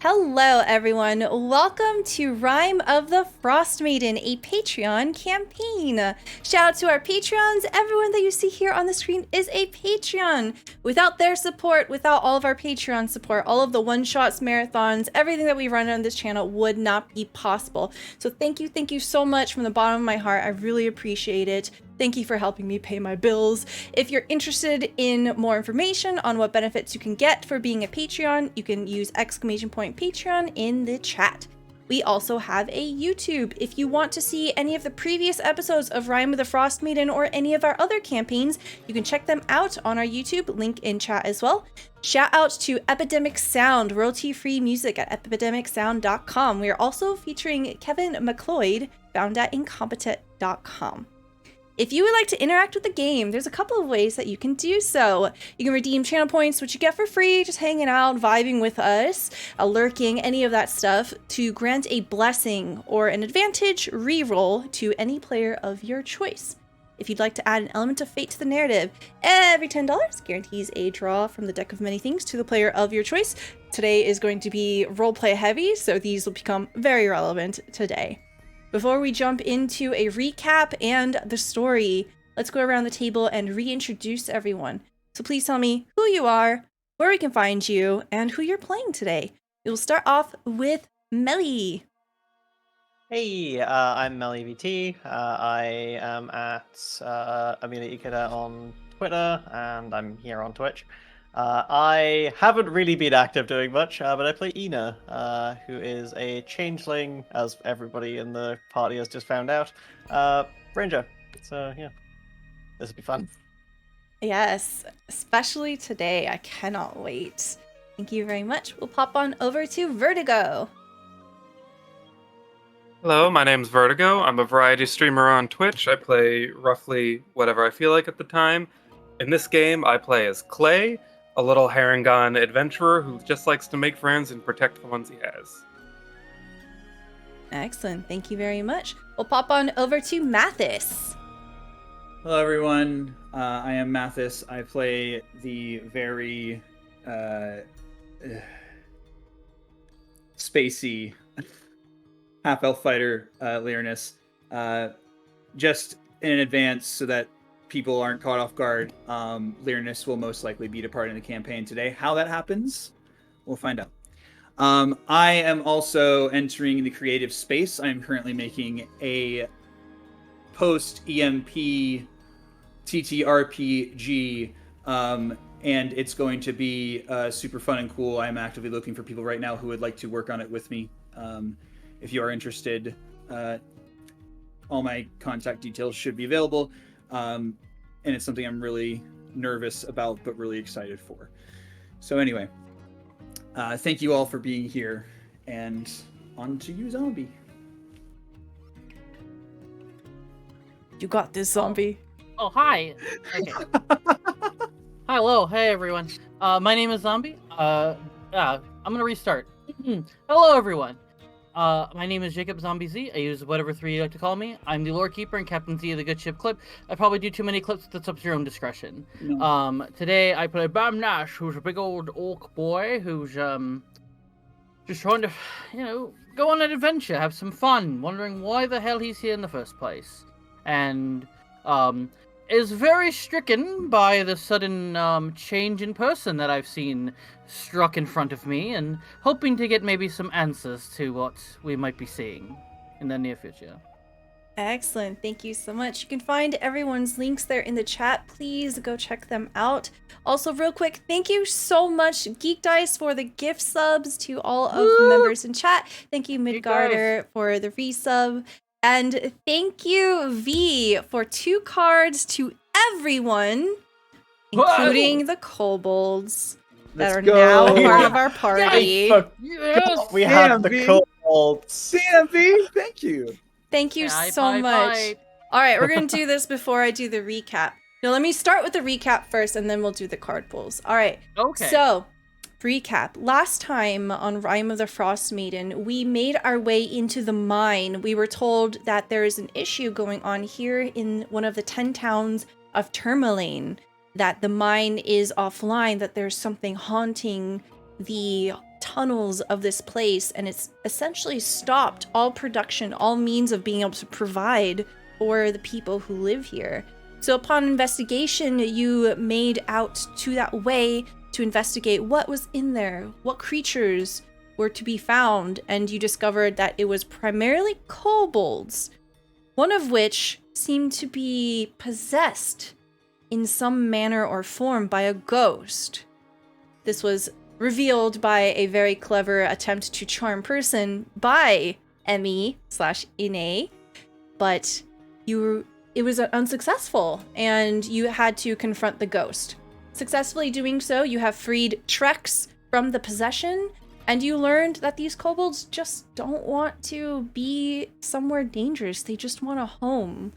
Hello, everyone. Welcome to Rime of the Frostmaiden, a Patreon campaign. Shout out to our Patreons. Everyone that you see here on the screen is a Patreon. Without their support, without all of our Patreon support, all of the one-shots, marathons, everything that we run on this channel would not be possible. So thank you so much from the bottom of my heart. I really appreciate it. Thank you for helping me pay my bills. If you're interested in more information on what benefits you can get for being a Patreon, you can use !Patreon in the chat. We also have a YouTube. If you want to see any of the previous episodes of Rime of the Frostmaiden or any of our other campaigns, you can check them out on our YouTube, link in chat as well. Shout out to Epidemic Sound, royalty-free music at epidemicsound.com. We are also featuring Kevin McLeod, found at incompetent.com. If you would like to interact with the game, there's a couple of ways that you can do so. You can redeem channel points, which you get for free, just hanging out, vibing with us, lurking, any of that stuff, to grant a blessing or an advantage reroll to any player of your choice. If you'd like to add an element of fate to the narrative, every $10 guarantees a draw from the deck of many things to the player of your choice. Today is going to be roleplay heavy, so these will become very relevant today. Before we jump into a recap and the story, let's go around the table and reintroduce everyone. So please tell me who you are, where we can find you, and who you're playing today. We will start off with Melly. Hey, I'm Melly VT. I am at Amelia Ikeda on Twitter, and I'm here on Twitch. I haven't really been active doing much, but I play Ina, who is a changeling, as everybody in the party has just found out. Ranger. So yeah, this will be fun. Yes, especially today. I cannot wait. Thank you very much. We'll pop on over to Vertigo. Hello, my name's Vertigo. I'm a variety streamer on Twitch. I play roughly whatever I feel like at the time. In this game, I play as Clay, a little Harangon adventurer who just likes to make friends and protect the ones he has. Excellent. Thank you very much. We'll pop on over to Mathis. Hello, everyone. I am Mathis. I play the very spacey half-elf fighter, Lyranus. Just in advance so that people aren't caught off guard, Lyranus will most likely be departing the campaign today. How that happens, we'll find out. I am also entering the creative space. I am currently making a post-EMP TTRPG, and it's going to be super fun and cool. I'm actively looking for people right now who would like to work on it with me. If you are interested, all my contact details should be available. And it's something I'm really nervous about, but really excited for. So anyway, thank you all for being here, and on to you, Zombie. You got this, Zombie. Oh, hi. Okay. Hello. Hey, everyone. My name is Zombie. I'm going to restart. Hello, everyone. My name is Jacob Zombie Z. I use whatever three you like to call me. I'm the lore keeper and Captain Z of the Good Ship Clip. I probably do too many clips. That's up to your own discretion. No. Today I play Bam Nash, who's a big old orc boy who's just trying to, go on an adventure, have some fun, wondering why the hell he's here in the first place, and is very stricken by the sudden change in person that I've seen struck in front of me, and hoping to get maybe some answers to what we might be seeing in the near future. Excellent. Thank you so much. You can find everyone's links there in the chat. Please go check them out. Also, real quick, thank you so much, Geek Dice, for the gift subs to all of the members in chat. Thank you, Midgarder, for the resub. And thank you, V, for 2 cards to everyone, including the kobolds that are now part of our party. Yes. We have the kobolds. Damn, V, thank you. Thank you so much. All right, we're going to do this before I do the recap. Now, let me start with the recap first, and then we'll do the card pulls. All right. Okay. So, recap. Last time on Rime of the Frostmaiden, we made our way into the mine. We were told that there is an issue going on here in one of the 10 towns of Tourmaline, that the mine is offline, that there's something haunting the tunnels of this place, and it's essentially stopped all production, all means of being able to provide for the people who live here. So upon investigation, you made out to that way to investigate what was in there, what creatures were to be found, and you discovered that it was primarily kobolds, one of which seemed to be possessed in some manner or form by a ghost. This was revealed by a very clever attempt to charm person by Emmy/Ine, but it was unsuccessful, and you had to confront the ghost. Successfully doing so, you have freed Trex from the possession, and you learned that these kobolds just don't want to be somewhere dangerous. They just want a home.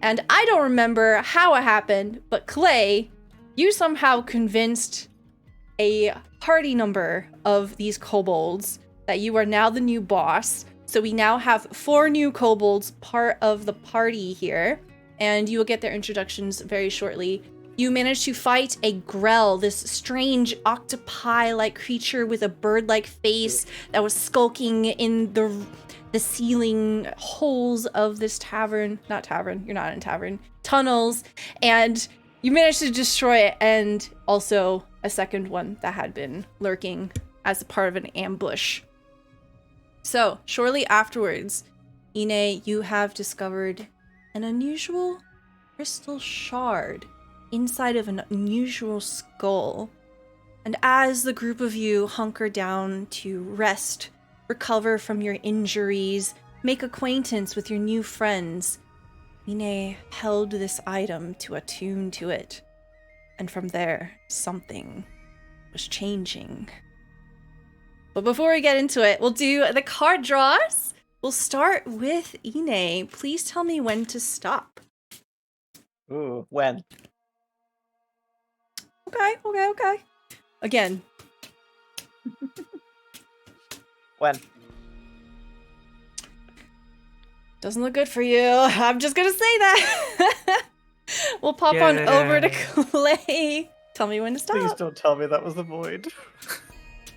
And I don't remember how it happened, but Clay, you somehow convinced a party number of these kobolds that you are now the new boss. So we now have 4 new kobolds part of the party here, and you will get their introductions very shortly. You managed to fight a Grell, this strange octopi-like creature with a bird-like face that was skulking in the ceiling holes of this tavern. Not tavern, you're not in tavern. Tunnels. And you managed to destroy it, and also a second one that had been lurking as a part of an ambush. So, shortly afterwards, Ine, you have discovered an unusual crystal shard inside of an unusual skull. And as the group of you hunker down to rest, recover from your injuries, make acquaintance with your new friends, Ine held this item to attune to it. And from there, something was changing. But before we get into it, we'll do the card draws. We'll start with Ine. Please tell me when to stop. Ooh, when? Okay. Again. When? Doesn't look good for you. I'm just gonna say that. We'll pop on over to Clay. Tell me when to stop. Please don't tell me that was the void.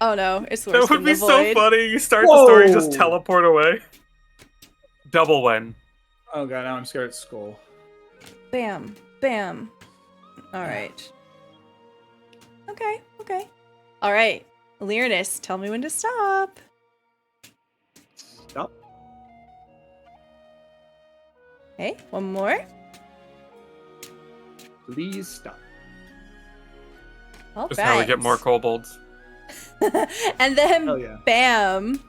Oh no, it's worse That would than be the so void. funny. You start the story, just teleport away. Double when. Oh god, now I'm scared of skull. Bam. Bam. Alright. Okay. Alright. Lyrinus, tell me when to stop. Stop. Okay, one more. Please stop. Well, Just how we get more kobolds. And then, Hell yeah. bam.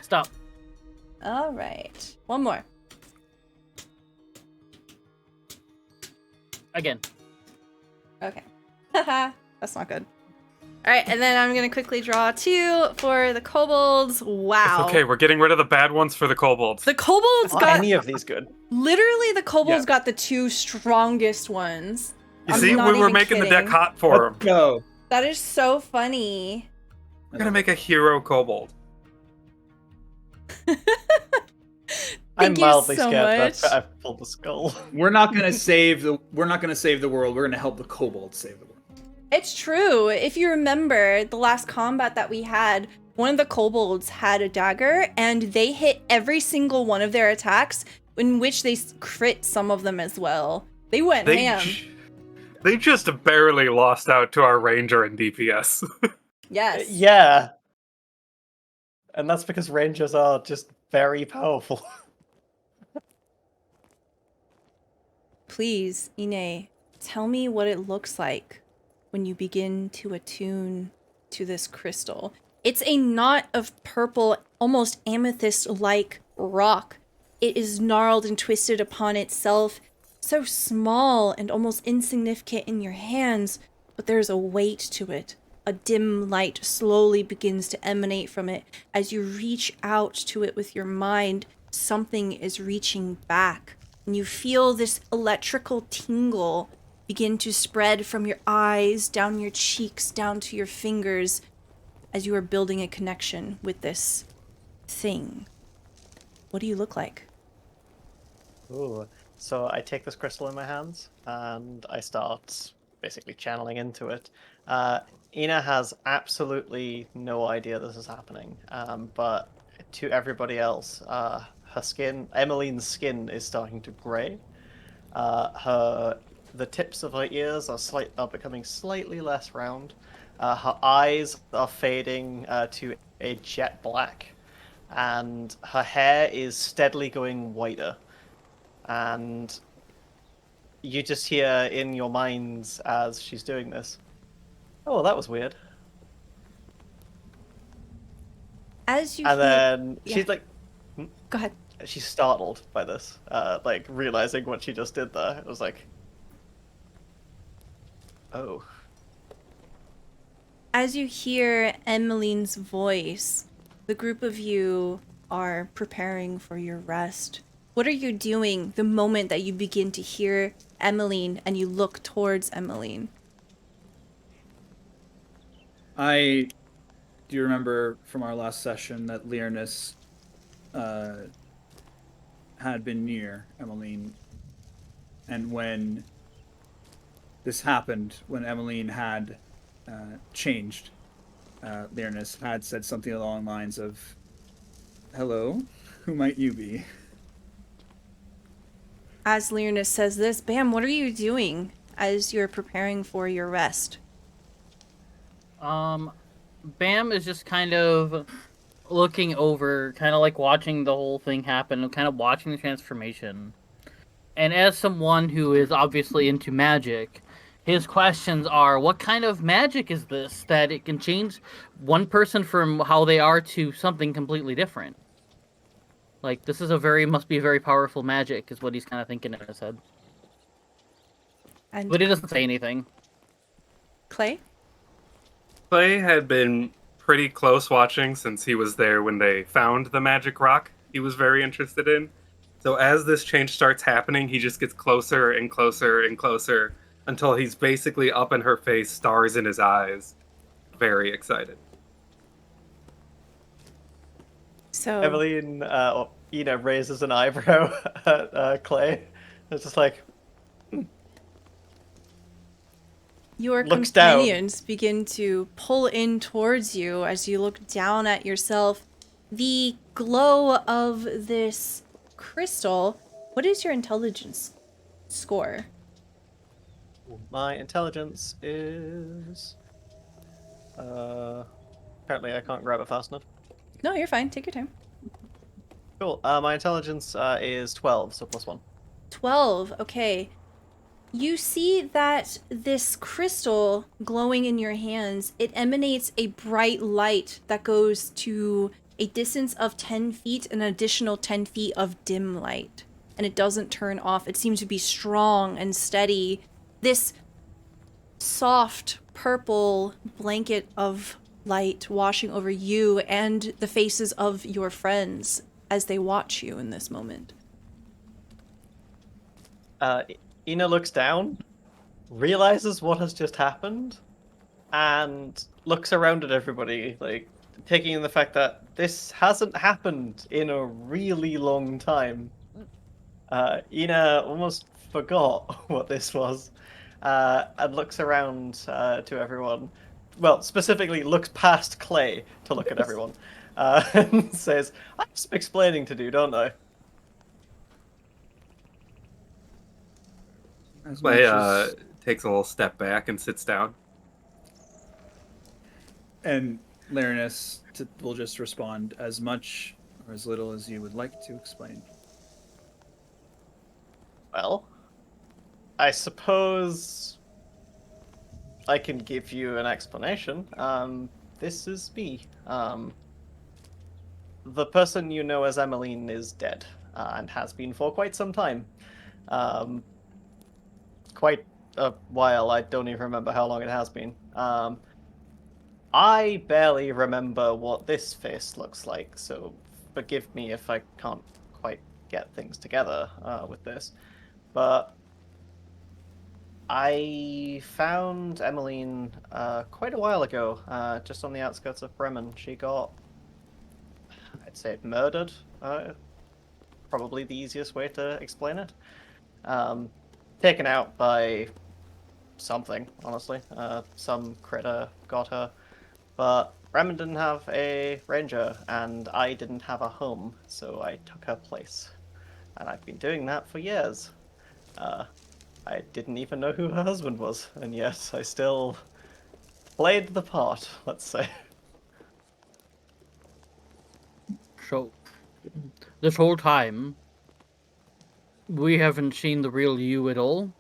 Stop. All right. One more. Again. Okay. Haha. That's not good. All right, and then I'm going to quickly draw 2 for the kobolds. Wow. It's okay, we're getting rid of the bad ones for the kobolds. The kobolds Are got... any of these good? Literally, the kobolds Yeah. got the 2 strongest ones. You I'm see, not we were even making the deck kidding. hot for them. Go. That is so funny. We're gonna make a hero kobold. I'm Thank you mildly so scared much. that I've pulled the skull. We're not gonna save the world. We're gonna help the kobolds save the world. It's true. If you remember the last combat that we had, one of the kobolds had a dagger, and they hit every single one of their attacks, in which they crit some of them as well. They went ham. They just barely lost out to our ranger and DPS. Yes. Yeah. And that's because rangers are just very powerful. Please, Ine, tell me what it looks like when you begin to attune to this crystal. It's a knot of purple, almost amethyst-like rock. It is gnarled and twisted upon itself, so small and almost insignificant in your hands, but there's a weight to it. A dim light slowly begins to emanate from it. As you reach out to it with your mind, something is reaching back, and you feel this electrical tingle begin to spread from your eyes, down your cheeks, down to your fingers, as you are building a connection with this thing. What do you look like? Ooh. So I take this crystal in my hands and I start basically channeling into it. Ina has absolutely no idea this is happening, but to everybody else, Emmeline's skin is starting to grey. The tips of her ears are becoming slightly less round. Her eyes are fading to a jet black, and her hair is steadily going whiter. And you just hear in your minds as she's doing this, "Oh, that was weird." As you And hear, then yeah. she's like, Go ahead. she's startled by this, like realizing what she just did there. It was like, oh. As you hear Emmeline's voice, the group of you are preparing for your rest. What are you doing the moment that you begin to hear Emmeline and you look towards Emmeline? I do remember from our last session that Learnus had been near Emmeline, and when this happened, when Emmeline had changed, Learnus had said something along the lines of, "Hello, who might you be?" As Learnus says this, Bam, what are you doing as you're preparing for your rest? Bam is just kind of looking over, kind of like watching the whole thing happen, and kind of watching the transformation. And as someone who is obviously into magic, his questions are, what kind of magic is this that it can change one person from how they are to something completely different? Like, this is must be a very powerful magic, is what he's kind of thinking in his head. And But he doesn't say anything. Clay? Clay had been pretty close watching since he was there when they found the magic rock he was very interested in. So as this change starts happening, he just gets closer and closer and closer until he's basically up in her face, stars in his eyes. Very excited. So Eveline, raises an eyebrow at Clay. It's just like, your looks down. companions begin to pull in towards you as you look down at yourself. The glow of this crystal. What is your intelligence score? my intelligence is... apparently I can't grab it fast enough. No, you're fine. Take your time. Cool. My intelligence is 12, so +1. 12. Okay. You see that this crystal glowing in your hands, it emanates a bright light that goes to a distance of 10 feet, an additional 10 feet of dim light. And it doesn't turn off. It seems to be strong and steady. This soft purple blanket of light washing over you and the faces of your friends as they watch you in this moment. Ina looks down, realizes what has just happened, and looks around at everybody, like, taking in the fact that this hasn't happened in a really long time. Ina almost forgot what this was, and looks around to everyone. Well, specifically looks past Clay to look at everyone, and says, "I have some explaining to do, don't I?" Clay takes a little step back and sits down. And Larinus will just respond, as much or as little as you would like to explain. Well, I suppose I can give you an explanation. This is me. The person you know as Emmeline is dead, and has been for quite some time. Quite a while. I don't even remember how long it has been. I barely remember what this face looks like, so forgive me if I can't quite get things together with this. But I found Emmeline quite a while ago, just on the outskirts of Bremen. She got, I'd say, murdered. Probably the easiest way to explain it. Taken out by something, honestly. Some critter got her. But Bremen didn't have a ranger, and I didn't have a home, so I took her place. And I've been doing that for years. I didn't even know who her husband was, and yet I still played the part, let's say. So, this whole time, we haven't seen the real you at all.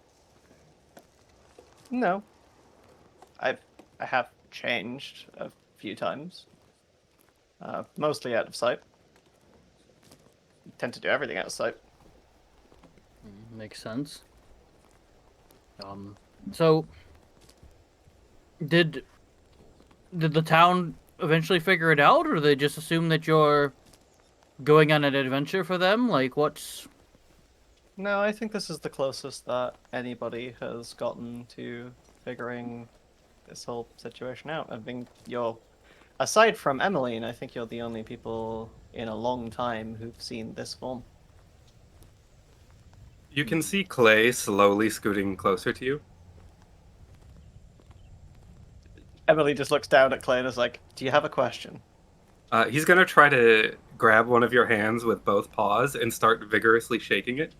No. I have changed a few times. Mostly out of sight. Tend to do everything out of sight. Makes sense. So did the town eventually figure it out, or they just assume that you're going on an adventure for them? Like, what's... No, I think this is the closest that anybody has gotten to figuring this whole situation out. I think you're, aside from Emmeline, I think you're the only people in a long time who've seen this form. You can see Clay slowly scooting closer to you. Emily just looks down at Clay and is like, "Do you have a question?" He's gonna try to grab one of your hands with both paws and start vigorously shaking it.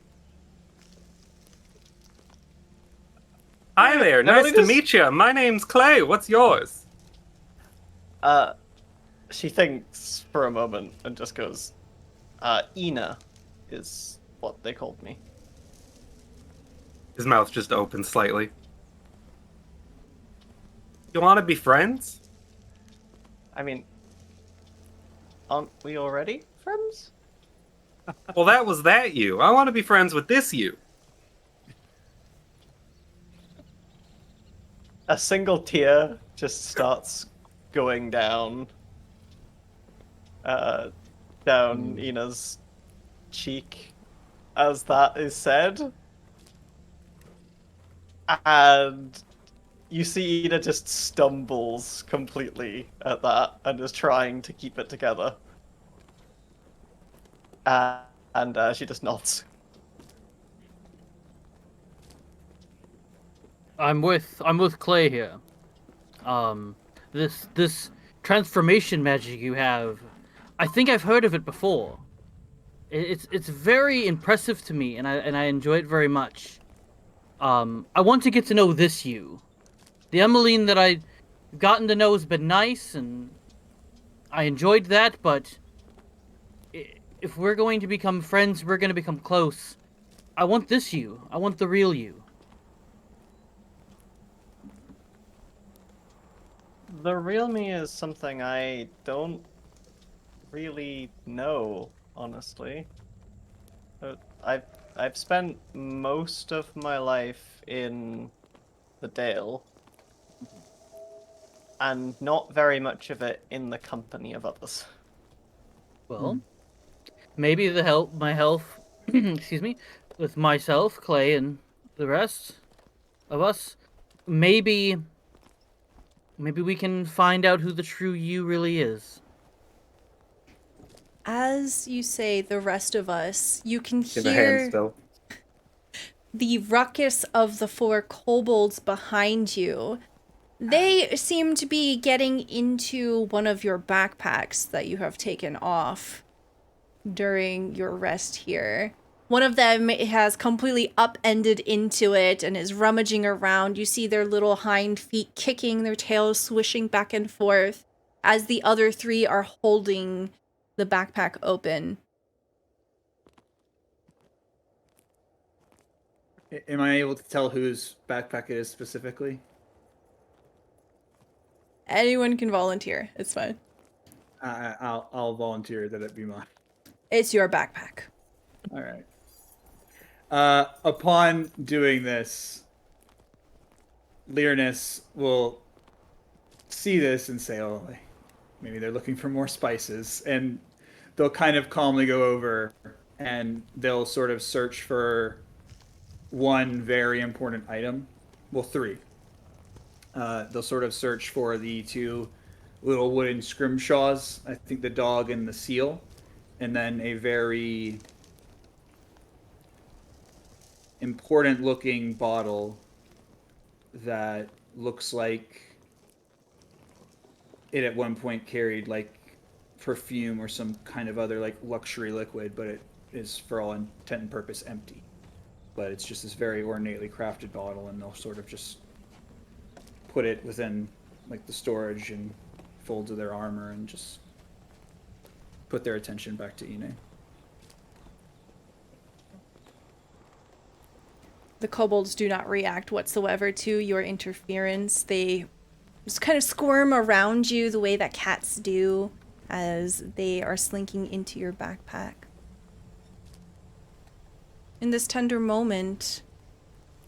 Hi there, nice to meet you. My name's Clay. What's yours? She thinks for a moment and just goes, Ina is what they called me. His mouth just opens slightly. You want to be friends? I mean, aren't we already friends? Well, that was that you. I want to be friends with this you. A single tear just starts going down Ina's cheek as that is said. And you see Ina just stumbles completely at that and is trying to keep it together. And she just nods. I'm with Clay here. This transformation magic you have, I think I've heard of it before. It's very impressive to me, and I enjoy it very much. I want to get to know this you. The Emmeline that I've gotten to know has been nice, and I enjoyed that, but if we're going to become friends, we're going to become close. I want this you. I want the real you. The real me is something I don't really know, honestly. I've spent most of my life in the Dale, and not very much of it in the company of others. Well, maybe my health, excuse me, with myself, Clay, and the rest of us, maybe we can find out who the true you really is. As you say, the rest of us, you can In the hand hear still. the ruckus of the 4 kobolds behind you. They seem to be getting into one of your backpacks that you have taken off during your rest here. One of them has completely upended into it and is rummaging around. You see their little hind feet kicking, their tails swishing back and forth, as the other 3 are holding the backpack open. Am I able to tell whose backpack it is specifically? Anyone can volunteer. It's fine. I'll volunteer that it be mine. It's your backpack. All right. Upon doing this, Learnus will see this and say, "Oh, maybe they're looking for more spices," and they'll kind of calmly go over and they'll sort of search for one very important item. Well, 3. They'll sort of search for the 2 little wooden scrimshaws. I think the dog and the seal, and then a very important looking bottle that looks like it at one point carried like perfume or some kind of other like luxury liquid, but it is for all intent and purpose empty. But it's just this very ornately crafted bottle, and they'll sort of just put it within like the storage and folds of their armor and just put their attention back to Ine. The kobolds do not react whatsoever to your interference. They just kind of squirm around you the way that cats do as they are slinking into your backpack. In this tender moment,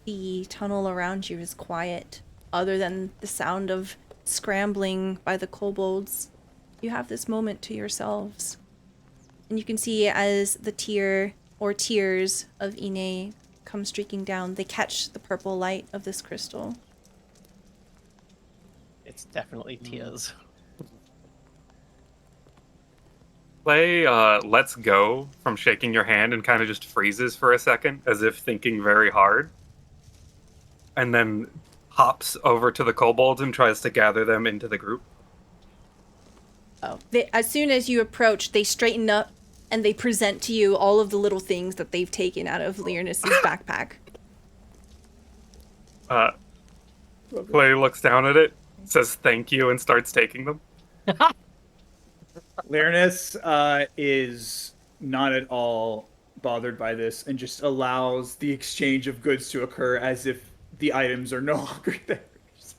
the tunnel around you is quiet. Other than the sound of scrambling by the kobolds, you have this moment to yourselves. And you can see as the tear or tears of Ine come streaking down, they catch the purple light of this crystal. It's definitely tears. Clay lets go from shaking your hand and kind of just freezes for a second, as if thinking very hard. And then hops over to the kobolds and tries to gather them into the group. Oh. As soon as you approach, they straighten up and they present to you all of the little things that they've taken out of Learnus's backpack. Clay looks down at it, says thank you, and starts taking them. Learnus is not at all bothered by this and just allows the exchange of goods to occur as if the items are no longer theirs.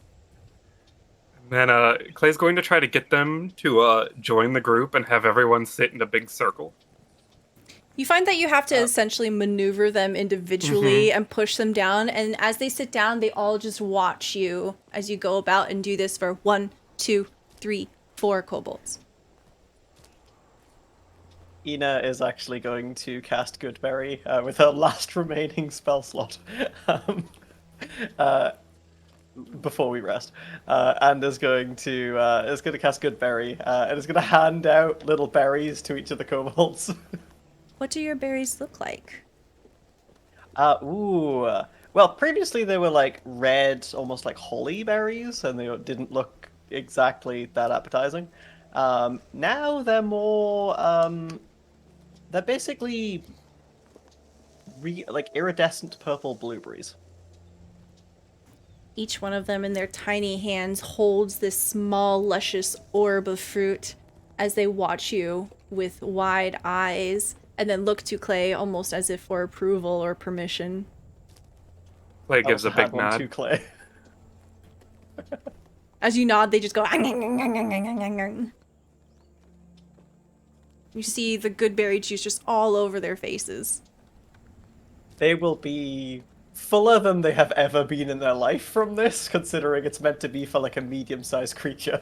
And then Clay's going to try to get them to join the group and have everyone sit in a big circle. You find that you have to essentially maneuver them individually and push them down, and as they sit down, they all just watch you as you go about and do this for 1, 2, 3, 4 kobolds. Ina is actually going to cast Goodberry with her last remaining spell slot before we rest, and is going to cast Goodberry and is going to hand out little berries to each of the kobolds. What do your berries look like? Well, previously they were like red, almost like holly berries, and they didn't look exactly that appetizing. Now they're more, they're basically like iridescent purple blueberries. Each one of them in their tiny hands holds this small, luscious orb of fruit as they watch you with wide eyes and then look to Clay almost as if for approval or permission. Clay gives a big One nod. to Clay. As you nod, they just go. "Ang, ang, ang, ang, ang, ang, ang, ang." You see the good berry juice just all over their faces. They will be fuller than they have ever been in their life from this, considering it's meant to be for like a medium-sized creature.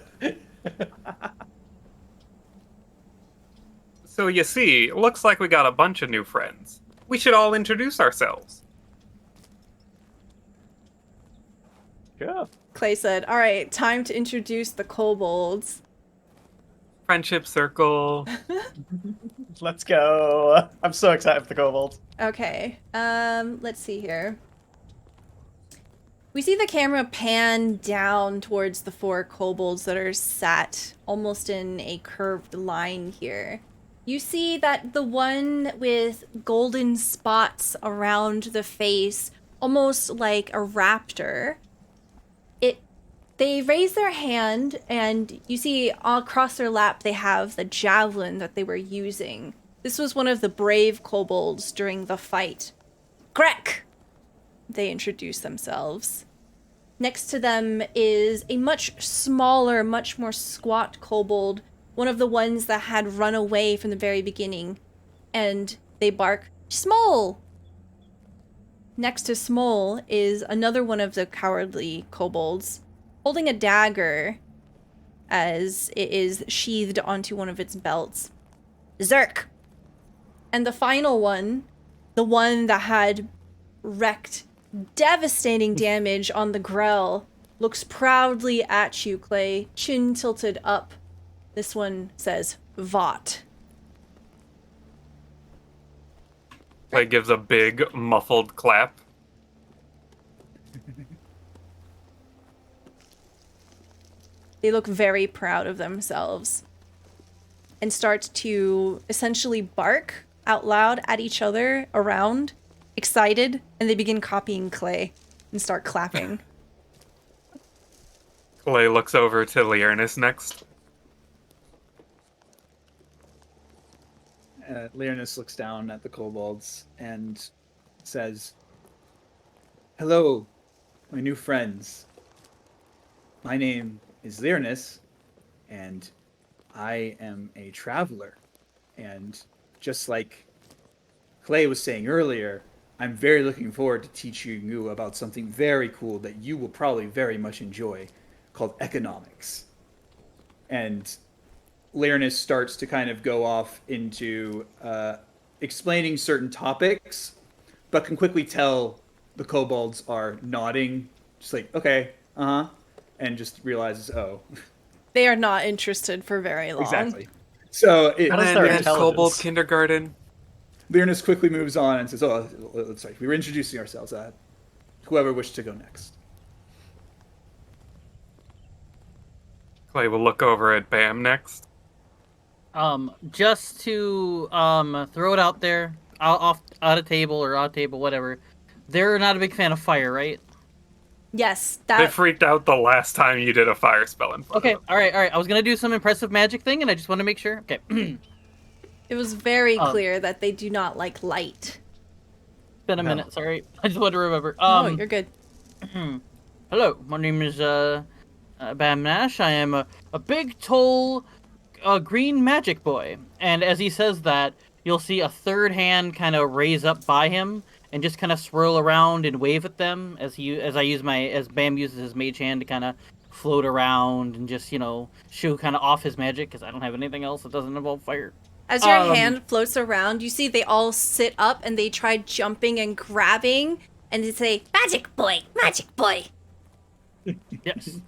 So you see, looks like we got a bunch of new friends. We should all introduce ourselves. Sure. Clay said, "All right, time to introduce the kobolds." Friendship circle. Let's go. I'm so excited for the kobolds. Okay, let's see here. We see the camera pan down towards the 4 kobolds that are sat almost in a curved line here. You see that the one with golden spots around the face, almost like a raptor, they raise their hand, and you see all across their lap they have the javelin that they were using. This was one of the brave kobolds during the fight. Grek! They introduce themselves. Next to them is a much smaller, much more squat kobold, one of the ones that had run away from the very beginning, and they bark, "Smol!" Next to Smol is another one of the cowardly kobolds, holding a dagger as it is sheathed onto one of its belts. Zerk! And the final one, the one that had wreaked devastating damage on the Grell, looks proudly at you, Clay, chin tilted up. This one says, "Vought." Clay gives a big, muffled clap. They look very proud of themselves and start to essentially bark out loud at each other around, excited, and they begin copying Clay and start clapping. Clay looks over to Learnus next. Learnus looks down at the kobolds and says, "Hello, my new friends. My name is Learnus, and I am a traveler. And just like Clay was saying earlier, I'm very looking forward to teaching you about something very cool that you will probably very much enjoy, called economics." And Learnus starts to kind of go off into explaining certain topics, but can quickly tell the kobolds are nodding, just like, okay, and just realizes, oh. They are not interested for very long. Exactly. So What is their And intelligence? Kobold Kindergarten. Learnus quickly moves on and says, oh, sorry, we were introducing ourselves. Whoever wished to go next. Clay will look over at Bam next. Just to throw it out there, out of table or odd table, whatever. They're not a big fan of fire, right? Yes, They that freaked out the last time you did a fire spell in front Okay, of them. all right. I was gonna do some impressive magic thing, and I just want to make sure. Okay, it was very Um, clear that they do not like light. been a No. minute. Sorry, I just want to remember. Oh, you're good. Hello, my name is Bam Nash. I am a big, tall, green magic boy. And as he says that, you'll see a third hand kind of raise up by him and just kind of swirl around and wave at them as Bam uses his mage hand to kind of float around and just show kind of off his magic because I don't have anything else that doesn't involve fire. As your hand floats around, you see they all sit up and they try jumping and grabbing and they say, "Magic boy, magic boy." Yes.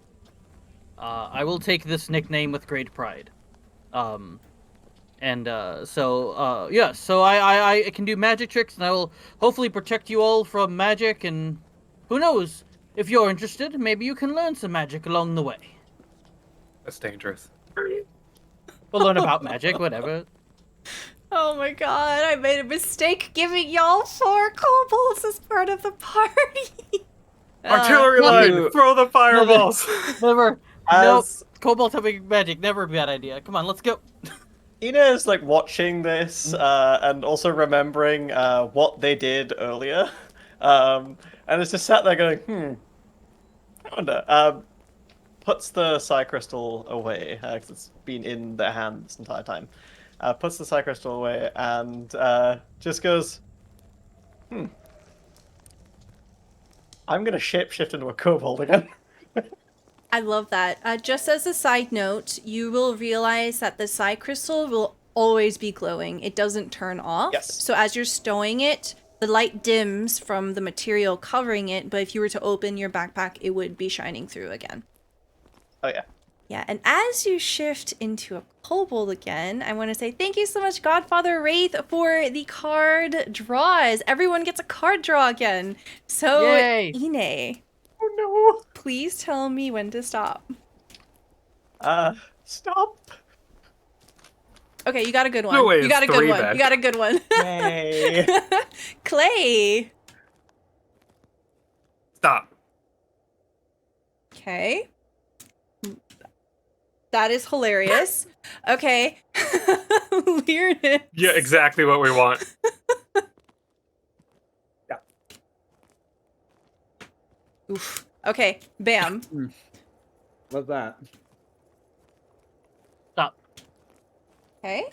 I will take this nickname with great pride. So I can do magic tricks, and I will hopefully protect you all from magic, and who knows, if you're interested, maybe you can learn some magic along the way. That's dangerous. We'll learn about magic, whatever. Oh my god, I made a mistake giving y'all 4 kobolds as part of the party. Artillery line! Throw the fireballs! Never. Nope. As Kobold having magic, never a bad idea. Come on, let's go. Ina is like watching this and also remembering what they did earlier, and it's just sat there going, I wonder. Puts the psi crystal away because it's been in their hand this entire time. Puts the psi crystal away and just goes, I'm gonna shapeshift into a kobold again. I love that. Just as a side note, you will realize that the psi crystal will always be glowing. It doesn't turn off. Yes. So as you're stowing it, the light dims from the material covering it, but if you were to open your backpack, it would be shining through again. Oh yeah. Yeah, and as you shift into a kobold again, I want to say thank you so much, Godfather Wraith, for the card draws. Everyone gets a card draw again. So, Yay. Ine, Oh please tell me when to stop. no. Stop. Okay, you got a good one. No way, You got a it's good 3 one. back. You got a good one. Yay. Clay. Stop. Okay. That is hilarious. Okay. Weirdness. Yeah, exactly what we want. Oof. Okay, bam. Love that. Stop. Okay.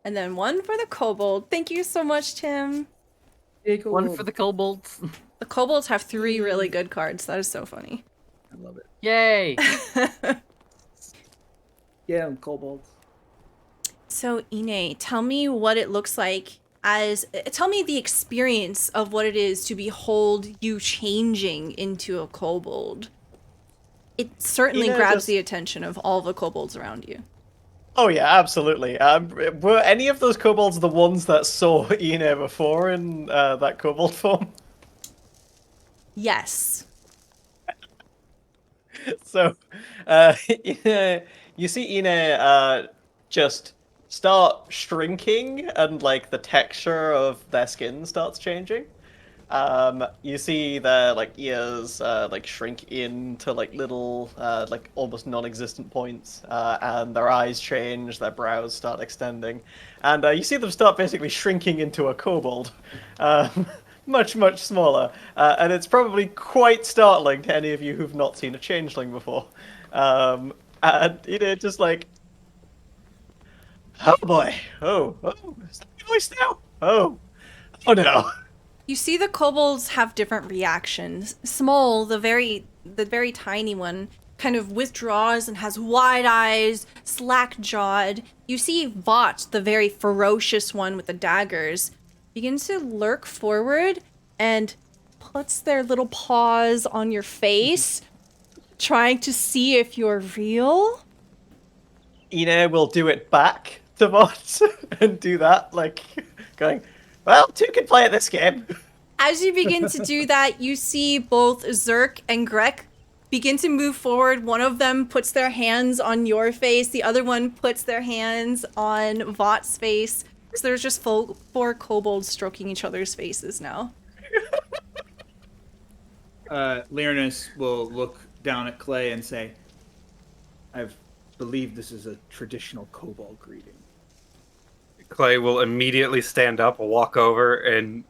And then one for the kobold. Thank you so much, Tim. One for the kobolds. The kobolds have 3 really good cards. That is so funny. I love it. Yay. Yeah, kobolds. So, Ine, tell me what it looks like tell me the experience of what it is to behold you changing into a kobold. It certainly Ine grabs just- the attention of all the kobolds around you. Oh yeah, absolutely. Were any of those kobolds the ones that saw Ine before in that kobold form? Yes. So, you see Ine just start shrinking, and like the texture of their skin starts changing. You see their like ears like shrink into like little like almost non-existent points, and their eyes change, their brows start extending, and you see them start basically shrinking into a kobold, much smaller, and it's probably quite startling to any of you who've not seen a changeling before, and just like, oh boy, is that my voice now? Oh no. You see the kobolds have different reactions. Small, the very tiny one, kind of withdraws and has wide eyes, slack-jawed. You see Vought, the very ferocious one with the daggers, begins to lurk forward and puts their little paws on your face, trying to see if you're real. Ine will do it back to Vought and do that, like, going, well, two can play at this game. As you begin to do that, you see both Zerk and Grek begin to move forward. One of them puts their hands on your face. The other one puts their hands on Vought's face. So there's just four kobolds stroking each other's faces now. Lyrinus will look down at Clay and say, I believe this is a traditional kobold greeting. Clay will immediately stand up, walk over, and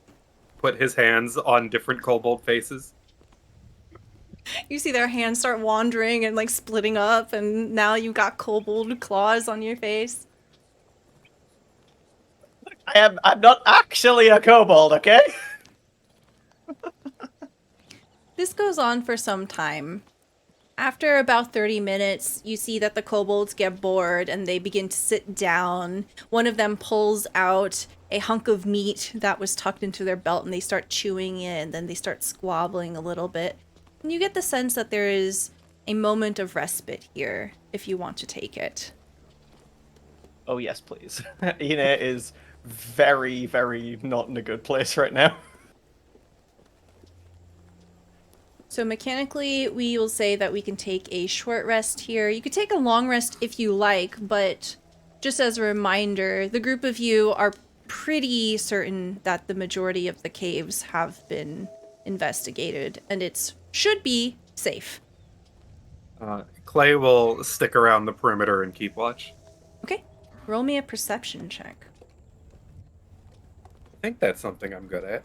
put his hands on different kobold faces. You see their hands start wandering and like splitting up, and now you've got kobold claws on your face. I'm not actually a kobold, okay? This goes on for some time. After about 30 minutes, you see that the kobolds get bored and they begin to sit down. One of them pulls out a hunk of meat that was tucked into their belt and they start chewing it, and then they start squabbling a little bit. And you get the sense that there is a moment of respite here, if you want to take it. Oh yes, please. Ine is very not in a good place right now. So mechanically, we will say that we can take a short rest here. You could take a long rest if you like, but just as a reminder, the group of you are pretty certain that the majority of the caves have been investigated, and it should be safe. Clay will stick around the perimeter and keep watch. Okay, roll me a perception check. I think that's something I'm good at.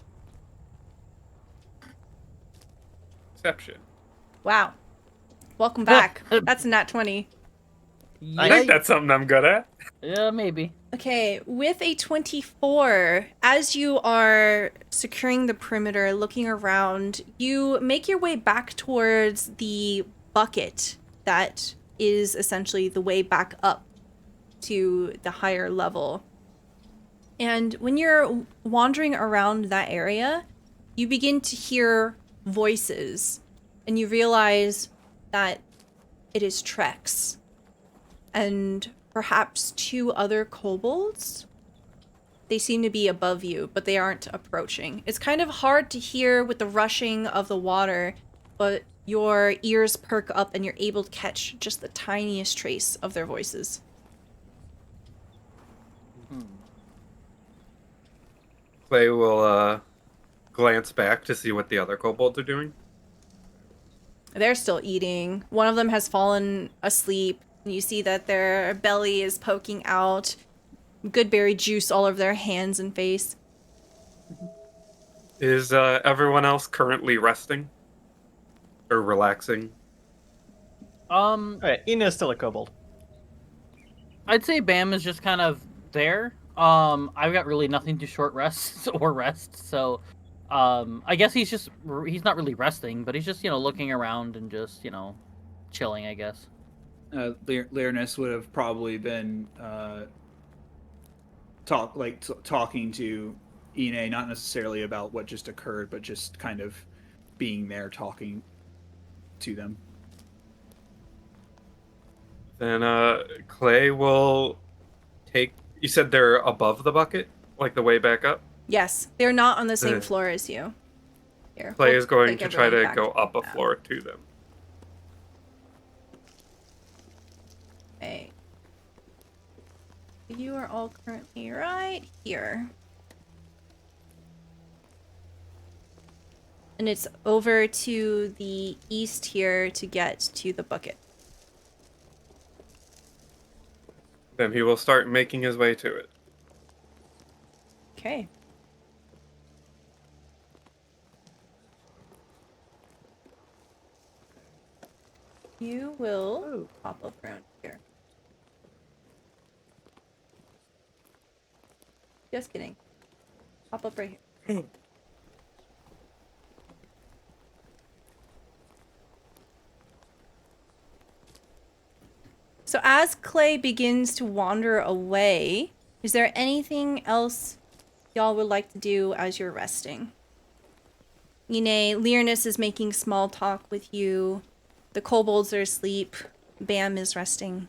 Perception. Wow. Welcome back. That's a nat 20. I think that's something I'm good at. Yeah, maybe. Okay, with a 24, as you are securing the perimeter, looking around, you make your way back towards the bucket that is essentially the way back up to the higher level. And when you're wandering around that area, you begin to hear voices, and you realize that it is Trex and perhaps two other kobolds. They seem to be above you, but they aren't approaching. It's kind of hard to hear with the rushing of the water, but your ears perk up and you're able to catch just the tiniest trace of their voices. Clay will glance back to see what the other kobolds are doing. They're still eating. One of them has fallen asleep. You see that their belly is poking out. Good berry juice all over their hands and face. Is everyone else currently resting? Or relaxing? Alright, Ine is still a kobold. I'd say Bam is just kind of there. I've got really nothing to short rest or rest, so I guess he's not really resting, but he's just, looking around and just, chilling, I guess. Lyrinus would have probably been talking to Ine, not necessarily about what just occurred, but just kind of being there talking to them. Then Clay will take... You said they're above the bucket? Like the way back up? Yes, they're not on the same floor as you. Here, Clay we'll is going take to try to everyone back. go up a floor to them. You are all currently right here. And it's over to the east here to get to the bucket. Then he will start making his way to it. Okay. You will pop up around here. Just kidding. Pop up right here. So as Clay begins to wander away, is there anything else y'all would like to do as you're resting? Ine, Learnus is making small talk with you. The kobolds are asleep. Bam is resting.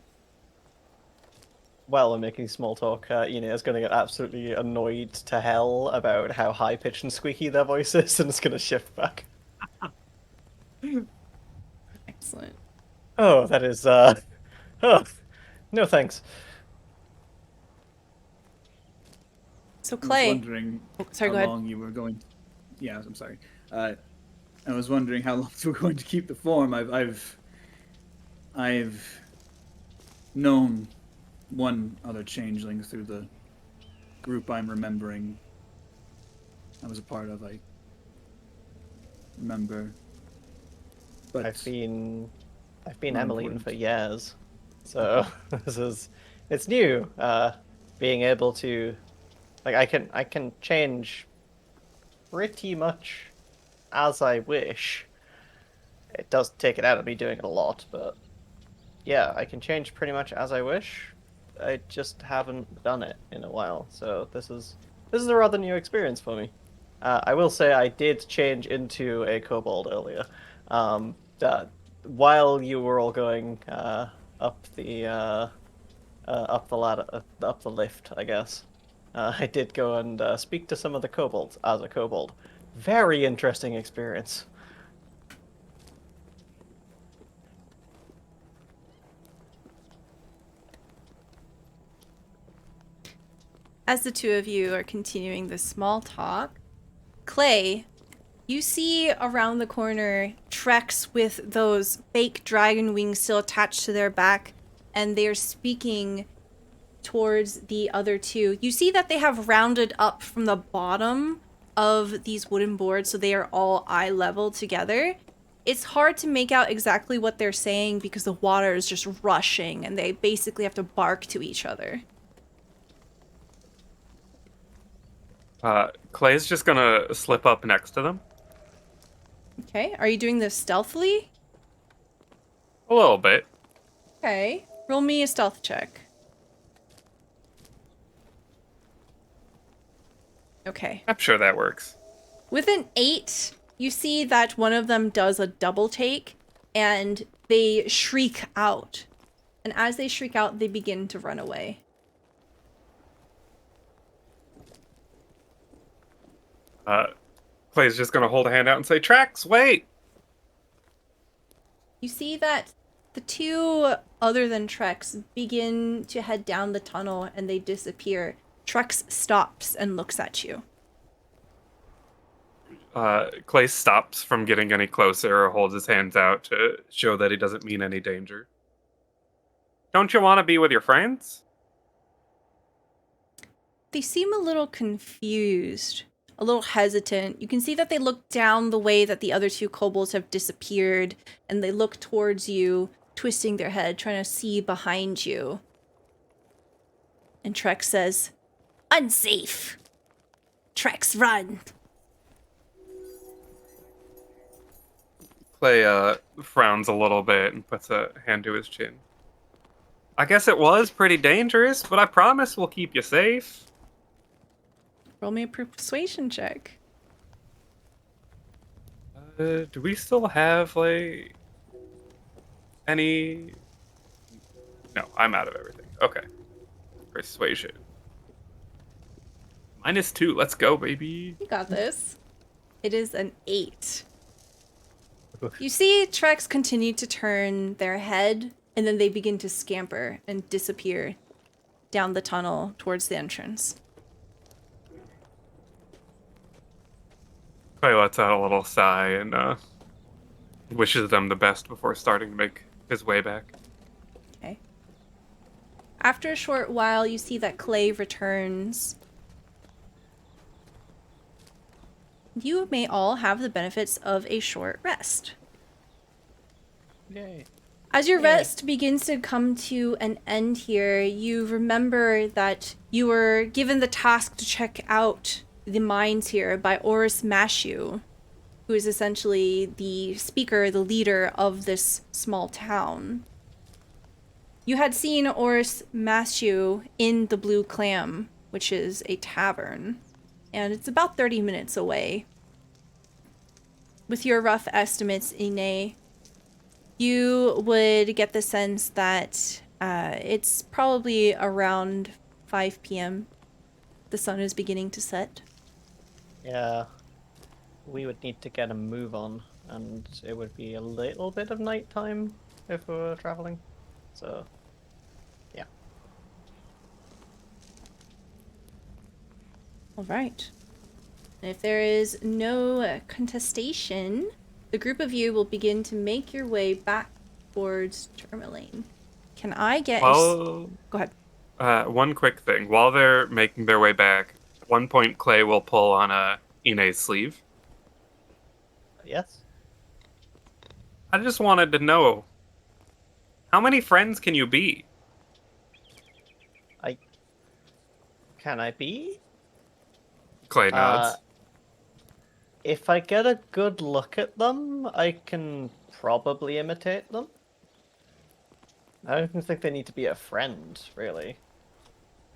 While I'm making small talk, is going to get absolutely annoyed to hell about how high-pitched and squeaky their voice is, and it's going to shift back. Excellent. Oh, that is, oh, no thanks. So I was Clay, wondering sorry, how go ahead. long you were going. Yeah, I'm sorry. I was wondering how long you were going to keep the form. I've known one other changeling through the group I'm remembering. I was a part of. I remember. But I've been Not Emmeline important. for years, so it's new. Being able to, like, I can change pretty much as I wish. It does take it out of me doing it a lot, but yeah, I can change pretty much as I wish. I just haven't done it in a while, so this is a rather new experience for me. I will say I did change into a kobold earlier. While you were all going up the ladder, up the lift, I guess. I did go and speak to some of the kobolds as a kobold. Very interesting experience. As the two of you are continuing this small talk, Clay, you see around the corner Trex with those fake dragon wings still attached to their back, and they're speaking towards the other two. You see that they have rounded up from the bottom of these wooden boards, so they are all eye level together. It's hard to make out exactly what they're saying because the water is just rushing, and they basically have to bark to each other. Clay's just gonna slip up next to them. Okay, are you doing this stealthily? A little bit. Okay, roll me a stealth check. Okay. I'm sure that works. With an 8, you see that one of them does a double take, and they shriek out. And as they shriek out, they begin to run away. Clay's just gonna hold a hand out and say, "Trax, wait!" You see that the two other than Trex begin to head down the tunnel, and they disappear. Trex stops and looks at you. Clay stops from getting any closer or holds his hands out to show that he doesn't mean any danger. Don't you want to be with your friends? They seem a little confused, a little hesitant. You can see that they look down the way that the other two kobolds have disappeared, and they look towards you, twisting their head, trying to see behind you. And Trex says, "Unsafe. Trex, run." Clay frowns a little bit and puts a hand to his chin. I guess it was pretty dangerous, but I promise we'll keep you safe. Roll me a persuasion check. Do we still have, like, any... No, I'm out of everything. Okay. Persuasion. -2. Let's go, baby. You got this. It is an 8. You see Trex continue to turn their head, and then they begin to scamper and disappear. down the tunnel towards the entrance. Clay lets out a little sigh and wishes them the best before starting to make his way back. Okay. After a short while, you see that Clay returns. You may all have the benefits of a short rest. Yay. As your rest begins to come to an end here, you remember that you were given the task to check out the mines here by Oris Mashu, who is essentially the speaker, the leader of this small town. You had seen Oris Mashu in the Blue Clam, which is a tavern, and it's about 30 minutes away. With your rough estimates, Ine, you would get the sense that it's probably around 5 p.m. The sun is beginning to set. Yeah. We would need to get a move on, and it would be a little bit of nighttime if we were traveling. So, yeah. All right. And if there is no contestation, the group of you will begin to make your way back towards Tourmaline. Can I get Well, Go ahead. one quick thing. While they're making their way back, at one point Clay will pull on Ine's sleeve. Yes? I just wanted to know, how many friends can you be? Can I be? Clay nods. If I get a good look at them, I can probably imitate them. I don't even think they need to be a friend, really.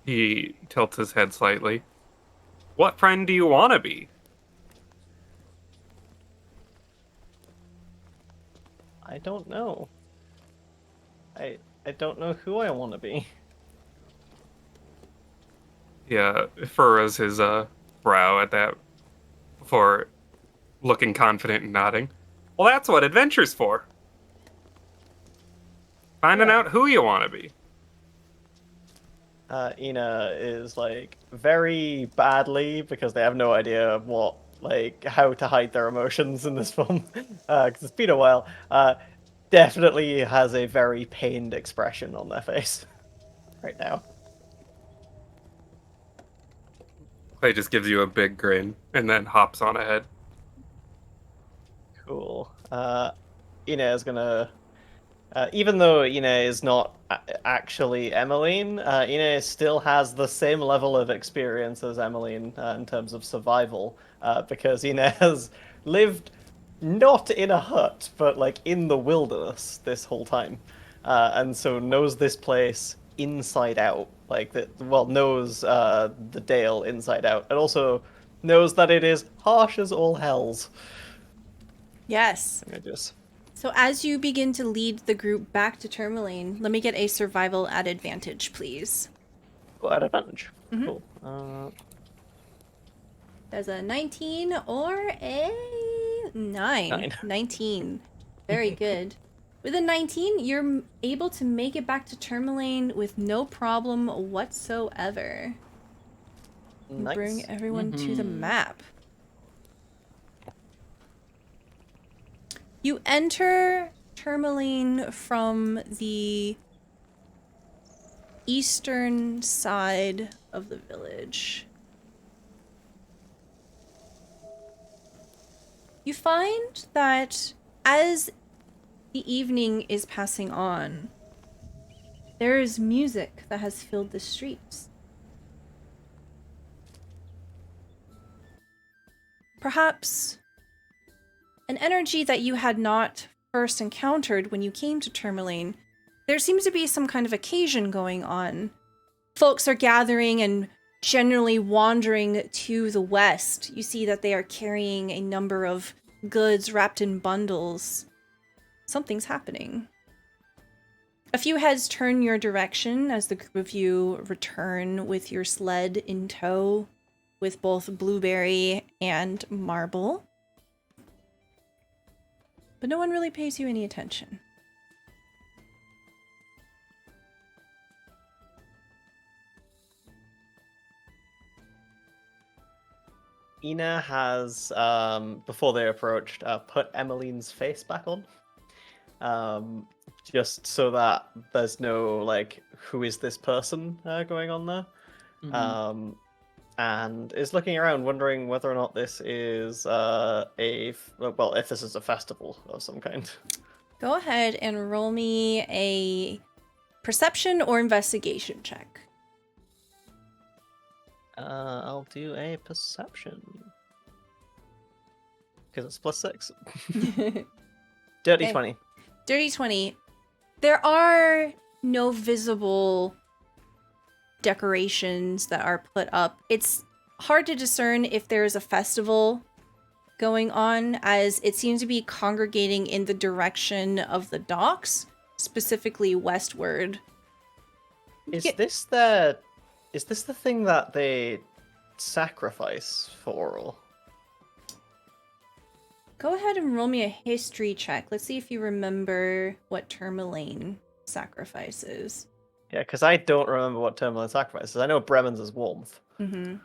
He tilts his head slightly. What friend do you want to be? I don't know. I don't know who I want to be. He furrows his brow at that before looking confident and nodding. Well, that's what adventure's for. Finding out who you want to be. Ina is like very badly, because they have no idea how to hide their emotions in this film, because it's been a while. Definitely has a very pained expression on their face right now. Clay just gives you a big grin and then hops on ahead. Cool. Ina is gonna, even though Ina is not actually Emmeline, Ina still has the same level of experience as Emmeline in terms of survival, because Ina has lived not in a hut, but like in the wilderness this whole time, and so knows this place inside out. Knows the Dale inside out, and also knows that it is harsh as all hells. Yes. I just So as you begin to lead the group back to Tourmaline, let me get a survival at advantage, please. got an advantage. Mhm. Cool. There's a 19 or a 9. 19. Very good. With a 19, you're able to make it back to Tourmaline with no problem whatsoever. Nice. Bring everyone to the map. You enter Tourmaline from the eastern side of the village. You find that as the evening is passing on, there is music that has filled the streets. Perhaps an energy that you had not first encountered when you came to Tourmaline. There seems to be some kind of occasion going on. Folks are gathering and generally wandering to the west. You see that they are carrying a number of goods wrapped in bundles. Something's happening. A few heads turn your direction as the group of you return with your sled in tow, with both Blueberry and Marble. But no one really pays you any attention. Ina has, before they approached, put Emmeline's face back on. Just so that there's no, like, who is this person going on there. Mhm. And is looking around, wondering whether or not this is if this is a festival of some kind. Go ahead and roll me a perception or investigation check. I'll do a perception. Because it's +6. Dirty Okay. 20. Dirty 20. There are no visible decorations that are put up. It's hard to discern if there is a festival going on, as it seems to be congregating in the direction of the docks, specifically westward. Is Yeah. this the thing that they sacrifice for? Or... Go ahead and roll me a history check. Let's see if you remember what Tourmaline sacrifices. Yeah, because I don't remember what Tourmaline sacrifices. I know Bremen's is warmth. Mm-hmm.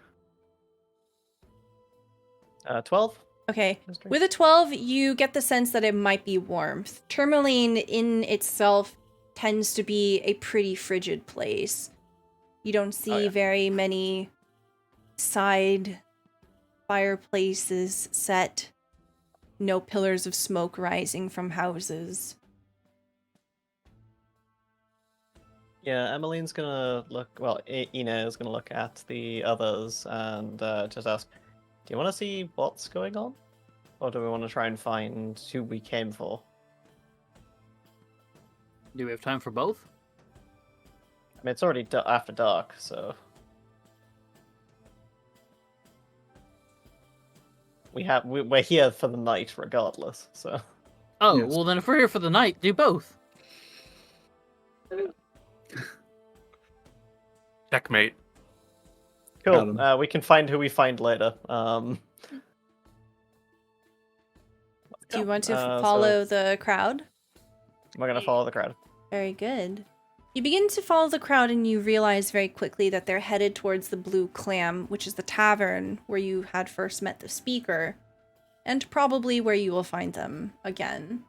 12? Okay. History? With a 12, you get the sense that it might be warmth. Tourmaline in itself tends to be a pretty frigid place. You don't see yeah. very many side fireplaces set. No pillars of smoke rising from houses. Yeah, Emmeline's gonna look. Well, Ina is gonna look at the others and just ask, "Do you want to see what's going on, or do we want to try and find who we came for?" Do we have time for both? I mean, it's already after dark, so we're here for the night regardless. So. Oh, Yes. well then if we're here for the night, do both. Checkmate. Cool. Got 'em. We can find who we find later. Do you want to So follow the crowd? we're gonna follow the crowd. Very good. You begin to follow the crowd and you realize very quickly that they're headed towards the Blue Clam, which is the tavern where you had first met the speaker, and probably where you will find them again.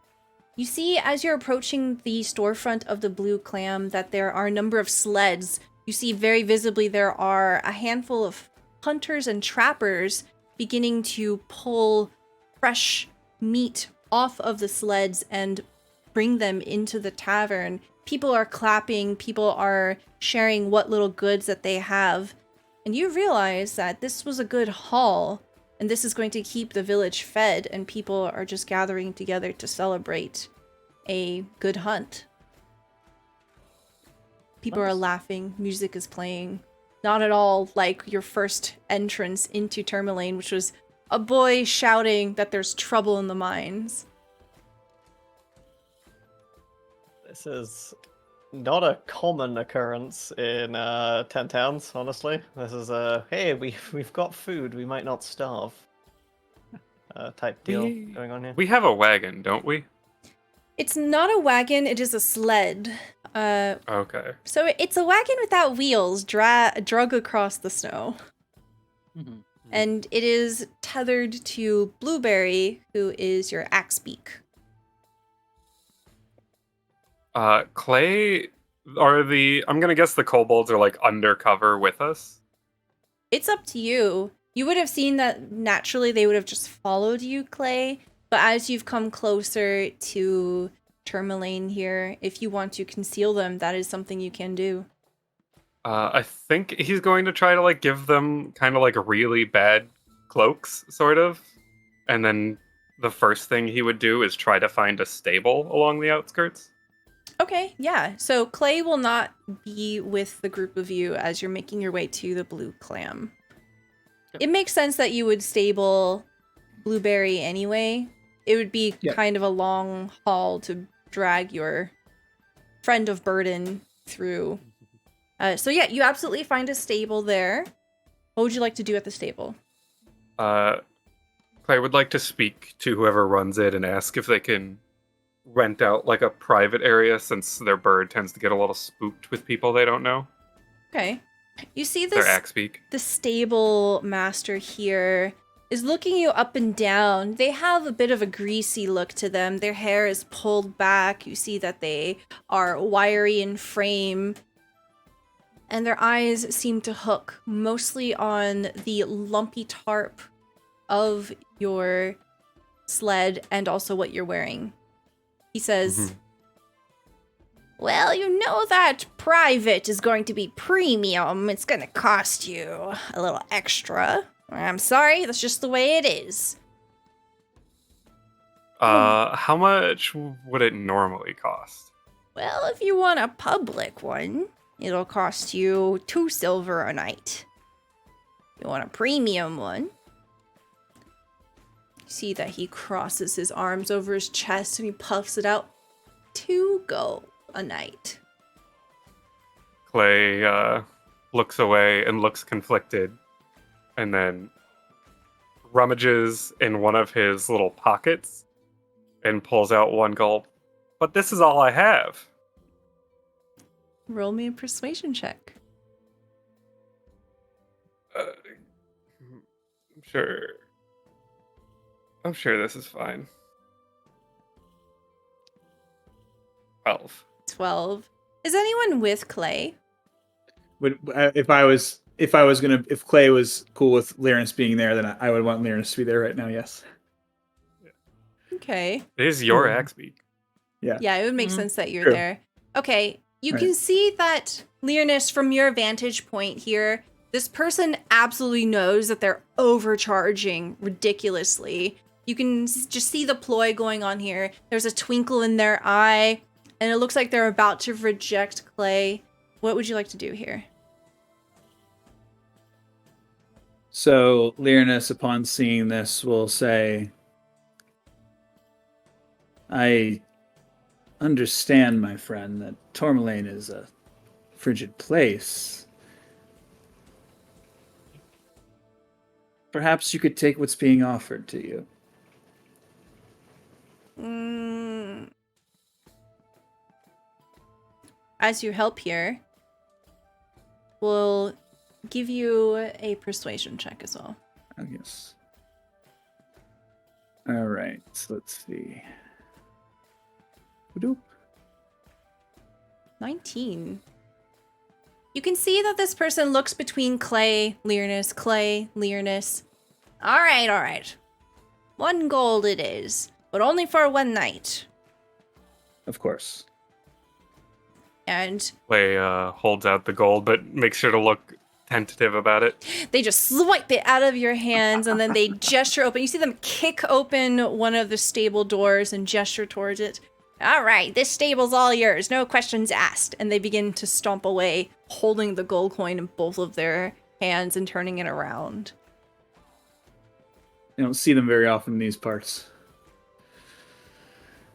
You see, as you're approaching the storefront of the Blue Clam, that there are a number of sleds. You see very visibly there are a handful of hunters and trappers beginning to pull fresh meat off of the sleds and bring them into the tavern. People are clapping, people are sharing what little goods that they have. And you realize that this was a good haul, and this is going to keep the village fed, and people are just gathering together to celebrate a good hunt. People are Nice. laughing, music is playing. Not at all like your first entrance into Tourmaline, which was a boy shouting that there's trouble in the mines. This is not a common occurrence in 10 towns, honestly. This is hey, we've got food, we might not starve. Type deal going on here. We have a wagon, don't we? It's not a wagon, it is a sled. Okay. So it's a wagon without wheels, drug across the snow. Mhm. And it is tethered to Blueberry, who is your axebeak. Clay, I'm gonna guess the kobolds are like undercover with us. It's up to you. You would have seen that naturally they would have just followed you, Clay. But as you've come closer to Tourmaline here, if you want to conceal them, that is something you can do. I think he's going to try to like give them kind of like really bad cloaks, sort of. And then the first thing he would do is try to find a stable along the outskirts. Okay, yeah. So Clay will not be with the group of you as you're making your way to the Blue Clam. Yep. It makes sense that you would stable Blueberry anyway. It would be Yeah. kind of a long haul to drag your friend of burden through. So yeah, you absolutely find a stable there. What would you like to do at the stable? Clay would like to speak to whoever runs it and ask if they can rent out like a private area, since their bird tends to get a little spooked with people they don't know. Okay. You see Their this axe speak. the stable master here is looking you up and down. They have a bit of a greasy look to them. Their hair is pulled back. You see that they are wiry in frame. And their eyes seem to hook mostly on the lumpy tarp of your sled and also what you're wearing. He says, well, you know that private is going to be premium. It's going to cost you a little extra. I'm sorry, that's just the way it is. How much would it normally cost? Well, if you want a public one, it'll cost you 2 silver a night. You want a premium one? You see that he crosses his arms over his chest and he puffs it out. 2 gold a night. Clay looks away and looks conflicted, and then rummages in one of his little pockets and pulls out 1 gold. But this is all I have. Roll me a persuasion check. I'm sure this is fine. 12. 12. Is anyone with Clay? If Clay was cool with Lyrinus being there, then I would want Lyrinus to be there right now. Yes. Okay. It is your Axbeak. Yeah. Yeah, it would make sense that you're True. there. Okay, you Right. can see that, Lyrinus, from your vantage point here, this person absolutely knows that they're overcharging ridiculously. You can just see the ploy going on here. There's a twinkle in their eye, and it looks like they're about to reject Clay. What would you like to do here? So Lyrinus, upon seeing this, will say, I understand, my friend, that Tourmaline is a frigid place. Perhaps you could take what's being offered to you. As you help here, we'll give you a persuasion check as well. I guess. All right, so let's see. Doop. 19. You can see that this person looks between Clay, Lyrinus. All right. 1 gold it is, but only for 1 night. Of course. And Clay holds out the gold, but makes sure to look tentative about it. they just swipe it out of your hands, and then they gesture open. You see them kick open one of the stable doors and gesture towards it. All right, this stable's all yours. No questions asked. And they begin to stomp away, holding the gold coin in both of their hands and turning it around. You don't see them very often in these parts.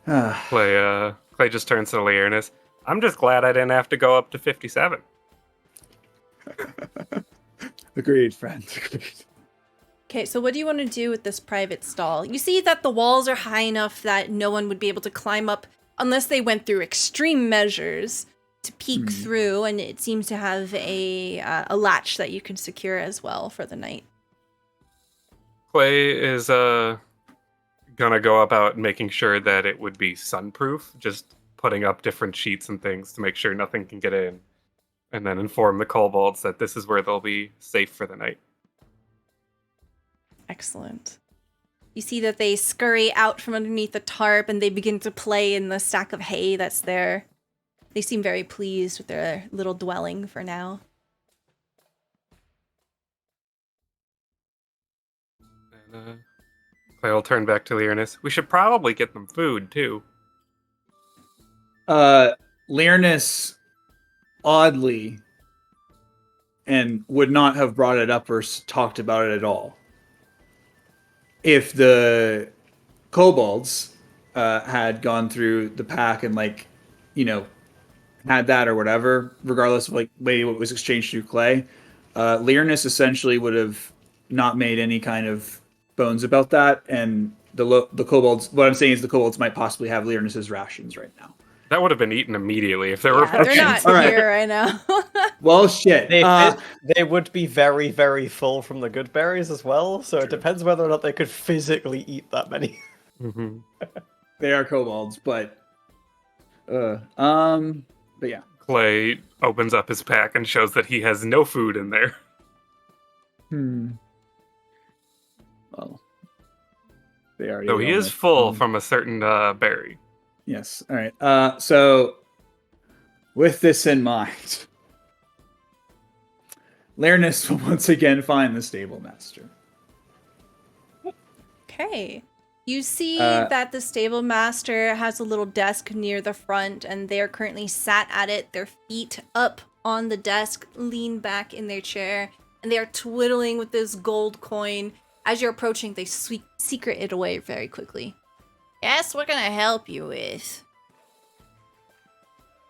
Clay just turns to Lyrinus. I'm just glad I didn't have to go up to 57. Agreed, friend. Agreed. Okay, so what do you want to do with this private stall? You see that the walls are high enough that no one would be able to climb up unless they went through extreme measures to peek through, and it seems to have a latch that you can secure as well for the night. Clay is gonna go about making sure that it would be sunproof, just putting up different sheets and things to make sure nothing can get in, and then inform the kobolds that this is where they'll be safe for the night. Excellent. You see that they scurry out from underneath the tarp and they begin to play in the stack of hay that's there. They seem very pleased with their little dwelling for now. And Clay will turn back to Lyrinus. We should probably get them food, too. Lyrinus, oddly, and would not have brought it up or talked about it at all if the kobolds had gone through the pack and, like, you know, had that or whatever, regardless of, like, way what was exchanged through Clay. Lyrinus essentially would have not made any kind of bones about that, and the kobolds, what I'm saying is the kobolds might possibly have Lyrinus's rations right now. That would have been eaten immediately if there were Yeah, they're not All right. here right now. Well, shit. They would be very, very full from the good berries as well, so it depends whether or not they could physically eat that many. Mhm. They are kobolds, but but yeah. Clay opens up his pack and shows that he has no food in there. Well, they already. So he ate all is my full food. from a certain berry. Yes. All right. So with this in mind, Lernus will once again find the stable master. Okay. You see Uh, that the stable master has a little desk near the front, and they are currently sat at it, their feet up on the desk, leaned back in their chair, and they are twiddling with this gold coin. As you're approaching, they secret it away very quickly. Yes, what can I help you with?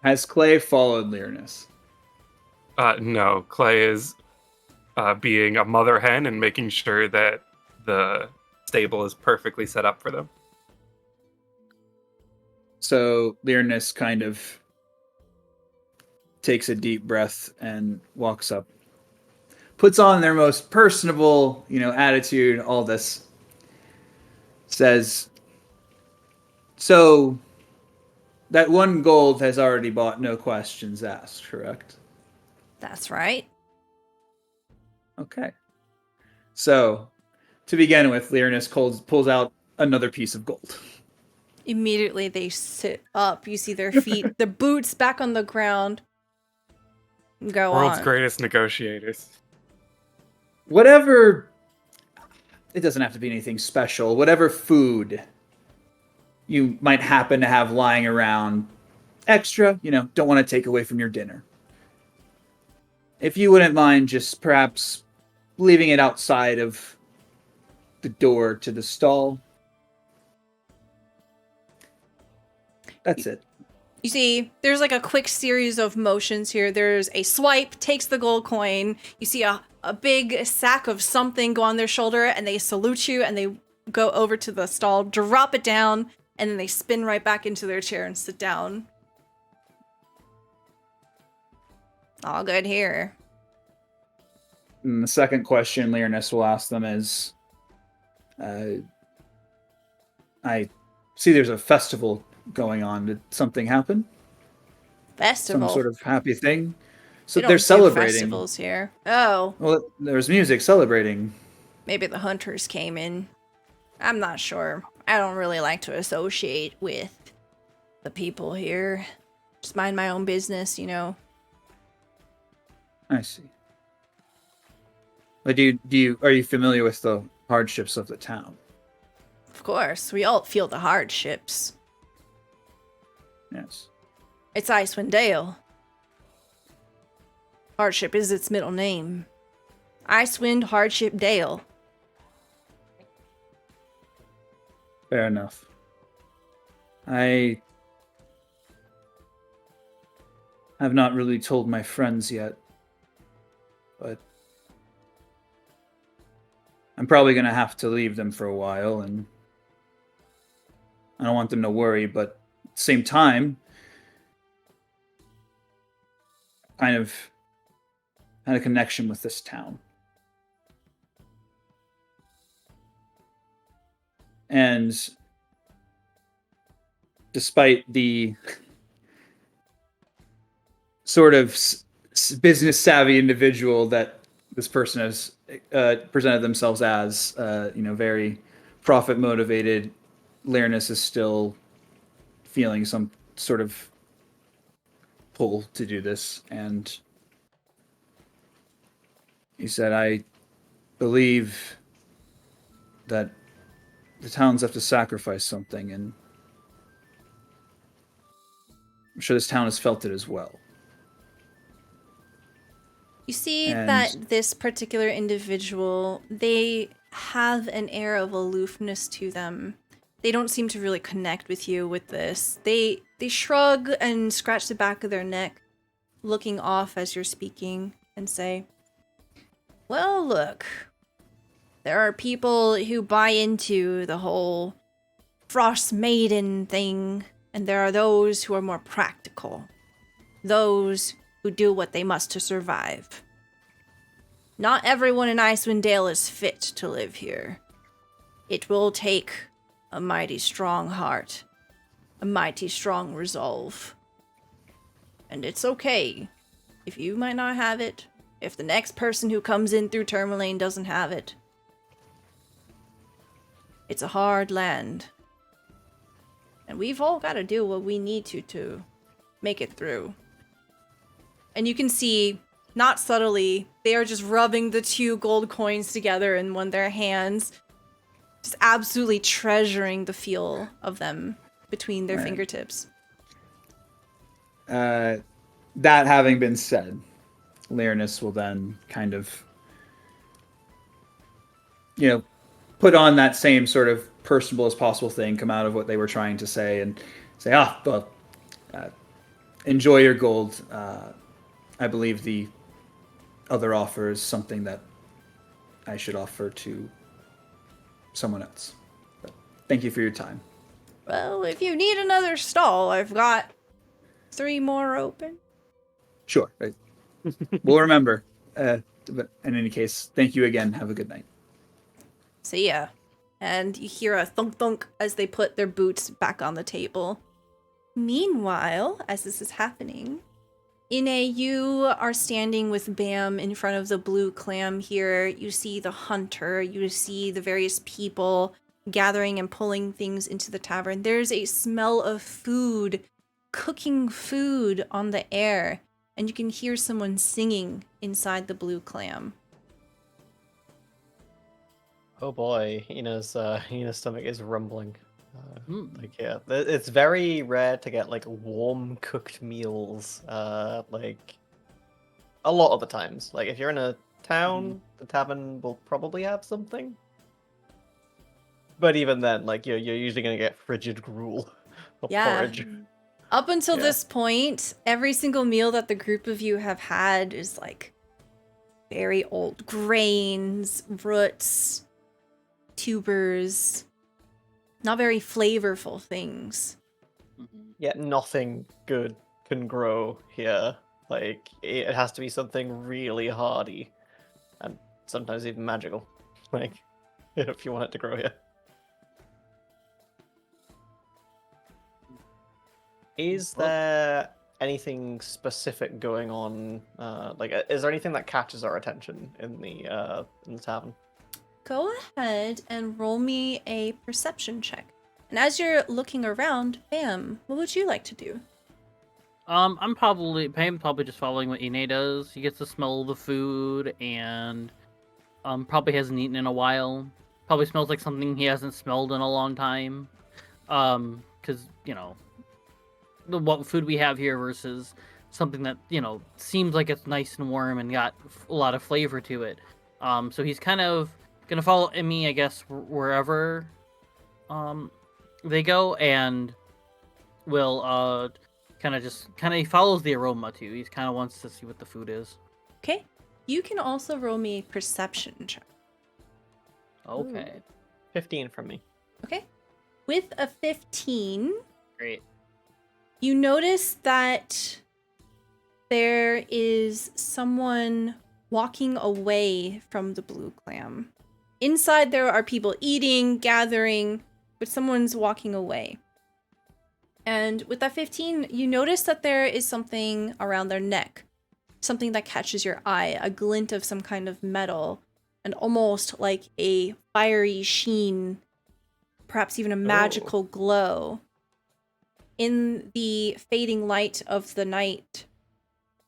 Has Clay followed Lernus? No, Clay is being a mother hen and making sure that the stable is perfectly set up for them. So Lernus kind of takes a deep breath and walks up, puts on their most personable, attitude, all this, says, so that one gold has already bought, no questions asked, correct? That's right. Okay. So, to begin with, Lernus pulls out another piece of gold. Immediately they sit up. You see their feet, their boots back on the ground. Go World's on. greatest negotiators. Whatever, it doesn't have to be anything special. Whatever food you might happen to have lying around extra, don't want to take away from your dinner. If you wouldn't mind just perhaps leaving it outside of the door to the stall. That's it. You see, there's like a quick series of motions here. There's a swipe, takes the gold coin. You see a big sack of something go on their shoulder, and they salute you, and they go over to the stall, drop it down, and then they spin right back into their chair and sit down. All good here. And the second question Lernus will ask them is, I see there's a festival going on. Did something happen? Festival. Some sort of happy thing? So We don't they're do celebrating. festivals here. Oh, Well, there's music celebrating. maybe the hunters came in. I'm not sure. I don't really like to associate with the people here. Just mind my own business, I see. But are you familiar with the hardships of the town? Of course, we all feel the hardships. Yes. It's Icewind Dale. Hardship is its middle name. Icewind Hardship Dale. Fair enough. I have not really told my friends yet, but I'm probably going to have to leave them for a while, and I don't want them to worry, but at the same time, kind of had a connection with this town. And despite the sort of business savvy individual that this person has presented themselves as, very profit motivated, Lernus is still feeling some sort of pull to do this. And he said, I believe that the towns have to sacrifice something, and I'm sure this town has felt it as well. You see And- that this particular individual, they have an air of aloofness to them. They don't seem to really connect with you with this. They shrug and scratch the back of their neck, looking off as you're speaking, and say, well, look, there are people who buy into the whole Frostmaiden thing, And there are those who are more practical. Those who do what they must to survive. Not everyone in Icewind Dale is fit to live here. It will take a mighty strong heart, a mighty strong resolve. And it's okay if you might not have it, if the next person who comes in through Tourmaline doesn't have it. It's a hard land. And we've all got to do what we need to make it through. And you can see, not subtly, they are just rubbing the 2 gold coins together in one of their hands. Just absolutely treasuring the feel of them between their fingertips. That having been said, Lyrinus will then kind of, put on that same sort of personable as possible thing, come out of what they were trying to say, and say, enjoy your gold. I believe the other offer is something that I should offer to someone else. But thank you for your time. Well, if you need another stall, I've got 3 more open. Sure. We'll remember. But in any case, thank you again. Have a good night. See ya. And you hear a thunk thunk as they put their boots back on the table. Meanwhile, as this is happening, you are standing with Bam in front of the blue clam here. You see the hunter, you see the various people gathering and pulling things into the tavern. There's a smell of food, cooking food on the air, and you can hear someone singing inside the blue clam. Oh boy, Ina's stomach is rumbling. It's very rare to get like warm cooked meals. Like a lot of the times, like if you're in a town, the tavern will probably have something. But even then, like you're usually gonna get frigid gruel or porridge. Up until this point, every single meal that the group of you have had is like very old grains, roots, tubers, not very flavorful things. Yet nothing good can grow here. Like it has to be something really hardy, and sometimes even magical. Like if you want it to grow here. Is there anything specific going on? Is there anything that catches our attention in the tavern? Go ahead and roll me a perception check. And as you're looking around, Bam, what would you like to do? Pam's probably just following what Ine does. He gets to smell the food and probably hasn't eaten in a while. Probably smells like something he hasn't smelled in a long time. Because, what food we have here versus something that, seems like it's nice and warm and got a lot of flavor to it. So he's kind of gonna follow Emmy, I guess, wherever they go, and will he follows the aroma too. He kind of wants to see what the food is. Okay. You can also roll me a perception check. Okay. Ooh. 15 from me. Okay. With a 15, Great. you notice that there is someone walking away from the blue clam. Inside there are people eating, gathering, but someone's walking away. And with that 15, you notice that there is something around their neck. Something that catches your eye, a glint of some kind of metal, and almost like a fiery sheen, perhaps even a magical glow. In the fading light of the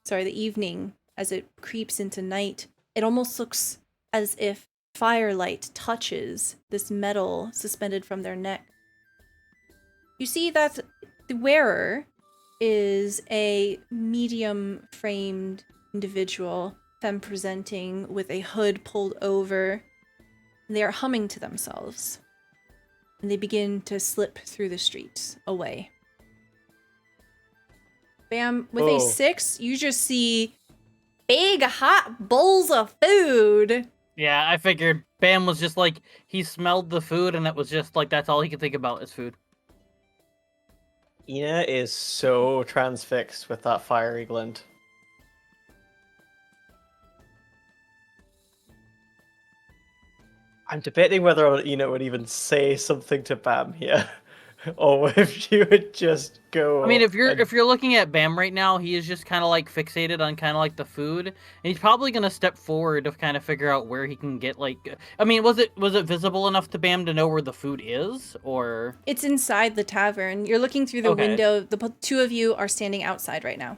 evening, as it creeps into night, it almost looks as if firelight touches this metal suspended from their neck. You see that the wearer is a medium-framed individual, femme-presenting, with a hood pulled over. And they are humming to themselves. And they begin to slip through the streets, away. Bam, with a 6, you just see big, hot bowls of food. Yeah, I figured Bam was just like, he smelled the food and it was just like, that's all he could think about is food. Ina is so transfixed with that fiery glint. I'm debating whether or not Ina would even say something to Bam here, or if she would just go. I mean, if and- you're looking at Bam right now, he is just kind of like fixated on kind of like the food, and he's probably gonna step forward to kind of figure out where he can get like. I mean, was it visible enough to Bam to know where the food is, or? It's inside the tavern. You're looking through the Okay. window. Two of you are standing outside right now.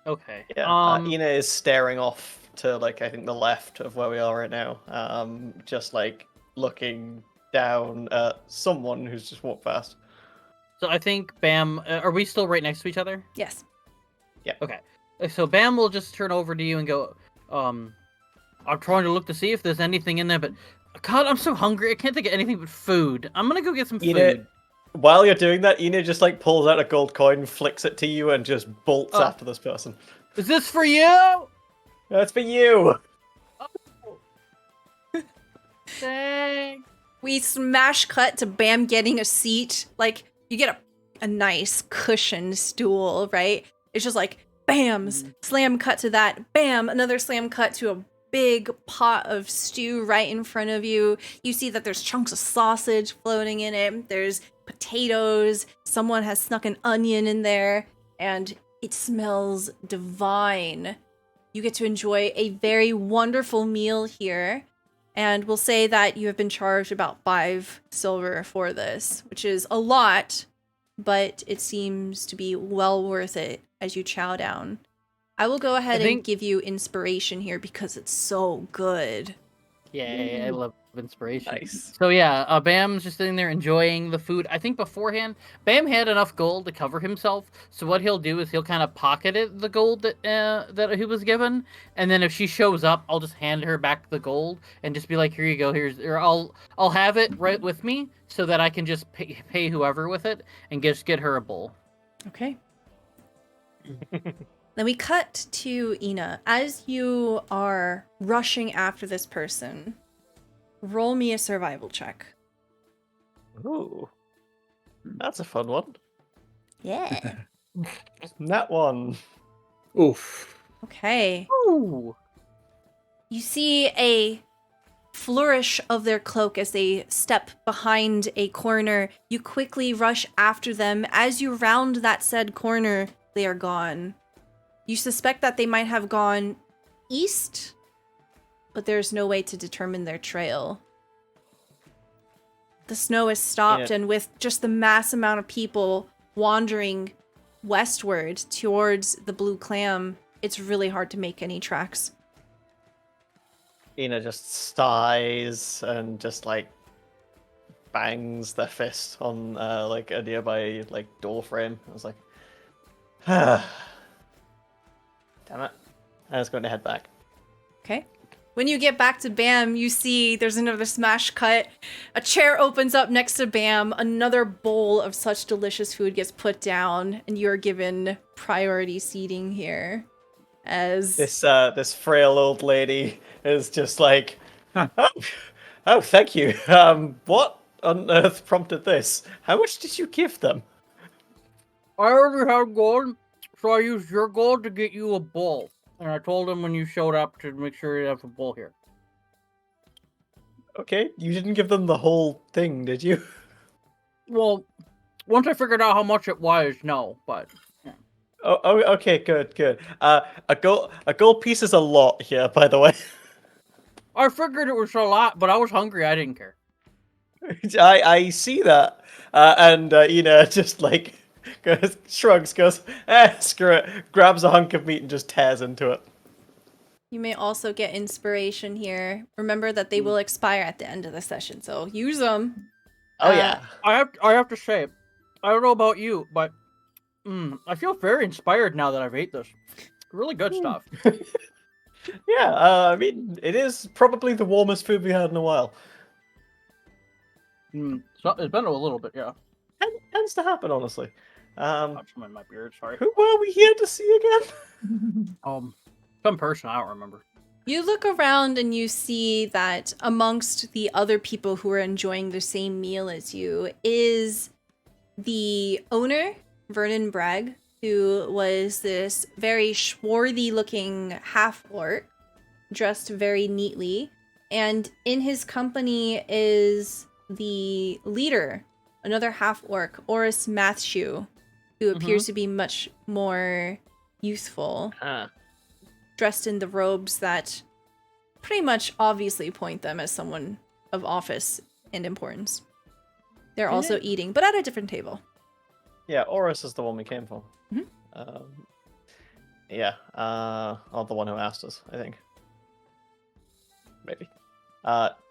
Okay. Yeah, Ina is staring off to like I think the left of where we are right now. Just like looking down at someone who's just walked past. So I think Bam. Are we still right next to each other? Yes. Okay. So Bam will just turn over to you and go, I'm trying to look to see if there's anything in there, but God, I'm so hungry. I can't think of anything but food. I'm gonna go get some food. While you're doing that, Ina just like pulls out a gold coin, flicks it to you, and just bolts Oh. after this person. Is this for you? That's for you. Thanks. We smash cut to Bam getting a seat. Like, you get a nice cushioned stool, right? It's just like, bams, slam cut to that. Bam, another slam cut to a big pot of stew right in front of you. You see that there's chunks of sausage floating in it. There's potatoes. Someone has snuck an onion in there. And it smells divine. You get to enjoy a very wonderful meal here. And we'll say that you have been charged about 5 silver for this, which is a lot, but it seems to be well worth it as you chow down. I will go ahead and give you inspiration here because it's so good. Yeah, I love inspiration. Nice. So yeah, Bam's just sitting there enjoying the food. I think beforehand, Bam had enough gold to cover himself. So what he'll do is he'll kind of pocket it, the gold that he was given, and then if she shows up, I'll just hand her back the gold and just be like, "Here you go. Or I'll have it right with me so that I can just pay whoever with it and just get her a bowl." Okay. Then we cut to Ina. As you are rushing after this person, roll me a survival check. Ooh, that's a fun one. Yeah. That one. Oof. Okay. Ooh. You see a flourish of their cloak as they step behind a corner. You quickly rush after them. As you round that said corner, they are gone. You suspect that they might have gone east, but there's no way to determine their trail. The snow has stopped, and with just the mass amount of people wandering westward towards the Blue Clam, it's really hard to make any tracks. Ina just sighs and just like bangs their fist on like a nearby like door frame. I was like, damn it! I was going to head back. Okay. When you get back to Bam, you see there's another smash cut. A chair opens up next to Bam. Another bowl of such delicious food gets put down, and you're given priority seating here. As This frail old lady is just like, oh, thank you. What on earth prompted this? How much did you give them? I already had gold, so I used your gold to get you a bowl. And I told him when you showed up to make sure you have a bowl here. Okay, you didn't give them the whole thing, did you? Well, once I figured out how much it was, no, but... Yeah. Oh, okay, good. A gold piece is a lot here, by the way. I figured it was a lot, but I was hungry. I didn't care. I see that, and just like shrugs, goes, screw it, grabs a hunk of meat and just tears into it. you may also get inspiration here. Remember that they will expire at the end of the session, so use them. Oh yeah. I have to say, I don't know about you, but I feel very inspired now that I've ate this. Really good stuff. Yeah, I mean, it is probably the warmest food we had in a while. So it's been a little bit, yeah. Tends to happen, honestly. Touch them in my beard, sorry. Who were we here to see again? Some person, I don't remember. You look around and you see that amongst the other people who are enjoying the same meal as you is the owner, Vernon Bragg, who was this very swarthy looking half-orc, dressed very neatly. And in his company is the leader, another half-orc, Oris Mathshu, who appears to be much more youthful, dressed in the robes that pretty much obviously point them as someone of office and importance. They're also eating, but at a different table. Yeah, Oris is the one we came for. Mhm. Or the one who asked us, I think. Maybe.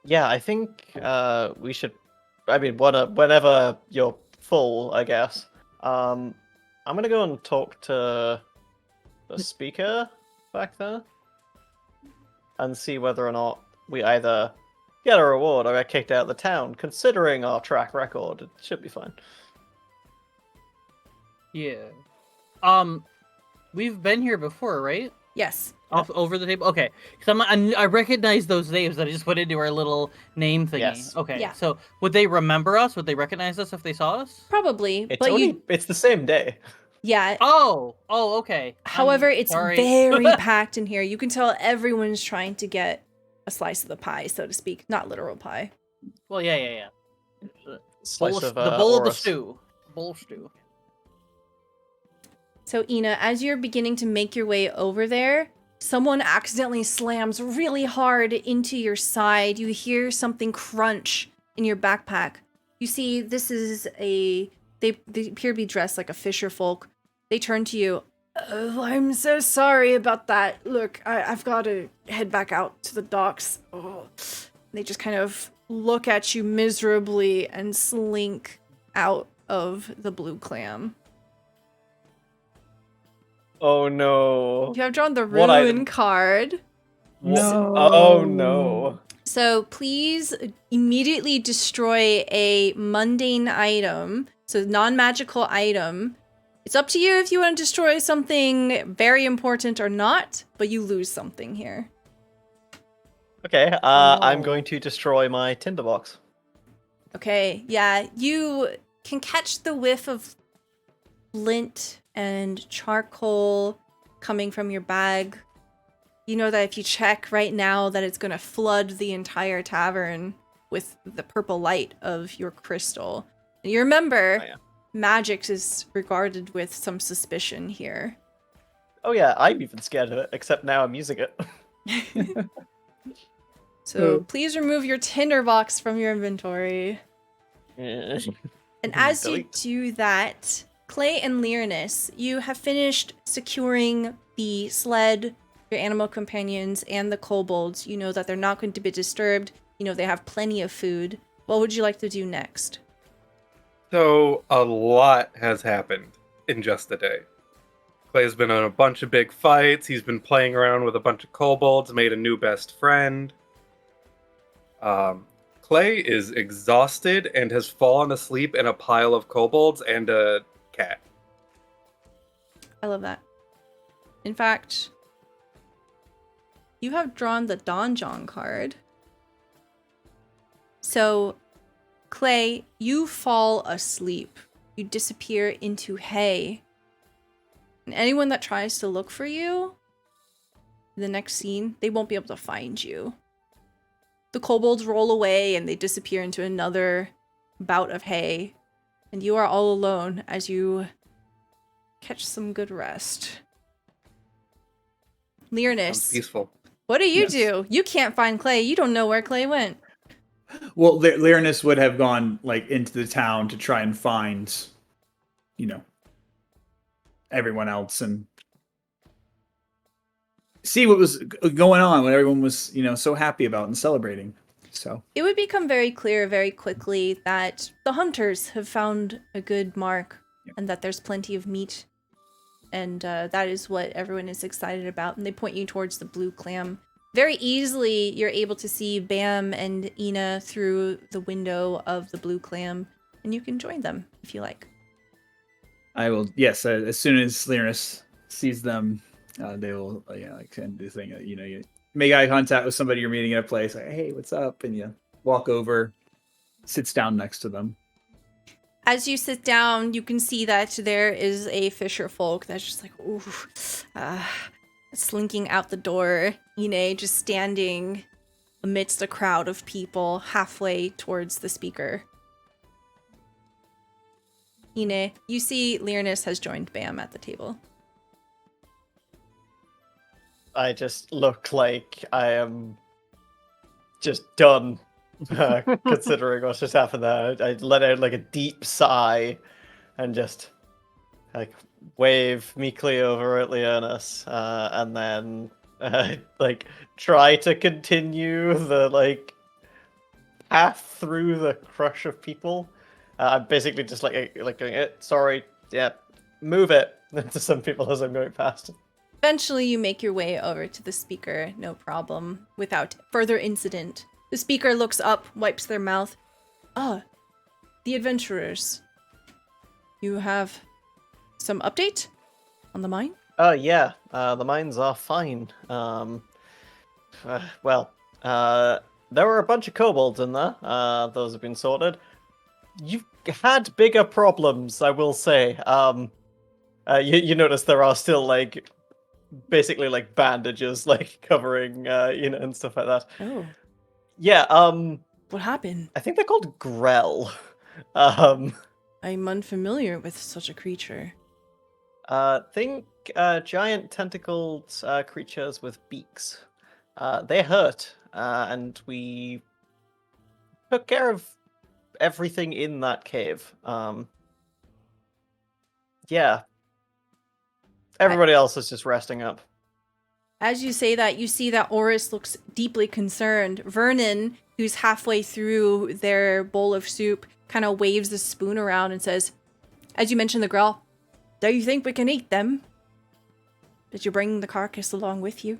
Yeah, I think we should. I mean, whenever you're full, I guess. I'm gonna go and talk to the speaker back there and see whether or not we either get a reward or get kicked out of the town. Considering our track record, it should be fine. Yeah. We've been here before, right? Yes. Off over the table. Okay, because I recognize those names that I just put into our little name thingy. Yes. Okay. Yeah. So would they remember us? Would they recognize us if they saw us? Probably, It's but it's the same day. yeah. Oh, okay. However, I'm it's sorry. very packed in here. You can tell everyone's trying to get a slice of the pie, so to speak. Not literal pie. Well, yeah. Slice of The bowl of the Oris. stew. Bowl of stew. So, Ina, as you're beginning to make your way over there, someone accidentally slams really hard into your side. You hear something crunch in your backpack. You see, this is they appear to be dressed like a fisher folk. They turn to you. Oh, I'm so sorry about that. Look, I've got to head back out to the docks. Oh. They just kind of look at you miserably and slink out of the blue clam. Oh no. You have drawn the What ruin item? card. No. Oh no. So please immediately destroy a mundane item, so non-magical item. It's up to you if you want to destroy something very important or not, but you lose something here. Okay, I'm going to destroy my tinderbox. Okay, yeah, you can catch the whiff of lint and charcoal coming from your bag. You know that if you check right now that it's going to flood the entire tavern with the purple light of your crystal. And you remember, magic is regarded with some suspicion here. Oh yeah, I'm even scared of it, except now I'm using it. So please remove your tinderbox from your inventory. Yeah. And as you Delete. do that, Clay and Lyranus, you have finished securing the sled, your animal companions, and the kobolds. You know that they're not going to be disturbed. You know they have plenty of food. What would you like to do next? So a lot has happened in just a day. Clay's been on a bunch of big fights. He's been playing around with a bunch of kobolds, made a new best friend. Clay is exhausted and has fallen asleep in a pile of kobolds and a cat. I love that. In fact, you have drawn the Donjon card. So, Clay, you fall asleep. You disappear into hay. And anyone that tries to look for you, in the next scene, they won't be able to find you. The kobolds roll away and they disappear into another bout of hay. And you are all alone as you catch some good rest. Sounds Lyranus, peaceful. what do you Yes. do? You can't find Clay. You don't know where Clay went. Well, Lyranus would have gone like into the town to try and find, everyone else and see what was going on, what everyone was, so happy about and celebrating. So It would become very clear very quickly that the hunters have found a good mark and that there's plenty of meat. And that is what everyone is excited about. And they point you towards the blue clam. Very easily, you're able to see Bam and Ina through the window of the blue clam. And you can join them if you like. I will. Yes, as soon as Lyranus sees them, they will. Kind of do the thing. You make eye contact with somebody you're meeting at a place. Like, hey, what's up? And you walk over, sits down next to them. As you sit down, you can see that there is a fisher folk that's just like, ooh, slinking out the door. Ine just standing amidst a crowd of people halfway towards the speaker. Ine, you see Lyrinus has joined Bam at the table. I just look like I am just done, considering what's just happened there. I let out like a deep sigh and just like wave meekly over at Leonis, and then like try to continue the like path through the crush of people. I'm basically just like going, sorry, yeah, move it to some people as I'm going past. Eventually, you make your way over to the speaker, no problem, without further incident. The speaker looks up, wipes their mouth. Ah, the adventurers. You have some update on the mine? Yeah, the mines are fine. Well, there were a bunch of kobolds in there. Those have been sorted. You've had bigger problems, I will say. You notice there are still like basically like bandages like covering and stuff like that. Oh, Yeah, what happened? I think they're called Grell. Um I'm unfamiliar with such a creature. think giant tentacled creatures with beaks. They hurt, and we took care of everything in that cave. Yeah. Everybody else is just resting up. As you say that, you see that Oris looks deeply concerned. Vernon, who's halfway through their bowl of soup, kind of waves the spoon around and says, as you mentioned the Grell, do you think we can eat them? Did you bring the carcass along with you?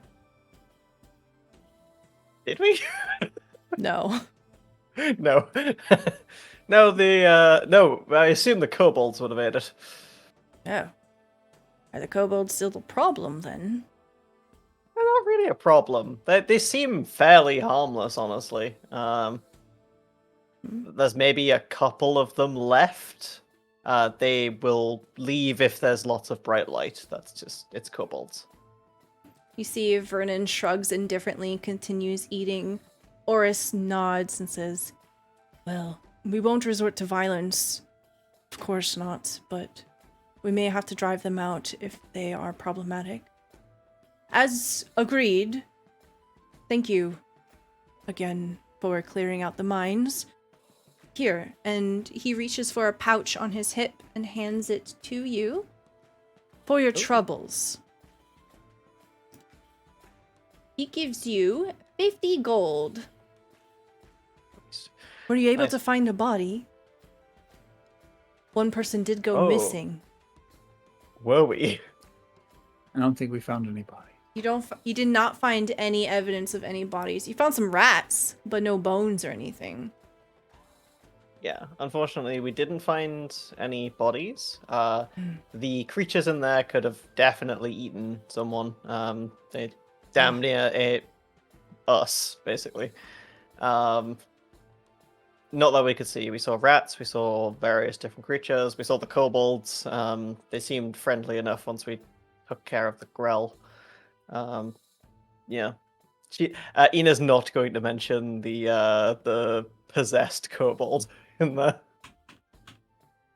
Did we? No. No. No, no, I assume the kobolds would have ate it. Oh. Are the kobolds still the problem, then? They're not really a problem. They seem fairly harmless, honestly. There's maybe a couple of them left. They will leave if there's lots of bright light. It's kobolds. You see Vernon shrugs indifferently and continues eating. Oris nods and says, well, we won't resort to violence. Of course not, but we may have to drive them out if they are problematic. As agreed, thank you again for clearing out the mines. Here, and he reaches for a pouch on his hip and hands it to you. For your troubles. He gives you 50 gold. Were you able to find a body? One person did go missing. Were we? I don't think we found anybody. You did not find any evidence of any bodies. You found some rats, but no bones or anything. Yeah, unfortunately, we didn't find any bodies. The creatures in there could have definitely eaten someone. They damn near ate us, basically. Not that we could see. We saw rats, we saw various different creatures, we saw the kobolds. They seemed friendly enough once we took care of the Grell. Yeah. Ina's not going to mention the possessed kobold in there.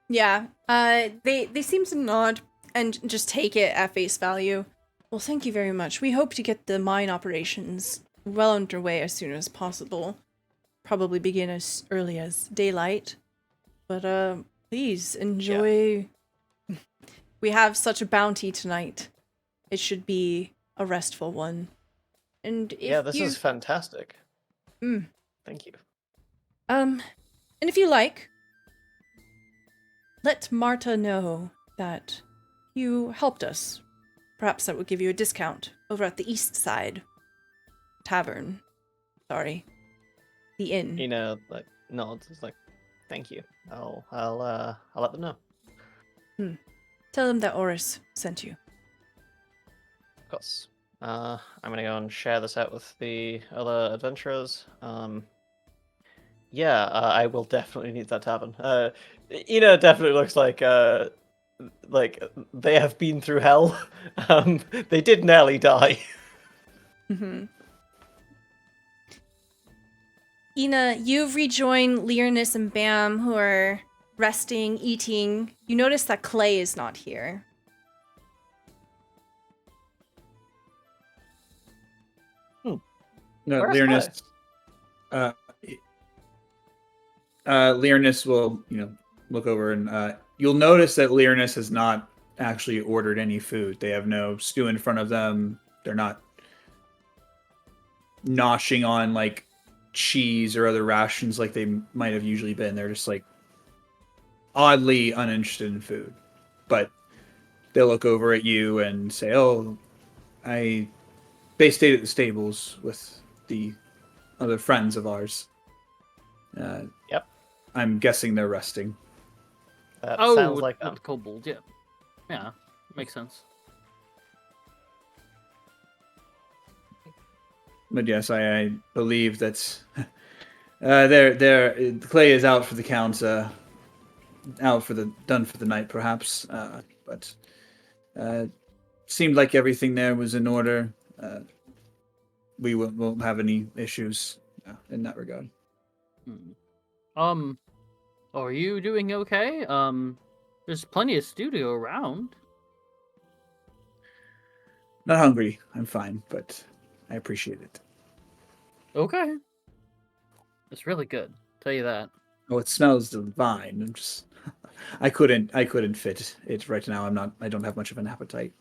Yeah. They seem to nod and just take it at face value. Well, thank you very much. We hope to get the mine operations well underway as soon as possible. Probably begin as early as daylight. But please enjoy. Yeah. We have such a bounty tonight. It should be a restful one. And if this is fantastic. Thank you. And if you like, let Marta know that you helped us. Perhaps that would give you a discount over at the East Side Tavern. Sorry. The inn. Like nods. It's like, thank you. I'll let them know. Tell them that Oris sent you. Of course. I'm gonna go and share this out with the other adventurers. Yeah, I will definitely need that tavern. Ina definitely looks like they have been through hell. They did nearly die. Mm-hmm. Ina, you've rejoined Learnus and Bam, who are resting, eating. You notice that Clay is not here. No, Where's Learnus. Learnus will, look over and you'll notice that Learnus has not actually ordered any food. They have no stew in front of them. They're not noshing on like cheese or other rations like they might have usually been. They're just like oddly uninterested in food. But they'll look over at you and say, "Oh, they stayed at the stables with the other friends of ours. Yep. I'm guessing they're resting." That Oh, sounds with, like with them. the kobold, yeah. Yeah, makes sense. But yes, I believe that their Clay is out for the count, done for the night, perhaps. But seemed like everything there was in order. We won't have any issues in that regard. Are you doing okay? There's plenty of stew to go around. Not hungry. I'm fine, but I appreciate it. Okay. It's really good. Tell you that. Oh, it smells divine. I'm just, I couldn't fit it right now. I don't have much of an appetite.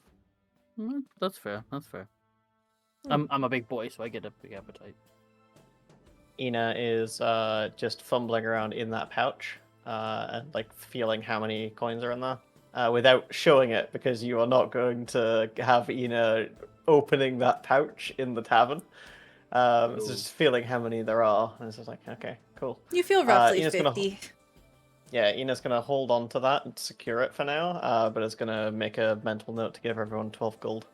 That's fair. That's fair. Hmm. I'm a big boy, so I get a big appetite. Ina is just fumbling around in that pouch and like feeling how many coins are in there without showing it because you are not going to have Ina opening that pouch in the tavern. It's just feeling how many there are, and it's just like, okay, cool. You feel roughly Ina's 50. Ina's gonna hold on to that and secure it for now, but it's gonna make a mental note to give everyone 12 gold.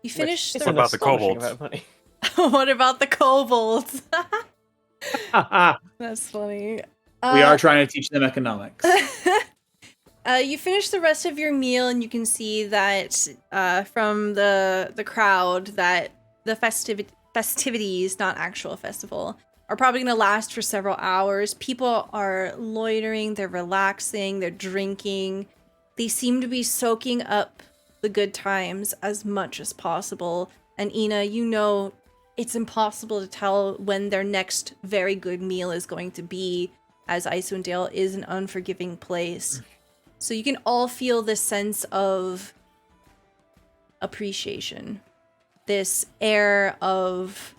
You finish Which is What the... about the astonishing kobolds? amount of money. What about the kobolds? That's funny. We are trying to teach them economics. You finish the rest of your meal, and you can see that from the crowd that the festivities, not actual festival, are probably going to last for several hours. People are loitering, they're relaxing, they're drinking. They seem to be soaking up the good times as much as possible. And Ina, you know it's impossible to tell when their next very good meal is going to be, as Icewind Dale is an unforgiving place. So you can all feel this sense of appreciation, this air of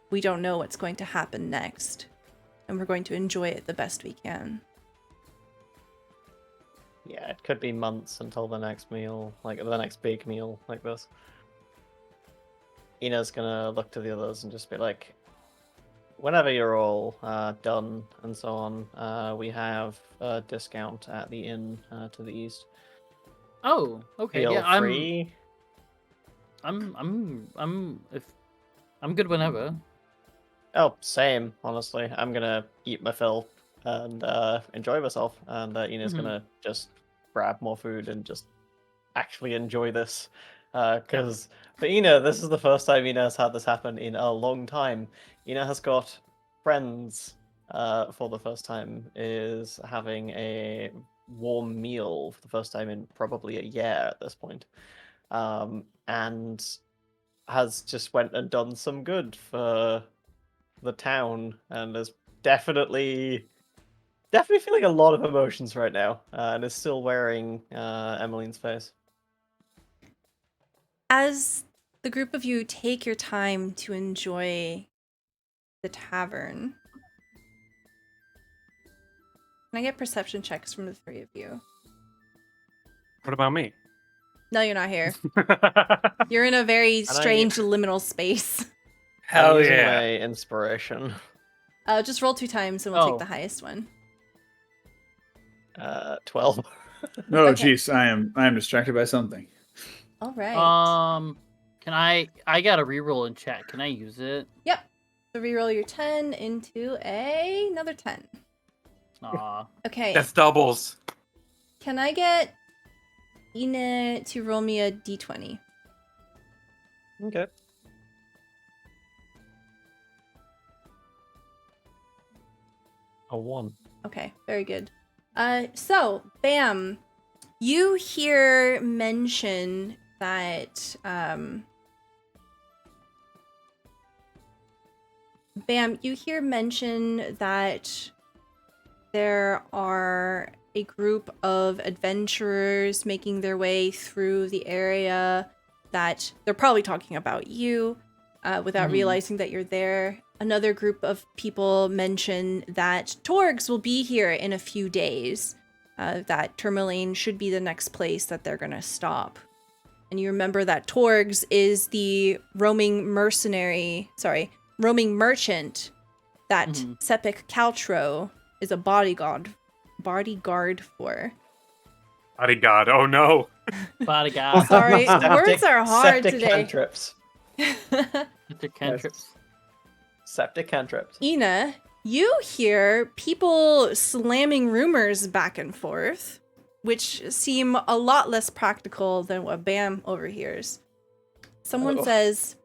we don't know what's going to happen next, and we're going to enjoy it the best we can. Yeah, it could be months until the next meal, like the next big meal like this. Ina's gonna look to the others and just be like, whenever you're all done and so on, we have a discount at the inn to the east. Oh, okay. Feel Yeah, free. if I'm good whenever. Oh, same, honestly. I'm gonna eat my fill and enjoy myself, and Ina's gonna just grab more food and just actually enjoy this. Because for Ina, this is the first time Ina has had this happen in a long time. Ina has got friends for the first time, is having a warm meal for the first time in probably a year at this point. And has just went and done some good for the town and is definitely feeling a lot of emotions right now and is still wearing Emmeline's face. As the group of you take your time to enjoy the tavern, can I get perception checks from the three of you? What about me? No, you're not here. You're in a very strange liminal space. I'm Hell using yeah. my inspiration. Just roll 2 times and we'll take the highest one. 12. Oh, Okay. jeez, I am distracted by something. All right. Can I got a reroll in chat. Can I use it? Yep. So reroll your 10 into another 10. Aw. Okay. That's doubles. Can I get Ina to roll me a d20? Okay. A 1. Okay, very good. So, Bam, you hear mention that, there are a group of adventurers making their way through the area, that they're probably talking about you, without realizing that you're there. Another group of people mention that Torgs will be here in a few days, that Tourmaline should be the next place that they're gonna stop. And you remember that Torgs is the roaming merchant that Sepik Caltro is a bodyguard for. Bodyguard. Oh no. Bodyguard. Sorry, words are hard septic today. cantrips. The cantrips. Septic cantrips. Ina, you hear people slamming rumors back and forth, which seem a lot less practical than what Bam overhears. Someone says,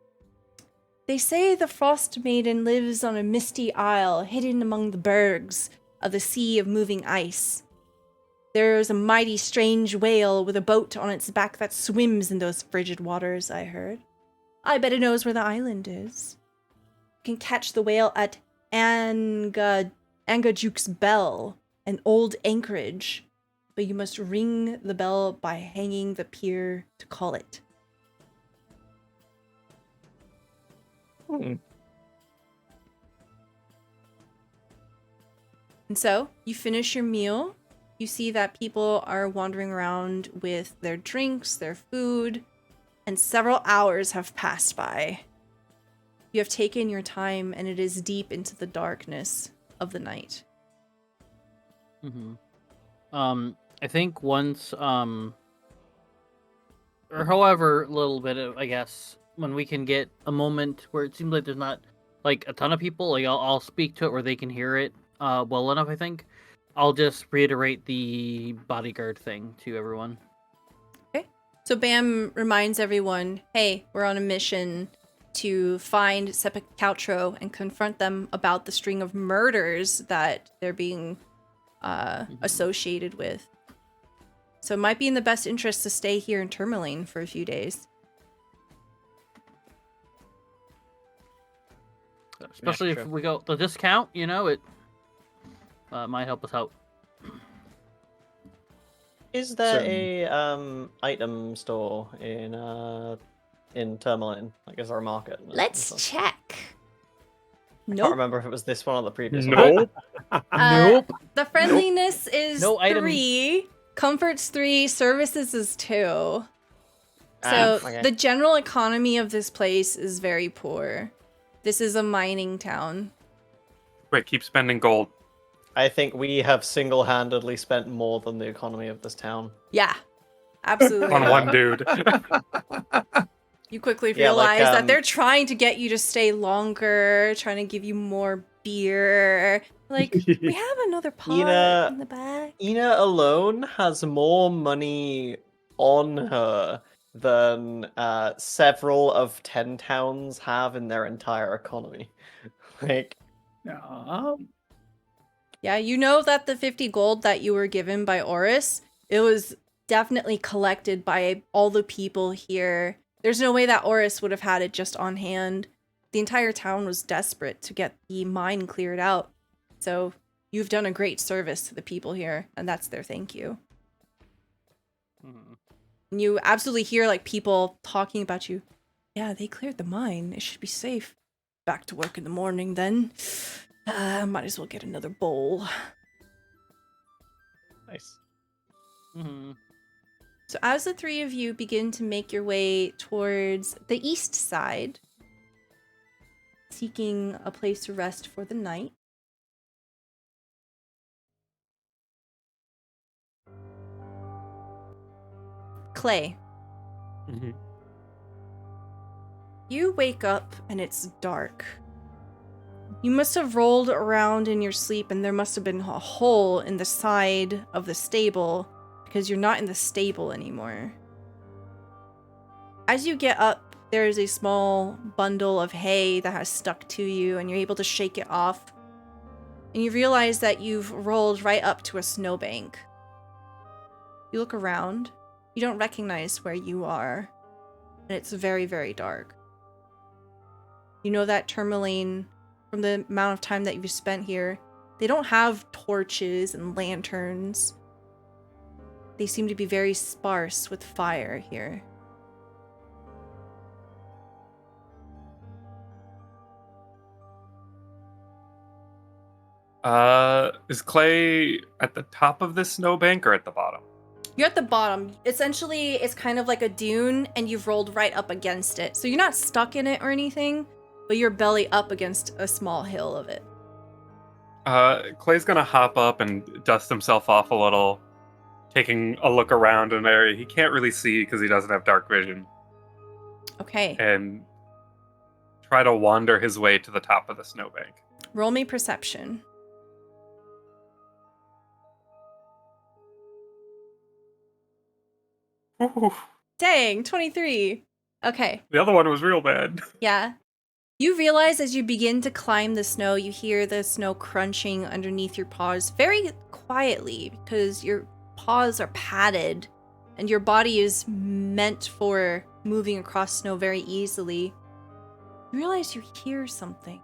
"They say the Frostmaiden lives on a misty isle hidden among the bergs of the sea of moving ice. There's a mighty strange whale with a boat on its back that swims in those frigid waters, I heard. I bet it knows where the island is. You can catch the whale at Angajuk's Bell, an old anchorage, but you must ring the bell by hanging the pier to call it." And so, you finish your meal. You see that people are wandering around with their drinks, their food, and several hours have passed by. You have taken your time, and it is deep into the darkness of the night. I think once, or however little bit of, I guess, when we can get a moment where it seems like there's not, like, a ton of people, like, I'll speak to it where they can hear it well enough, I think. I'll just reiterate the bodyguard thing to everyone. Okay. So Bam reminds everyone, hey, we're on a mission to find Sepik Caltro and confront them about the string of murders that they're being associated with. So it might be in the best interest to stay here in Tourmaline for a few days. Especially if we go the discount, you know, it might help us out. Is there a item store in Tourmaline? Like, is there a market? Let's check. I can't Nope. remember if it was this one or the previous one. Nope. Nope. The friendliness is No item. 3, comfort's 3, services is 2. So okay. the general economy of this place is very poor. This is a mining town. Wait, keep spending gold. I think we have single-handedly spent more than the economy of this town. Yeah, absolutely. On one dude. You quickly Yeah, like, realize that they're trying to get you to stay longer, trying to give you more beer. Like, we have another pot in the back. Ina alone has more money on her than several of 10 towns have in their entire economy. Like, Yeah, you know that the 50 gold that you were given by Oris, it was definitely collected by all the people here. There's no way that Oris would have had it just on hand. The entire town was desperate to get the mine cleared out. So you've done a great service to the people here, and that's their thank you. And you absolutely hear like people talking about you. Yeah, they cleared the mine. It should be safe. Back to work in the morning then. Might as well get another bowl. nice. So as the 3 of you begin to make your way towards the east side, seeking a place to rest for the night, Clay, You wake up and it's dark. You must have rolled around in your sleep and there must have been a hole in the side of the stable because you're not in the stable anymore. As you get up, there is a small bundle of hay that has stuck to you and you're able to shake it off. And you realize that you've rolled right up to a snowbank. You look around. You don't recognize where you are. And it's very, very dark. You know that Tourmaline, from the amount of time that you've spent here, they don't have torches and lanterns. They seem to be very sparse with fire here. Is Clay at the top of this snowbank or at the bottom? You're at the bottom. Essentially, it's kind of like a dune, and you've rolled right up against it. So you're not stuck in it or anything, but you're belly up against a small hill of it. Clay's gonna hop up and dust himself off a little, taking a look around an area he can't really see because he doesn't have dark vision, Okay. and try to wander his way to the top of the snowbank. Roll me perception. Ooh, Dang, 23. Okay. the other one was real bad. Yeah. You realize as you begin to climb the snow, you hear the snow crunching underneath your paws very quietly because your paws are padded and your body is meant for moving across snow very easily. You realize you hear something.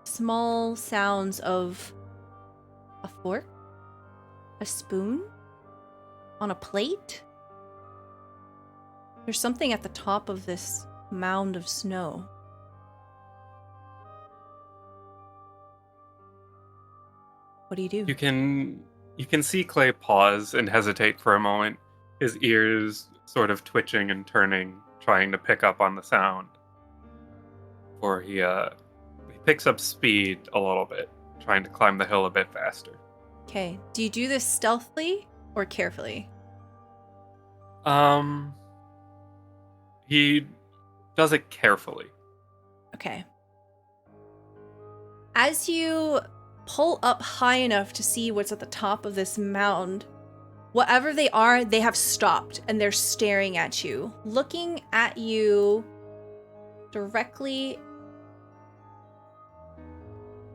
Small sounds of a fork, a spoon, on a plate. There's something at the top of this mound of snow. What do you do? You can see Clay pause and hesitate for a moment, his ears sort of twitching and turning, trying to pick up on the sound. Or he picks up speed a little bit, trying to climb the hill a bit faster. Okay. Do you do this stealthily or carefully? He does it carefully. Okay. As you pull up high enough to see what's at the top of this mound, whatever they are, they have stopped and they're staring at you, looking at you directly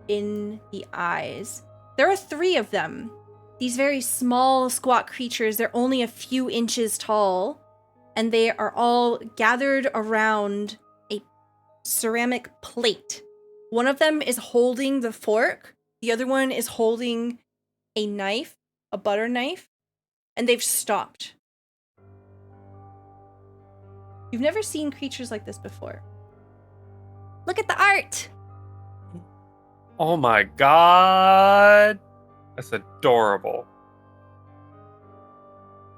in the eyes. There are 3 of them. These very small, squat creatures, they're only a few inches tall, and they are all gathered around a ceramic plate. One of them is holding the fork, the other one is holding a knife, a butter knife, and they've stopped. You've never seen creatures like this before. Look at the art! Oh my god! That's adorable.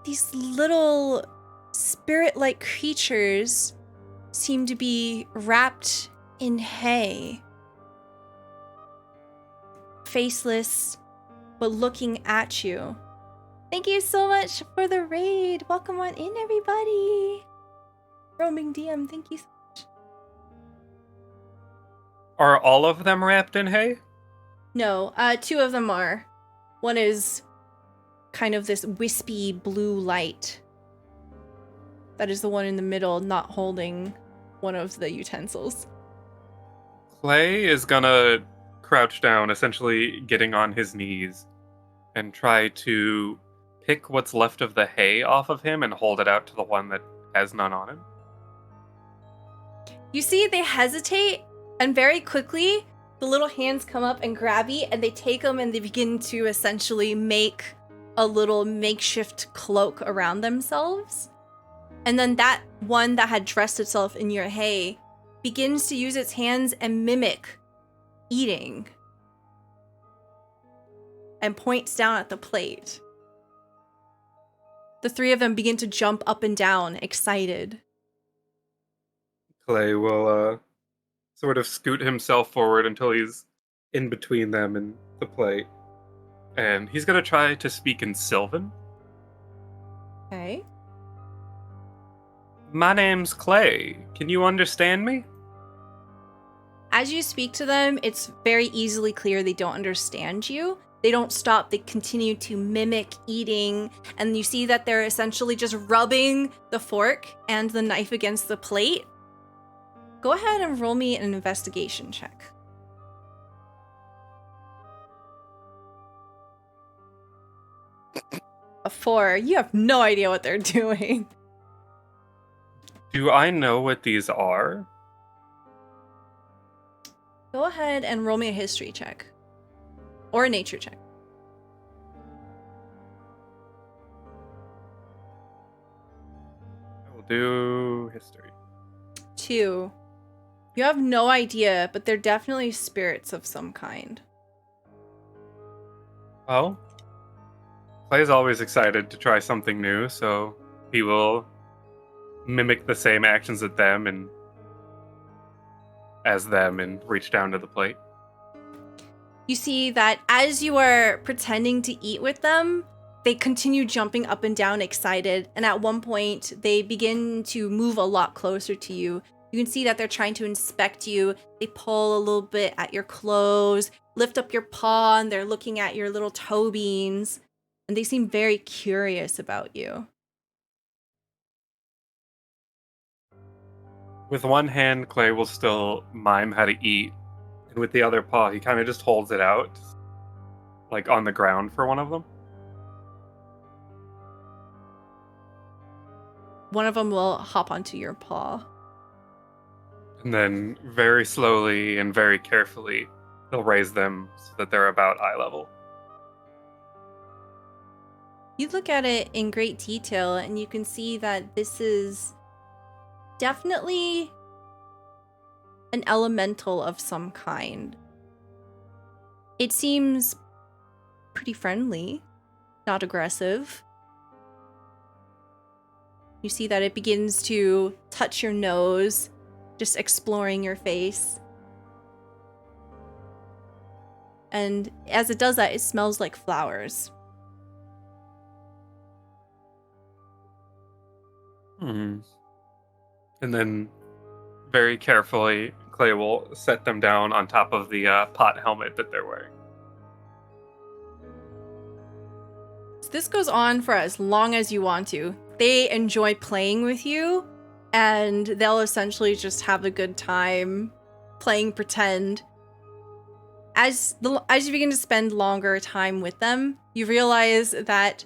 These little spirit-like creatures seem to be wrapped in hay. Faceless, but looking at you. Thank you so much for the raid. Welcome on in, everybody. Roaming DM, thank you so much. Are all of them wrapped in hay? No, 2 of them are. One is kind of this wispy blue light. That is the one in the middle, not holding one of the utensils. Clay is gonna crouch down, essentially getting on his knees, and try to pick what's left of the hay off of him and hold it out to the one that has none on him. You see, they hesitate, and very quickly, the little hands come up and grab you, and they take them and they begin to essentially make a little makeshift cloak around themselves. And then that one that had dressed itself in your hay begins to use its hands and mimic eating. And points down at the plate. The 3 of them begin to jump up and down, excited. Clay will sort of scoot himself forward until he's in between them and the plate. And he's gonna try to speak in Sylvan. Okay. My name's Clay. Can you understand me? As you speak to them, it's very easily clear they don't understand you. They don't stop, they continue to mimic eating, and you see that they're essentially just rubbing the fork and the knife against the plate. Go ahead and roll me an investigation check. A 4. You have no idea what they're doing. Do I know what these are? Go ahead and roll me a history check. Or a nature check. I will do history. 2. You have no idea, but they're definitely spirits of some kind. Well, Clay's always excited to try something new, so he will mimic the same actions as them and reach down to the plate. You see that as you are pretending to eat with them, they continue jumping up and down excited, and at one point they begin to move a lot closer to you. You can see that they're trying to inspect you. They pull a little bit at your clothes, lift up your paw, and they're looking at your little toe beans, and they seem very curious about you. With one hand, Clay will still mime how to eat, and with the other paw, he kind of just holds it out, like on the ground for one of them. One of them will hop onto your paw. And then very slowly and very carefully, he'll raise them so that they're about eye level. You look at it in great detail, and you can see that this is definitely an elemental of some kind. It seems pretty friendly, not aggressive. You see that it begins to touch your nose, just exploring your face. And as it does that, it smells like flowers. And then, very carefully, Clay will set them down on top of the pot helmet that they're wearing. So this goes on for as long as you want to. They enjoy playing with you, and they'll essentially just have a good time playing pretend. As you begin to spend longer time with them, you realize that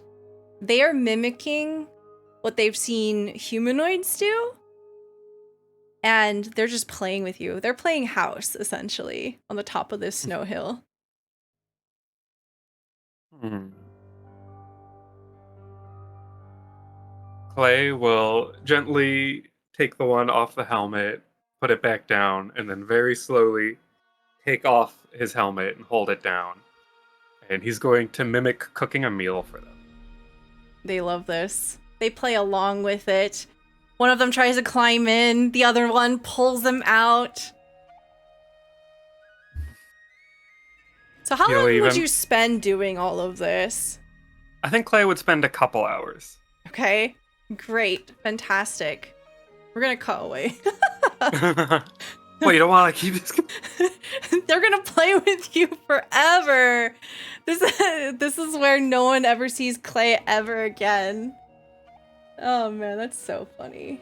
they are mimicking what they've seen humanoids do, and they're just playing with you. They're playing house, essentially, on the top of this snow hill. Clay will gently take the one off the helmet, put it back down, and then very slowly take off his helmet and hold it down. And he's going to mimic cooking a meal for them. They love this. They play along with it. One of them tries to climb in, the other one pulls them out. So how long would you spend doing all of this? I think Clay would spend a couple hours. Okay, great, fantastic. We're gonna cut away. Wait, you don't want to keep this? They're gonna play with you forever. This is where no one ever sees Clay ever again. Oh man, that's so funny.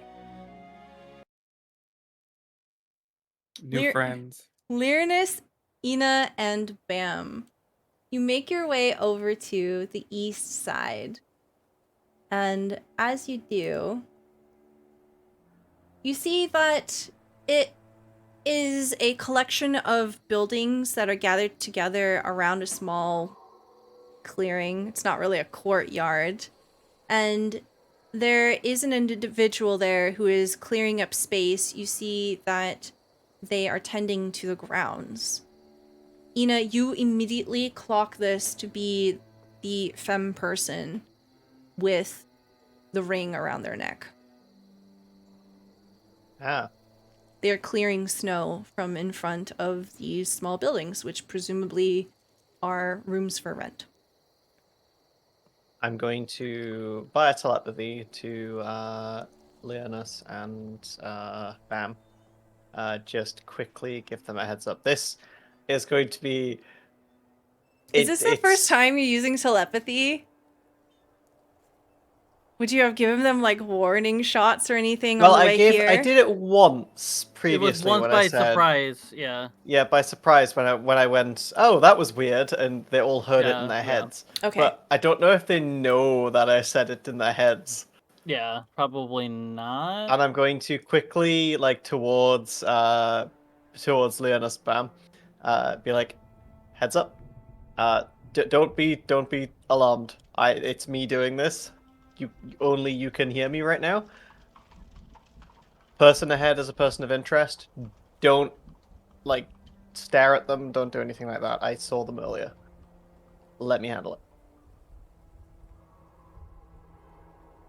New friends. Lyrinus, Ina, and Bam. You make your way over to the east side. And as you do, you see that it is a collection of buildings that are gathered together around a small clearing. It's not really a courtyard. And there is an individual there who is clearing up space. You see that they are tending to the grounds. Ina, you immediately clock this to be the femme person with the ring around their neck. Ah. They are clearing snow from in front of these small buildings, which presumably are rooms for rent. I'm going to, via telepathy, to Leonis and Bam. Just quickly give them a heads up. This is going to be. Is this the first time you're using telepathy? Would you have given them like warning shots or anything on the way here? I did it once previously. It was once when by I said, surprise, yeah. Yeah, by surprise when I went, oh, that was weird, and they all heard it in their heads. Okay. But I don't know if they know that I said it in their heads. Yeah, probably not. And I'm going to quickly, like, towards Leonis Bam, be like, heads up. Don't be alarmed. It's me doing this. Only you can hear me right now. Person ahead is a person of interest. Don't, like, stare at them. Don't do anything like that. I saw them earlier. Let me handle it.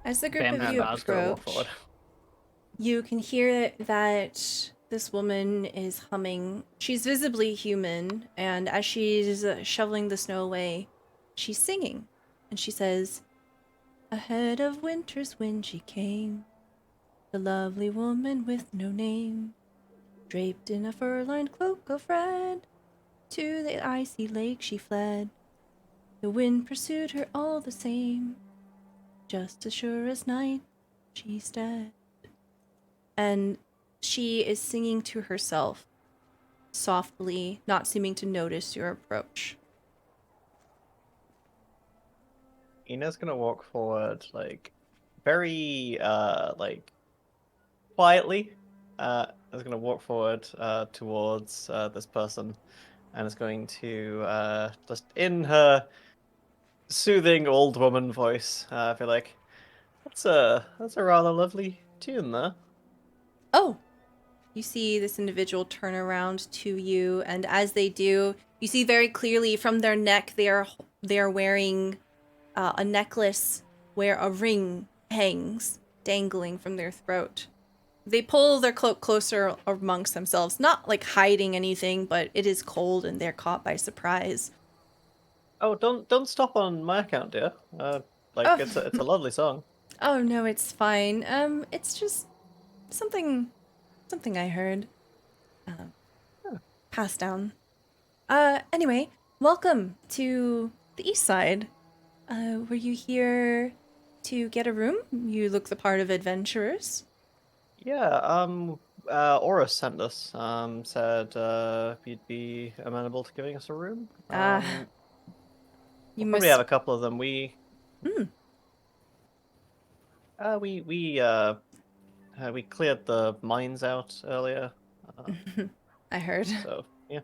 As the group Bam, of you Bam, approach, you can hear that this woman is humming. She's visibly human, and as she's shoveling the snow away, she's singing. And she says, ahead of winter's wind she came, the lovely woman with no name, draped in a fur-lined cloak of red, to the icy lake she fled. The wind pursued her all the same, just as sure as night she's dead. And she is singing to herself, softly, not seeming to notice your approach. Ina's gonna walk forward, like, very, like, quietly. Is gonna walk forward, towards, this person, and is going to, just in her soothing old woman voice, be like, that's a rather lovely tune there. Oh, you see this individual turn around to you, and as they do, you see very clearly from their neck they are wearing a necklace where a ring hangs, dangling from their throat. They pull their cloak closer amongst themselves, not like hiding anything, but it is cold and they're caught by surprise. Oh, don't stop on my account, dear. It's a lovely song. Oh no, it's fine. It's just something I heard. Passed down. Anyway, welcome to the east side. Were you here to get a room? You look the part of adventurers. Yeah, Oris sent us, said, you'd be amenable to giving us a room. You we'll must probably have a couple of them. We cleared the mines out earlier. I heard. So, yeah.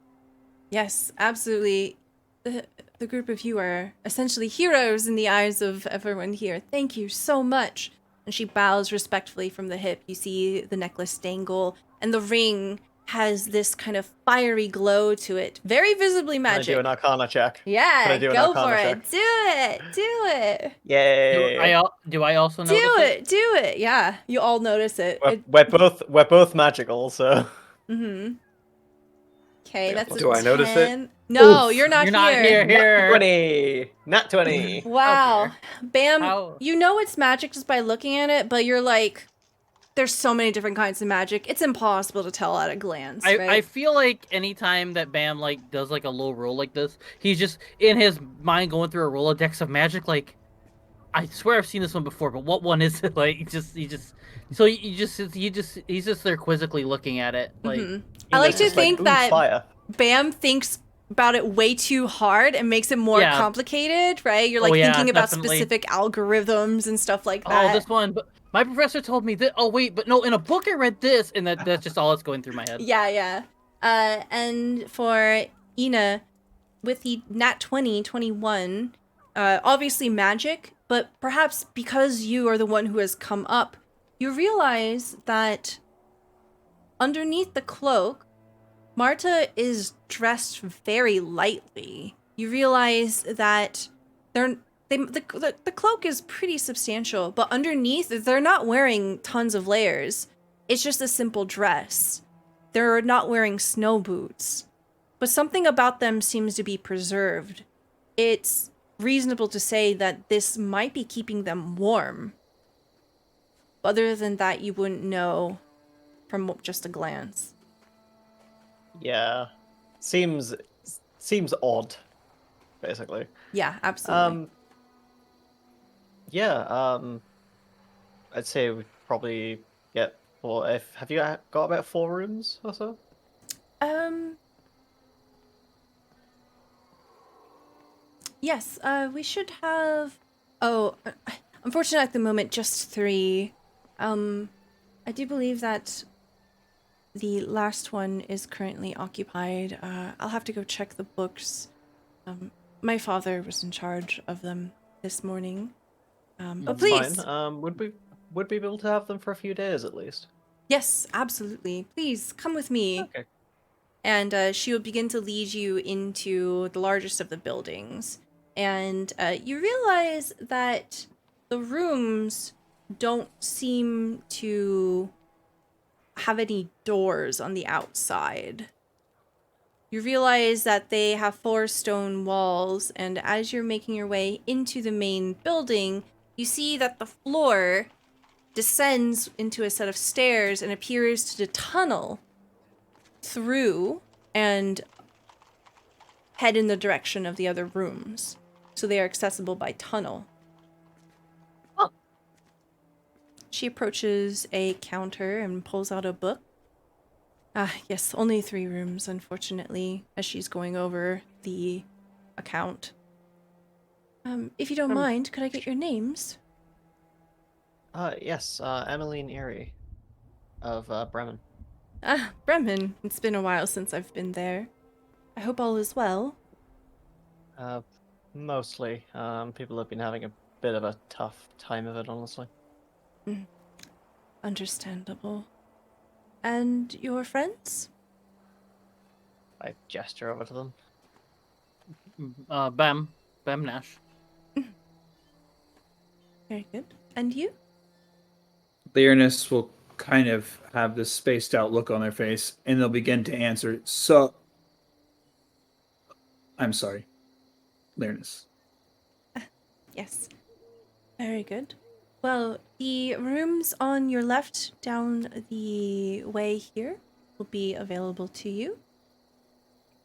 Yes, absolutely. The group of you are essentially heroes in the eyes of everyone here. Thank you so much. And she bows respectfully from the hip. You see the necklace dangle, and the ring has this kind of fiery glow to it. Very visibly magic. Can I do an Arcana check? Yeah, go for it. Do it. Yay! Do I also notice it? Do it. Yeah, you all notice it. We're both magical, so. Mm-hmm. Okay, that's a 10. Do I notice it? No, Oof, you're not here. Nat 20! Nat 20! Wow. Okay. Bam, How- you know it's magic just by looking at it, but you're like, there's so many different kinds of magic. It's impossible to tell at a glance, right? I feel like anytime that Bam like does like a low roll like this, he's just in his mind going through a Rolodex of magic. Like, I swear I've seen this one before, but what one is it? Like, he's just there quizzically looking at it. Like, I like to think that fire. Bam thinks about it way too hard and makes it more complicated, right? You're like thinking about specific algorithms and stuff like that. Oh, this one, but my professor told me that. Oh, wait, but no, in a book I read this, and that's just all that's going through my head. Yeah. And for Ina, with the nat 21, obviously magic, but perhaps because you are the one who has come up, you realize that underneath the cloak, Marta is dressed very lightly. You realize that the cloak is pretty substantial, but underneath, they're not wearing tons of layers. It's just a simple dress. They're not wearing snow boots. But something about them seems to be preserved. It's reasonable to say that this might be keeping them warm. other than that, you wouldn't know from just a glance. Yeah. Seems odd, basically. Yeah, absolutely. Yeah, I'd say we'd probably get four. Have you got about 4 rooms or so? Um, yes, we should have. Oh, unfortunately, at the moment, just 3. I do believe that the last one is currently occupied. I'll have to go check the books. My father was in charge of them this morning. But That's please, fine. Would we be able to have them for a few days at least? yes, absolutely. Please come with me. Okay. And she will begin to lead you into the largest of the buildings. And you realize that the rooms don't seem to have any doors on the outside. You realize that they have 4 stone walls, and as you're making your way into the main building, you see that the floor descends into a set of stairs and appears to tunnel through and head in the direction of the other rooms. So they are accessible by tunnel. Oh. She approaches a counter and pulls out a book. Yes, only 3 rooms, unfortunately, as she's going over the account. If you don't mind, could I get your names? Yes, Emmeline Erie of Bremen. Bremen. It's been a while since I've been there. I hope all is well. Mostly. People have been having a bit of a tough time of it, honestly. Understandable. And your friends? I gesture over to them. Bam Nash. Very good. And you? Lyrinus will kind of have this spaced out look on their face, and they'll begin to answer. So, I'm sorry, Lyrinus. Yes. Very good. Well, the rooms on your left down the way here will be available to you.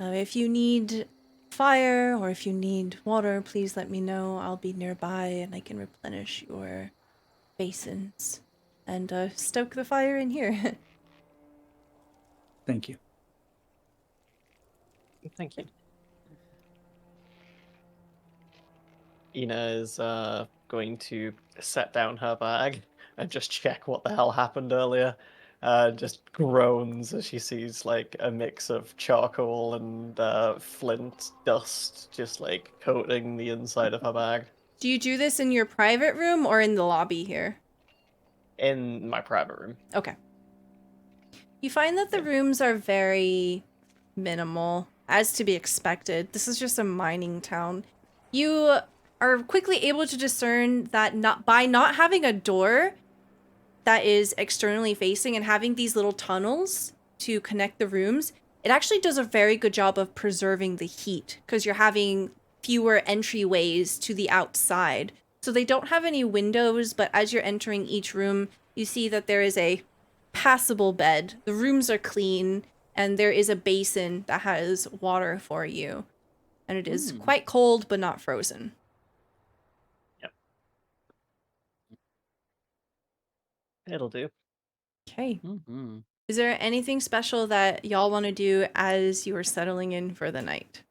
If you need fire or if you need water, please let me know. I'll be nearby and I can replenish your basins and stoke the fire in here. Thank you. Thank you. Ina is going to set down her bag and just check what the hell happened earlier. Just groans as she sees like a mix of charcoal and flint dust just like coating the inside of her bag. Do you do this in your private room or in the lobby here? In my private room. Okay. You find that the rooms are very minimal, as to be expected. This is just a mining town. You are quickly able to discern that by not having a door that is externally facing and having these little tunnels to connect the rooms, it actually does a very good job of preserving the heat because you're having fewer entryways to the outside. So they don't have any windows, but as you're entering each room, you see that there is a passable bed. The rooms are clean, and there is a basin that has water for you. And it is quite cold, but not frozen. Yep. It'll do. Okay. Mm-hmm. Is there anything special that y'all want to do as you are settling in for the night?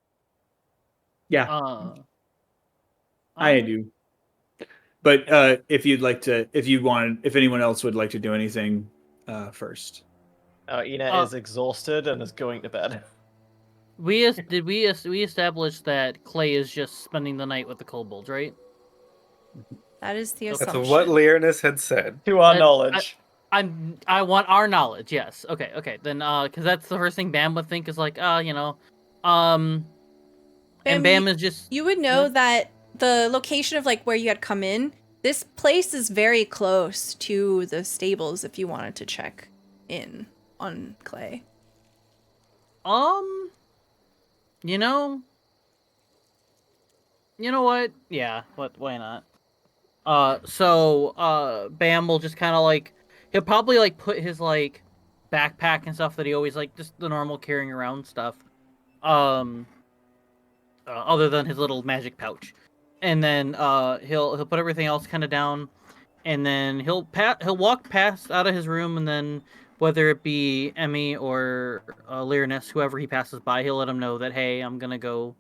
Yeah, I do. But if anyone else would like to do anything first. Ina is exhausted and is going to bed. We established that Clay is just spending the night with the kobolds, right? That is the That's assumption. what Lyrinus had said. To our knowledge. I want our knowledge. Yes. Okay. Then because that's the first thing Bam would think is like, and Bam is just. You would know that the location of like where you had come in, this place is very close to the stables if you wanted to check in on Clay. You know what? Yeah. Why not? Bam will just kind of like he'll probably like put his like backpack and stuff that he always like just the normal carrying around stuff. Um, Other than his little magic pouch, and then he'll put everything else kind of down, and then he'll walk past out of his room, and then whether it be Emmy or Lyranus, whoever he passes by, he'll let him know that hey, I'm gonna go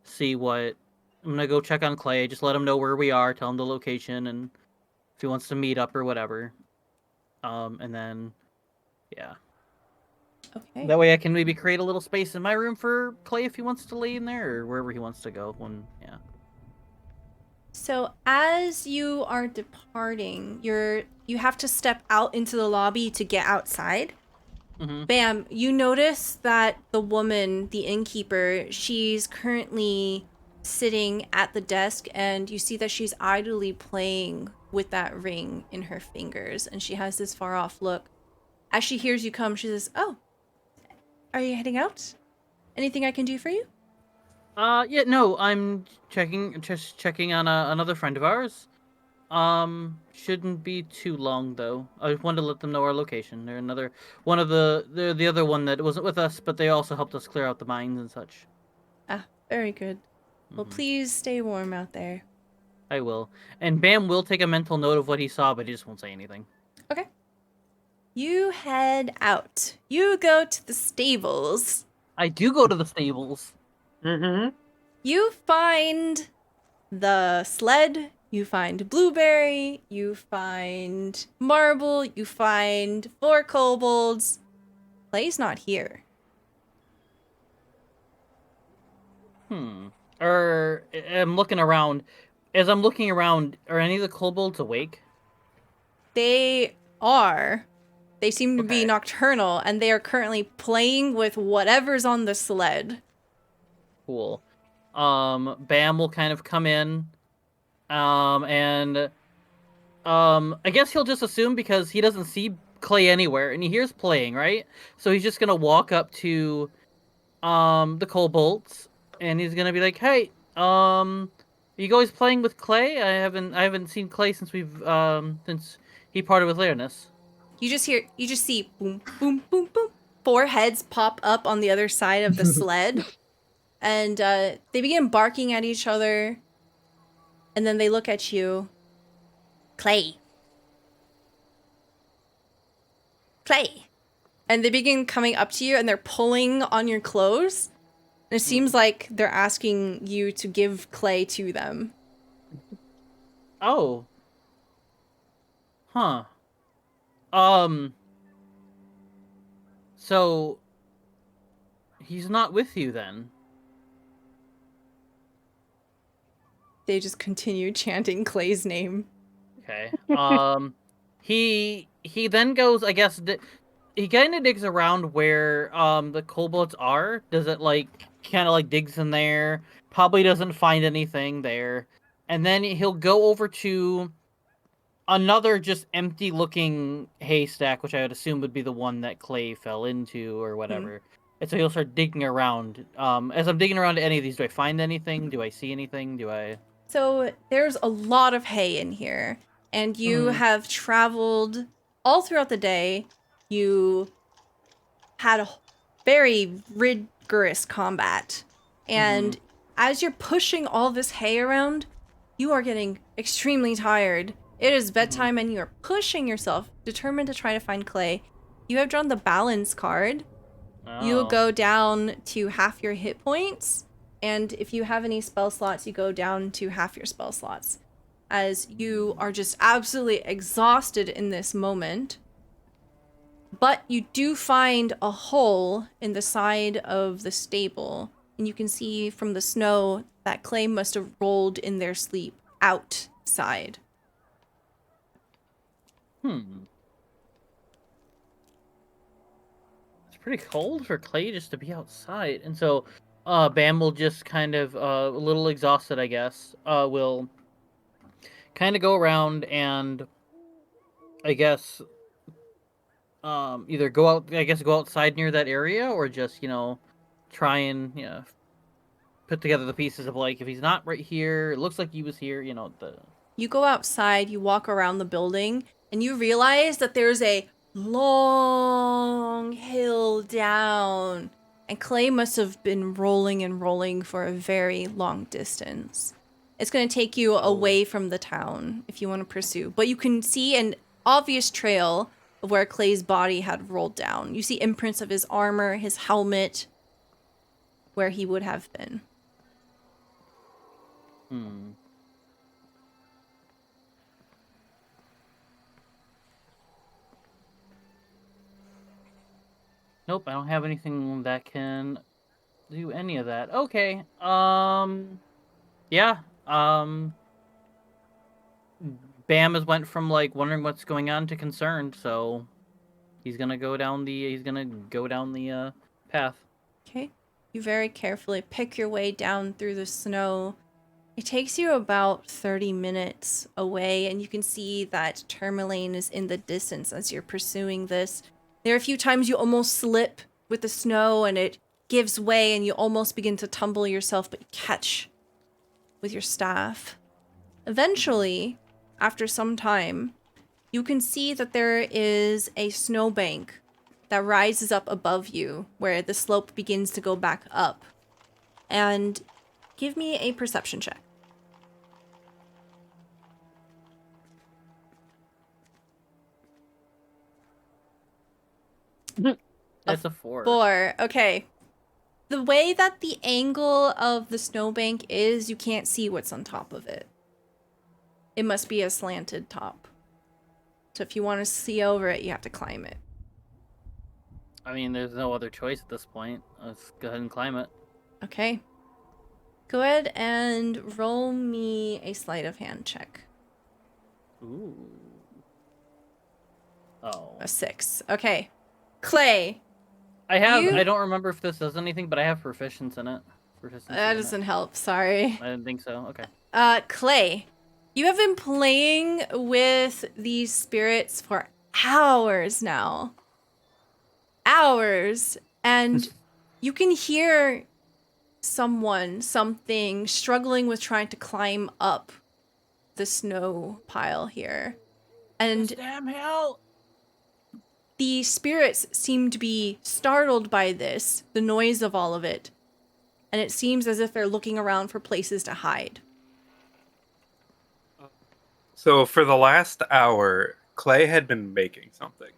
see what I'm gonna go check on Clay. Just let him know where we are, tell him the location, and if he wants to meet up or whatever. And then yeah. Okay. That way I can maybe create a little space in my room for Clay if he wants to lay in there or wherever he wants to go when yeah. So as you are departing, you have to step out into the lobby to get outside. Mm-hmm. Bam, you notice that the woman, the innkeeper, she's currently sitting at the desk, and you see that she's idly playing with that ring in her fingers, and she has this far off look. As she hears you come, she says, "Oh, are you heading out? Anything I can do for you?" Yeah, no, I'm just checking on another friend of ours. Shouldn't be too long though. I just wanted to let them know our location. They're one of they're the other one that wasn't with us, but they also helped us clear out the mines and such. Ah, very good. Well, Mhm. please stay warm out there. I will. And Bam will take a mental note of what he saw, but he just won't say anything. Okay. You head out. You go to the stables. I do go to the stables. Mm-hmm. You find the sled, you find Blueberry, you find Marble, you find 4 kobolds. Clay's not here. I'm looking around. As I'm looking around, are any of the kobolds awake? They are. They seem to be Okay. nocturnal, and they are currently playing with whatever's on the sled. Cool. Bam will kind of come in. And I guess he'll just assume because he doesn't see Clay anywhere and he hears playing, right? So he's just gonna walk up to the kobolds and he's gonna be like, "Hey, you guys playing with Clay? I haven't seen Clay since he parted with Lyranus." You just see boom, boom, boom, boom. 4 heads pop up on the other side of the sled, and they begin barking at each other, and then they look at you. Clay. Clay. And they begin coming up to you, and they're pulling on your clothes. And it seems like they're asking you to give Clay to them. Oh. Huh. So he's not with you then. They just continue chanting Clay's name. Okay. He then goes, I guess, he kind of digs around where the kobolds are. Does it like kind of like digs in there? Probably doesn't find anything there, and then he'll go over to another just empty looking haystack, which I would assume would be the one that Clay fell into or whatever. And so he'll start digging around. As I'm digging around to any of these, do I find anything? Do I see anything? Do I? So there's a lot of hay in here, and you have traveled all throughout the day. You had a very rigorous combat, and as you're pushing all this hay around, you are getting extremely tired. It is bedtime, and you are pushing yourself, determined to try to find Clay. You have drawn the balance card. You'll Oh. go down to half your hit points. And if you have any spell slots, you go down to half your spell slots. As you are just absolutely exhausted in this moment. But you do find a hole in the side of the stable. And you can see from the snow that Clay must have rolled in their sleep outside. It's pretty cold for Clay just to be outside. And so Bam will just kind of a little exhausted, I guess, will kind of go around and I guess either go outside near that area or just, try and, put together the pieces of like if he's not right here, it looks like he was here, You go outside, you walk around the building, and you realize that there's a long hill down. And Clay must have been rolling and rolling for a very long distance. It's going to take you away from the town if you want to pursue. But you can see an obvious trail of where Clay's body had rolled down. You see imprints of his armor, his helmet, where he would have been. Nope, I don't have anything that can do any of that. Okay. Yeah. Bam has went from like wondering what's going on to concerned, so he's gonna go down the path. Okay. You very carefully pick your way down through the snow. It takes you about 30 minutes away, and you can see that Tourmaline is in the distance as you're pursuing this. There are a few times you almost slip with the snow, and it gives way, and you almost begin to tumble yourself, but you catch with your staff. Eventually, after some time, you can see that there is a snowbank that rises up above you, where the slope begins to go back up. And give me a perception check. That's a 4. 4. Okay. The way that the angle of the snowbank is, you can't see what's on top of it. It must be a slanted top. So if you want to see over it, you have to climb it. I mean, there's no other choice at this point. Let's go ahead and climb it. Okay. Go ahead and roll me a sleight of hand check. Ooh. Oh. A 6. Okay. Clay. I don't remember if this does anything, but I have proficiency in it. That doesn't help, sorry. I didn't think so. Okay. Clay. You have been playing with these spirits for hours now. Hours. And you can hear something struggling with trying to climb up the snow pile here. And damn hell! the spirits seem to be startled by this, the noise of all of it. And it seems as if they're looking around for places to hide. So for the last hour, Clay had been making something.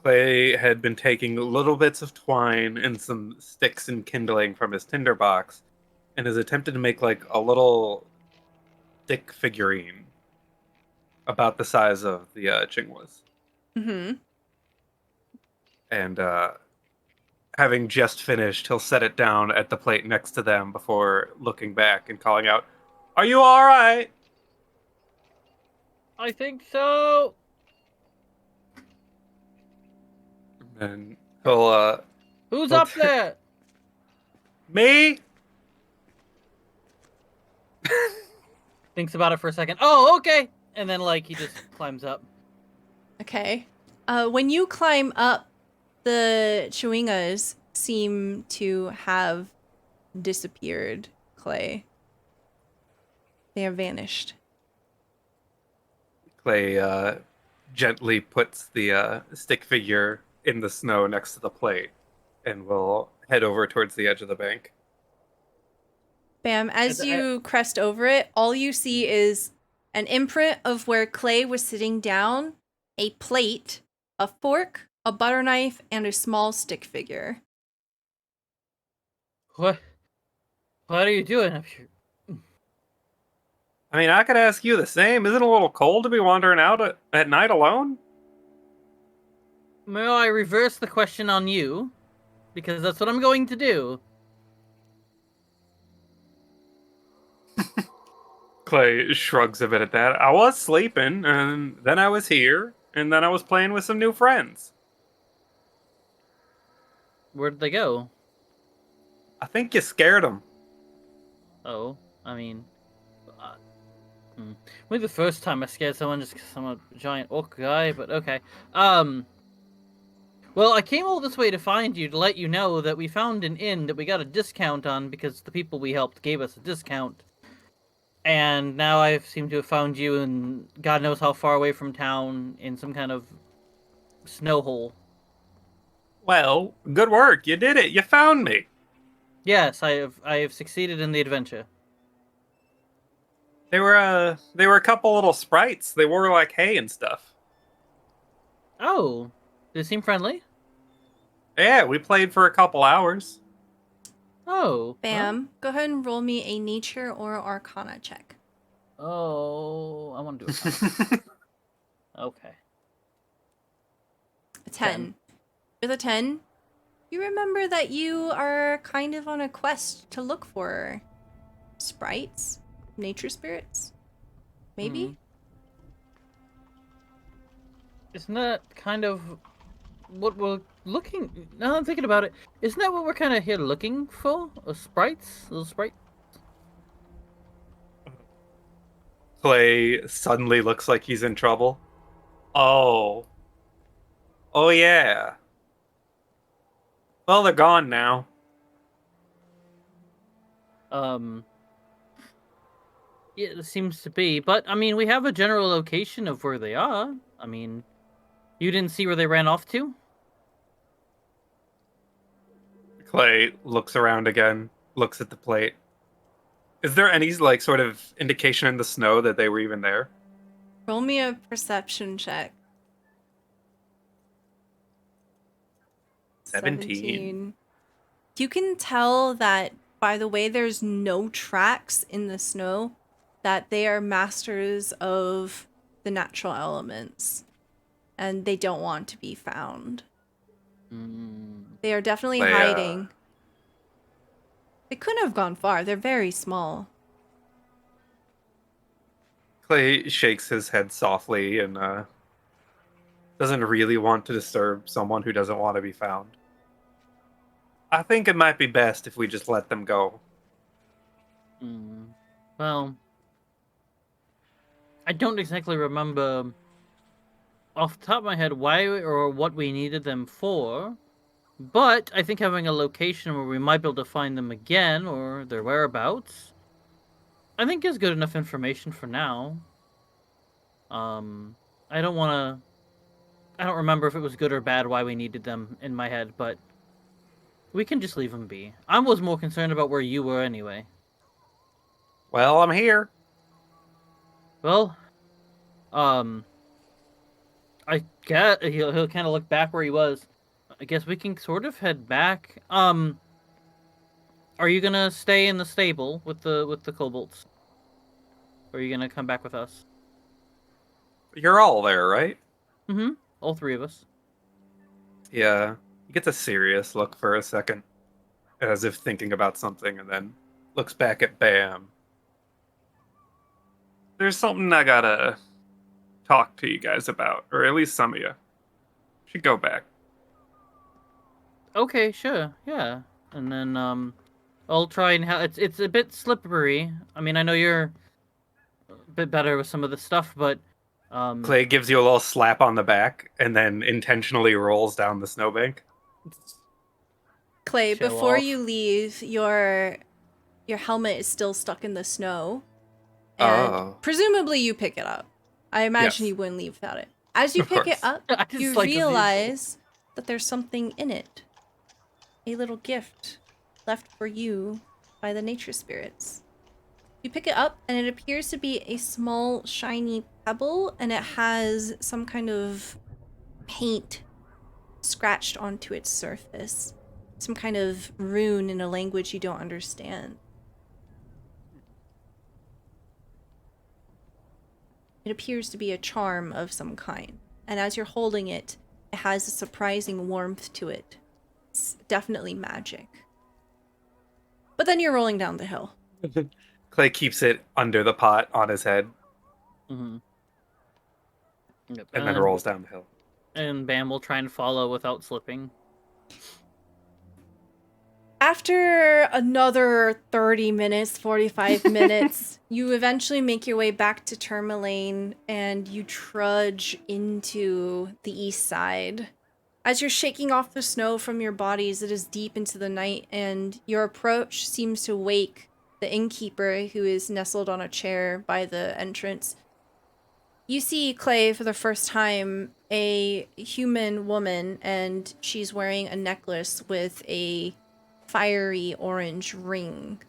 Clay had been taking little bits of twine and some sticks and kindling from his tinderbox and has attempted to make like a little stick figurine about the size of the Chingwas. Mm-hmm. And having just finished, he'll set it down at the plate next to them before looking back and calling out, "Are you all right?" I think so. And he'll Who's Well, up there? me? Thinks about it for a second. Oh, okay. And then like he just climbs up. Okay. When you climb up, the Chewingas seem to have disappeared, Clay. They have vanished. Clay gently puts the stick figure in the snow next to the plate and will head over towards the edge of the bank. Bam, as you crest over it, all you see is an imprint of where Clay was sitting down, a plate, a fork, a butter knife, and a small stick figure. What are you doing up here? I mean, I could ask you the same. Isn't it a little cold to be wandering out at night alone? May I reverse the question on you? Because that's what I'm going to do. Clay shrugs a bit at that. I was sleeping, and then I was here, and then I was playing with some new friends. Where did they go? I think you scared them. Oh, I mean... Maybe the first time I scared someone just because I'm a giant orc guy, but okay. Well, I came all this way to find you to let you know that we found an inn that we got a discount on because the people we helped gave us a discount. And now I seem to have found you in God knows how far away from town in some kind of snow hole. Well, good work. You did it. You found me. Yes, I have succeeded in the adventure. They were a couple little sprites. They wore like hay and stuff. Oh, they seem friendly. Yeah, we played for a couple hours. Oh, Bam. Go ahead and roll me a nature or arcana check. Oh, I want to do it. Okay. A 10. With a 10, you remember that you are kind of on a quest to look for sprites, nature spirits, maybe? Mhm. Isn't that kind of what we're looking? Now I'm thinking about it. Isn't that what we're kind of here looking for? Sprites, little sprite. Clay suddenly looks like he's in trouble. Oh. Oh yeah. Well, they're gone now. Um, yeah, it seems to be. But I mean, we have a general location of where they are. I mean, you didn't see where they ran off to? Clay looks around again, looks at the plate. Is there any like sort of indication in the snow that they were even there? Roll me a perception check. 17. You can tell that by the way there's no tracks in the snow, that they are masters of the natural elements and they don't want to be found. They are definitely They, hiding. They couldn't have gone far. They're very small. Clay shakes his head softly and doesn't really want to disturb someone who doesn't want to be found. I think it might be best if we just let them go. Well, I don't exactly remember off the top of my head why or what we needed them for, but I think having a location where we might be able to find them again or their whereabouts, I think is good enough information for now. I don't want to. I don't remember if it was good or bad why we needed them in my head, but we can just leave them be. I was more concerned about where you were anyway. Well, I'm here. Well, I get he'll kind of look back where he was. I guess we can sort of head back. Are you gonna stay in the stable with the kobolds, or are you gonna come back with us? You're all there, right? Mm-hmm. All three of us. Yeah. He gets a serious look for a second, as if thinking about something, and then looks back at Bam. There's something I gotta talk to you guys about, or at least some of you. Should go back. Okay, sure, yeah. And then I'll try and it's a bit slippery. I mean, I know you're a bit better with some of the stuff, but Clay gives you a little slap on the back, and then intentionally rolls down the snowbank. Clay, Show before off. you leave, your helmet is still stuck in the snow. And Oh. presumably you pick it up. I imagine Yes. you wouldn't leave without it. As you Of pick it course. up, I just you like to see it. realize that there's something in it. A little gift left for you by the nature spirits. You pick it up and it appears to be a small shiny pebble, and it has some kind of paint scratched onto its surface. Some kind of rune in a language you don't understand. It appears to be a charm of some kind. And as you're holding it, it has a surprising warmth to it. It's definitely magic. But then you're rolling down the hill. Clay keeps it under the pot on his head, Mm-hmm. Yep. and then rolls down the hill. And Bam will try and follow without slipping. After another 30 minutes, 45 minutes, you eventually make your way back to Tourmaline and you trudge into the east side. As you're shaking off the snow from your bodies, it is deep into the night, and your approach seems to wake the innkeeper who is nestled on a chair by the entrance. You see Clay for the first time, a human woman, and she's wearing a necklace with a fiery orange ring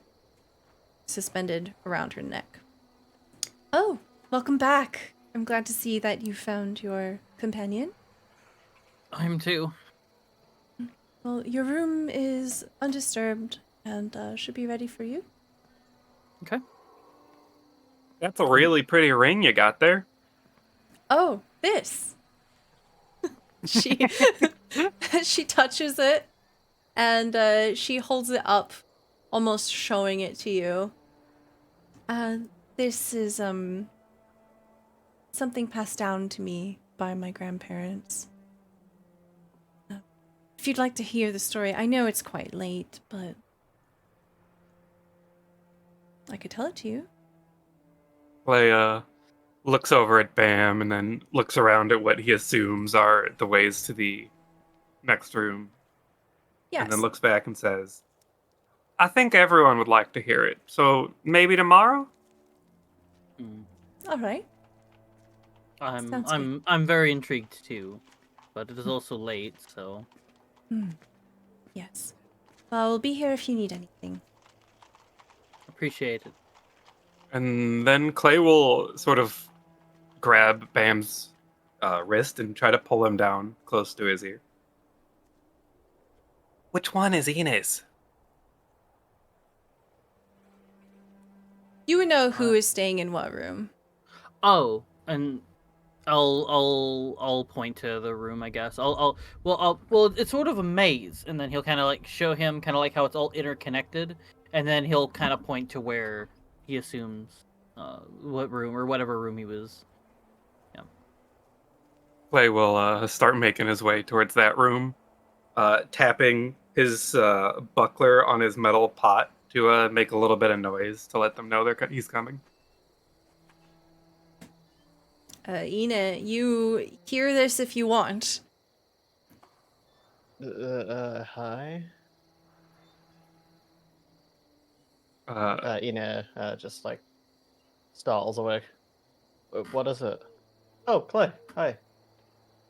suspended around her neck. Oh, welcome back. I'm glad to see that you found your companion. I'm too. Well, your room is undisturbed and should be ready for you. Okay. That's a really pretty ring you got there. Oh, this. She she touches it and she holds it up, almost showing it to you. This is something passed down to me by my grandparents. If you'd like to hear the story, I know it's quite late, but I could tell it to you. Clay looks over at Bam and then looks around at what he assumes are the ways to the next room. Yes. And then looks back and says, I think everyone would like to hear it. So maybe tomorrow? Mm. All right. Sounds good. I'm very intrigued too, but it is also late, so. Yes. Well, we'll be here if you need anything. Appreciate it. And then Clay will sort of grab Bam's wrist and try to pull him down close to his ear. Which one is Ines? You would know who is staying in what room. Oh, and I'll point to the room, I guess. Well, it's sort of a maze, and then he'll kind of like show him kind of like how it's all interconnected, and then he'll kind of point to where he assumes what room or whatever room he was. Yeah. Clay will start making his way towards that room, tapping his buckler on his metal pot to make a little bit of noise to let them know he's coming. Ina, you hear this if you want. Hi. Ina just like startles awake. What is it? Oh, Clay. Hi.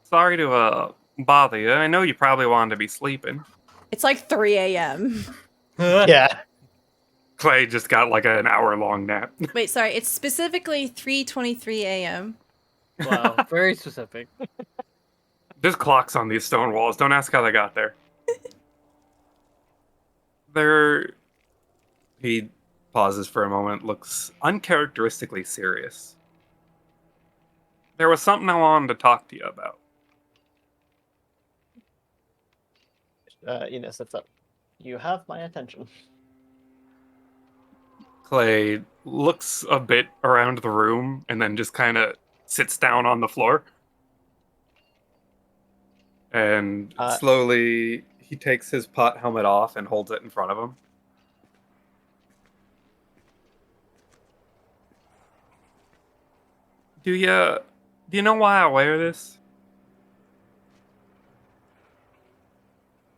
Sorry to bother you. I know you probably wanted to be sleeping. It's like 3 a.m. Yeah. Clay just got like an hour-long nap. Wait, sorry. It's specifically 3:23 a.m. Wow, very specific. There's clocks on these stone walls. Don't ask how they got there. He pauses for a moment, looks uncharacteristically serious. There was something I wanted to talk to you about. Ina sits up. You have my attention. Clay looks a bit around the room and then just kind of sits down on the floor. And slowly he takes his pot helmet off and holds it in front of him. Do you know why I wear this?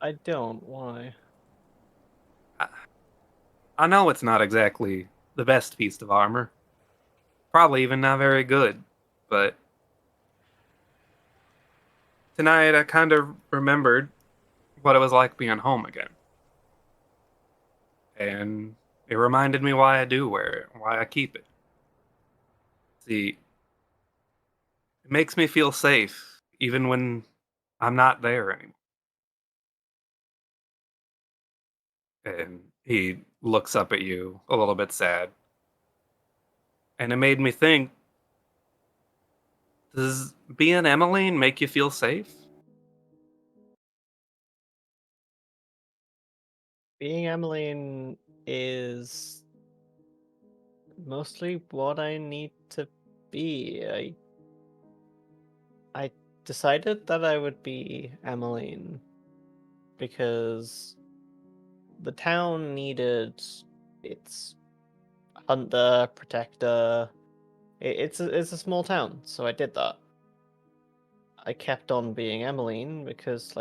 I don't. Why? I know it's not exactly the best piece of armor. Probably even not very good, but tonight I kind of remembered what it was like being home again. And it reminded me why I do wear it, why I keep it. See, it makes me feel safe, even when I'm not there anymore. And he looks up at you, a little bit sad. And it made me think, does being Emmeline make you feel safe? Being Emmeline is mostly what I need to be. I decided that I would be Emmeline because the town needed its hunter, protector. It's a small town, so I did that. I kept on being Emmeline because,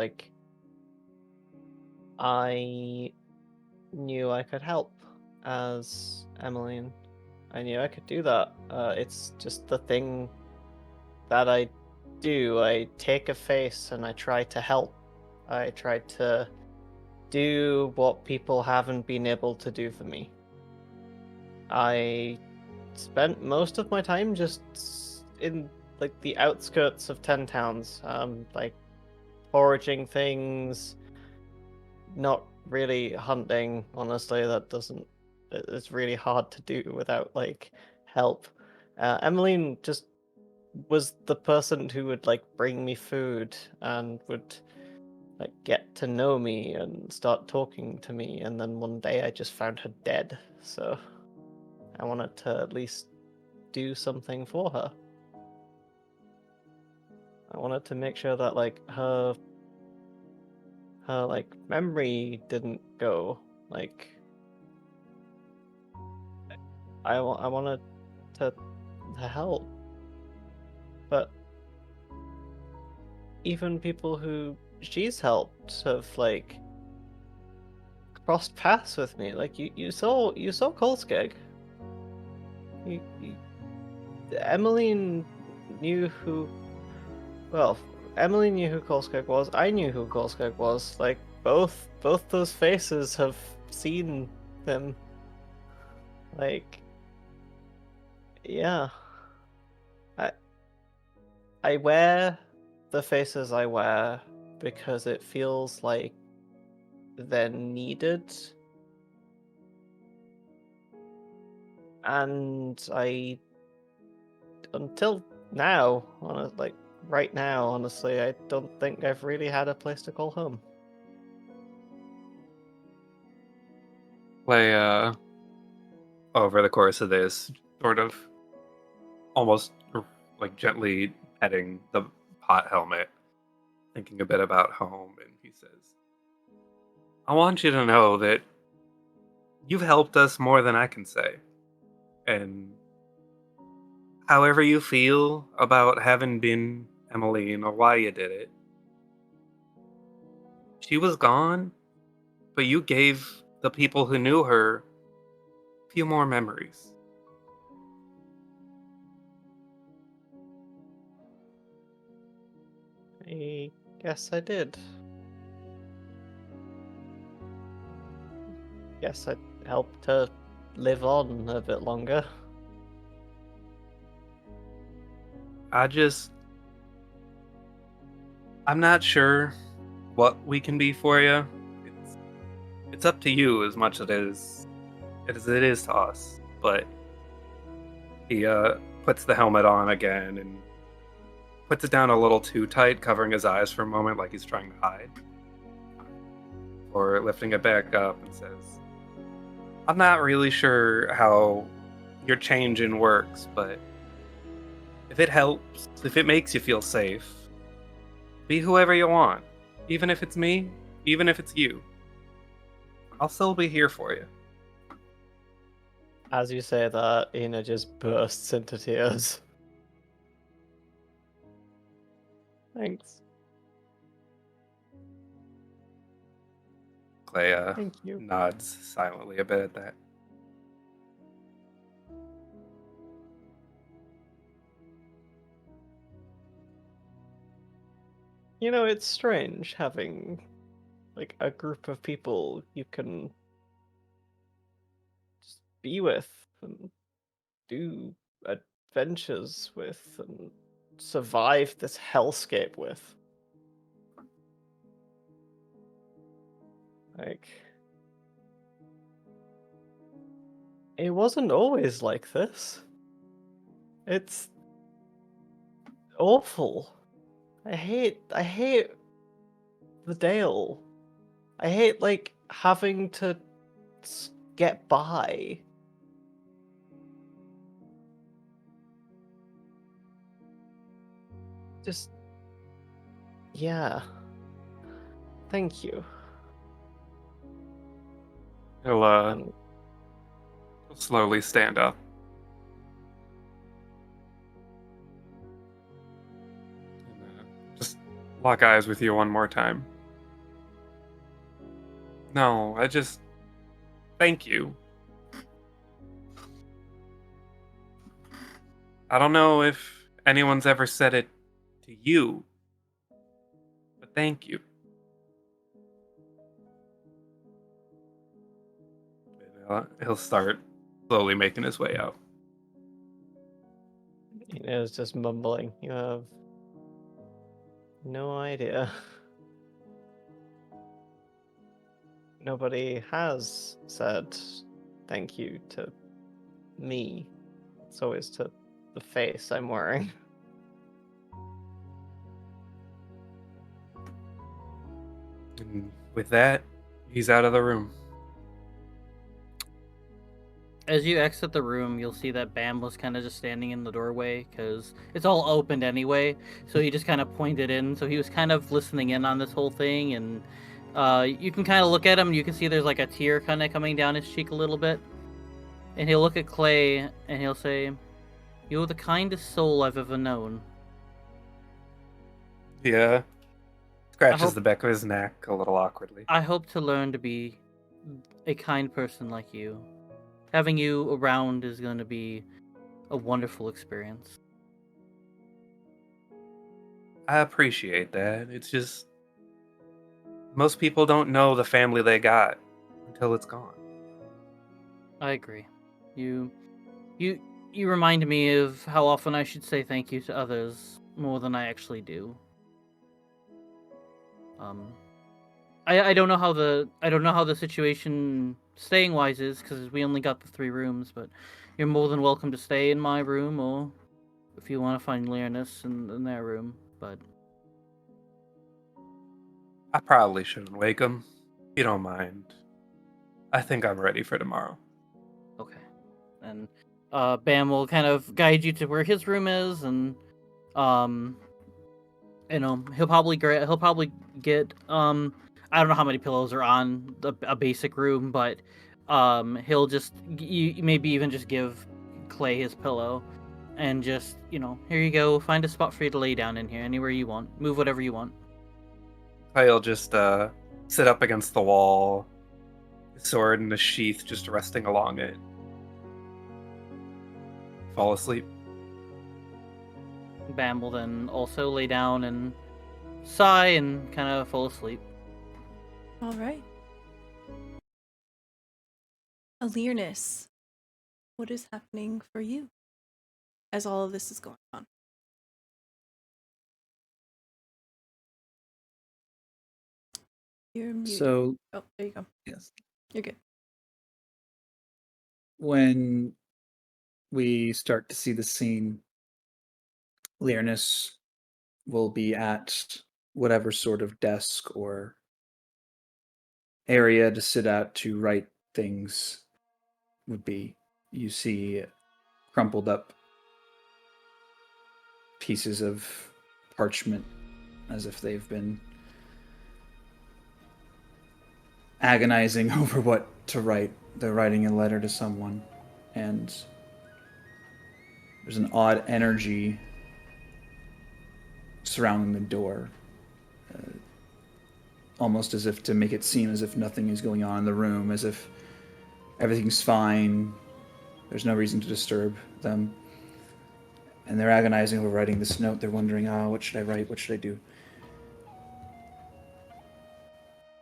I knew I could help, as Emmeline. I knew I could do that. It's just the thing that I do. I take a face and I try to help. I try to do what people haven't been able to do for me. I spent most of my time just in like the outskirts of 10 towns, like foraging things, not really hunting. Honestly, that doesn't. It's really hard to do without like help. Emmeline just was the person who would like bring me food and would like get to know me and start talking to me, and then one day I just found her dead. So I wanted to at least do something for her. I wanted to make sure that like her like memory didn't go. Like I wanted to help, but even people who she's helped have like crossed paths with me. Like you saw Kolskeg. You Emmeline knew who. Well, Emily knew who Kolskeg was. I knew who Kolskeg was. Like both those faces have seen them. Like, yeah. I wear the faces I wear because it feels like they're needed. And I, until now, like right now, honestly, I don't think I've really had a place to call home. Play over the course of this, sort of almost like gently petting the pot helmet, thinking a bit about home, and he says, I want you to know that you've helped us more than I can say. And however you feel about having been Emmeline or why you did it, she was gone, but you gave the people who knew her a few more memories. I guess I did. Guess I helped her live on a bit longer. I'm not sure what we can be for you. It's up to you as much as it is to us. But he puts the helmet on again and puts it down a little too tight, covering his eyes for a moment like he's trying to hide. Or lifting it back up and says, I'm not really sure how your changing works, but if it helps, if it makes you feel safe, be whoever you want. Even if it's me, even if it's you. I'll still be here for you. As you say that, Ina just bursts into tears. Thanks. Clay Thank you. nods silently a bit at that. You know, it's strange having like a group of people you can just be with and do adventures with and survive this hellscape with. Like, it wasn't always like this. It's awful. I hate the Dale. I hate like having to get by. Just yeah. Thank you. He'll And slowly stand up. And, just lock eyes with you one more time. No, thank you. I don't know if anyone's ever said it to you, but thank you. He'll start slowly making his way out. It's just mumbling. You have no idea. Nobody has said thank you to me. It's always to the face I'm wearing. And with that, he's out of the room. As you exit the room, you'll see that Bam was kind of just standing in the doorway because it's all opened anyway. So he just kind of pointed in. So he was kind of listening in on this whole thing, and you can kind of look at him. And you can see there's like a tear kind of coming down his cheek a little bit. And he'll look at Clay and he'll say, "You're the kindest soul I've ever known." Yeah. Scratches hope- the back of his neck a little awkwardly. I hope to learn to be a kind person like you. Having you around is going to be a wonderful experience. I appreciate that. It's just most people don't know the family they got until it's gone. I agree. You remind me of how often I should say thank you to others more than I actually do. I don't know how the situation staying wise is because we only got the 3 rooms, but you're more than welcome to stay in my room, or if you want to find Learnus in their room. But I probably shouldn't wake him. If you don't mind. I think I'm ready for tomorrow. okay, and Bam will kind of guide you to where his room is, and he'll probably get I don't know how many pillows are on a basic room, but he'll just maybe even just give Clay his pillow and just, here you go, find a spot for you to lay down in here, anywhere you want, move whatever you want. He'll just sit up against the wall, his sword in a sheath just resting along it. Fall asleep. Bam will then also lay down and sigh and kind of fall asleep. All right. Learnus, what is happening for you as all of this is going on? You're muted. So, Oh, there you go. yes. You're good. When we start to see the scene, Learnus will be at whatever sort of desk or area to sit at to write things would be. You see crumpled up pieces of parchment as if they've been agonizing over what to write. They're writing a letter to someone, and there's an odd energy surrounding the door, almost as if to make it seem as if nothing is going on in the room, as if everything's fine, there's no reason to disturb them. And they're agonizing over writing this note. They're wondering, what should I write? What should I do?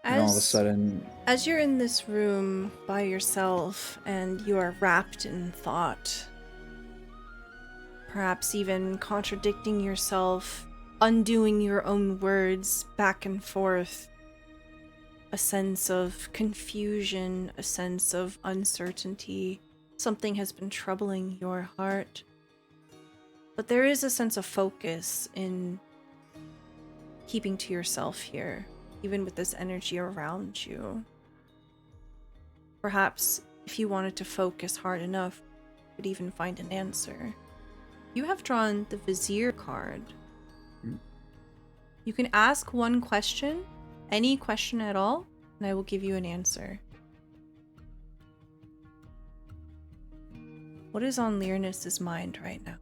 And all of a sudden, as you're in this room by yourself and you are wrapped in thought, perhaps even contradicting yourself, undoing your own words back and forth, a sense of confusion, a sense of uncertainty, something has been troubling your heart. But there is a sense of focus in keeping to yourself here, even with this energy around you. Perhaps if you wanted to focus hard enough, you could even find an answer. You have drawn the Vizier card. You can ask one question, any question at all, and I will give you an answer. What is on Learnus' mind right now?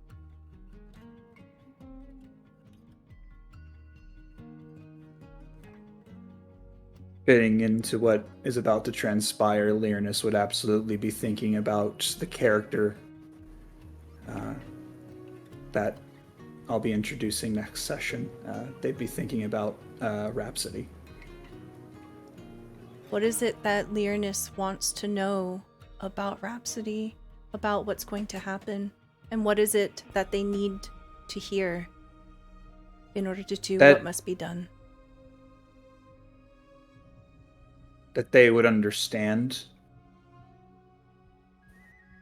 fitting into what is about to transpire, Learnus would absolutely be thinking about the character that I'll be introducing next session. They'd be thinking about Rhapsody. What is it that Lyrinus wants to know about Rhapsody, about what's going to happen, and what is it that they need to hear in order to do what must be done? That they would understand,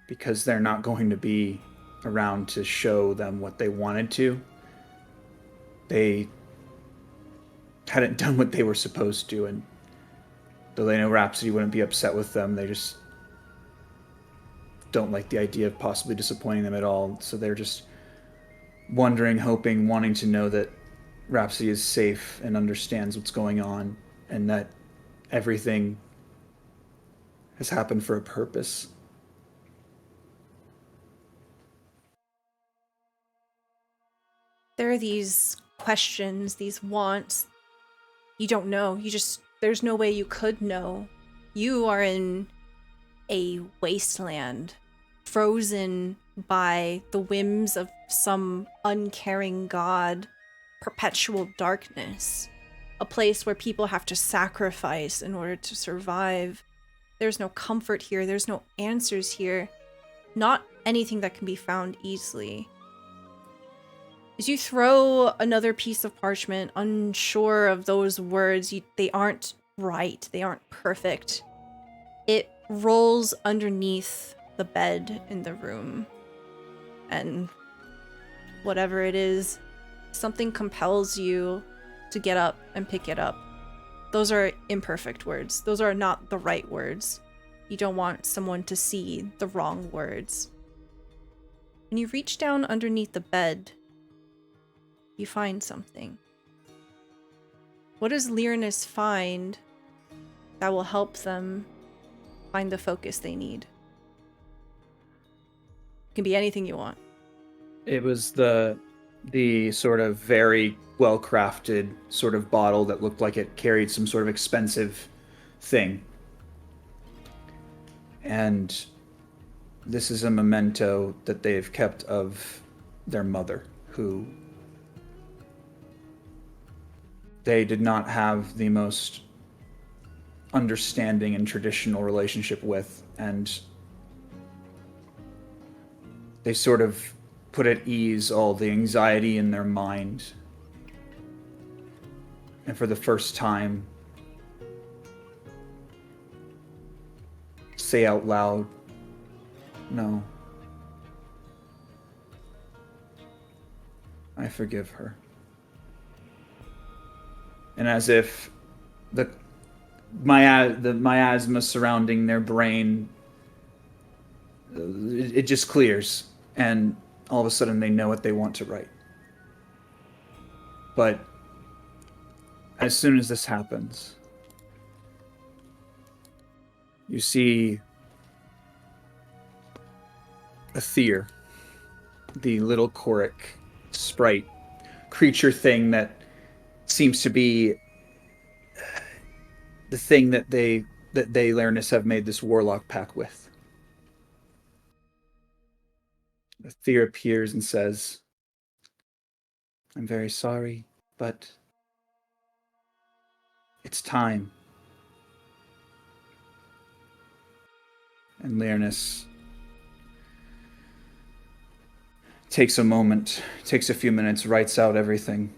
because they're not going to be around to show them what they wanted to. They hadn't done what they were supposed to, and though they know Rhapsody wouldn't be upset with them, they just don't like the idea of possibly disappointing them at all. So they're just wondering, hoping, wanting to know that Rhapsody is safe and understands what's going on, and that everything has happened for a purpose. There are these questions, these wants. You don't know. There's no way you could know. You are in a wasteland, frozen by the whims of some uncaring god, perpetual darkness, a place where people have to sacrifice in order to survive. There's no comfort here. There's no answers here. Not anything that can be found easily. As you throw another piece of parchment, unsure of those words, they aren't right, they aren't perfect. It rolls underneath the bed in the room. And whatever it is, something compels you to get up and pick it up. Those are imperfect words. Those are not the right words. You don't want someone to see the wrong words. When you reach down underneath the bed, you find something. What does Lyrinus find that will help them find the focus they need? It can be anything you want. It was the sort of very well-crafted sort of bottle that looked like it carried some sort of expensive thing. And this is a memento that they've kept of their mother, who they did not have the most understanding and traditional relationship with, and they sort of put at ease all the anxiety in their mind. And for the first time, say out loud, "No, I forgive her." And as if the miasma surrounding their brain, it just clears, and all of a sudden they know what they want to write. But as soon as this happens, you see Aether, the little choric sprite creature thing that seems to be the thing that they Lyrinus have made this warlock pact with. Aether appears and says, "I'm very sorry, but it's time." And Lyrinus takes a moment, takes a few minutes, writes out everything,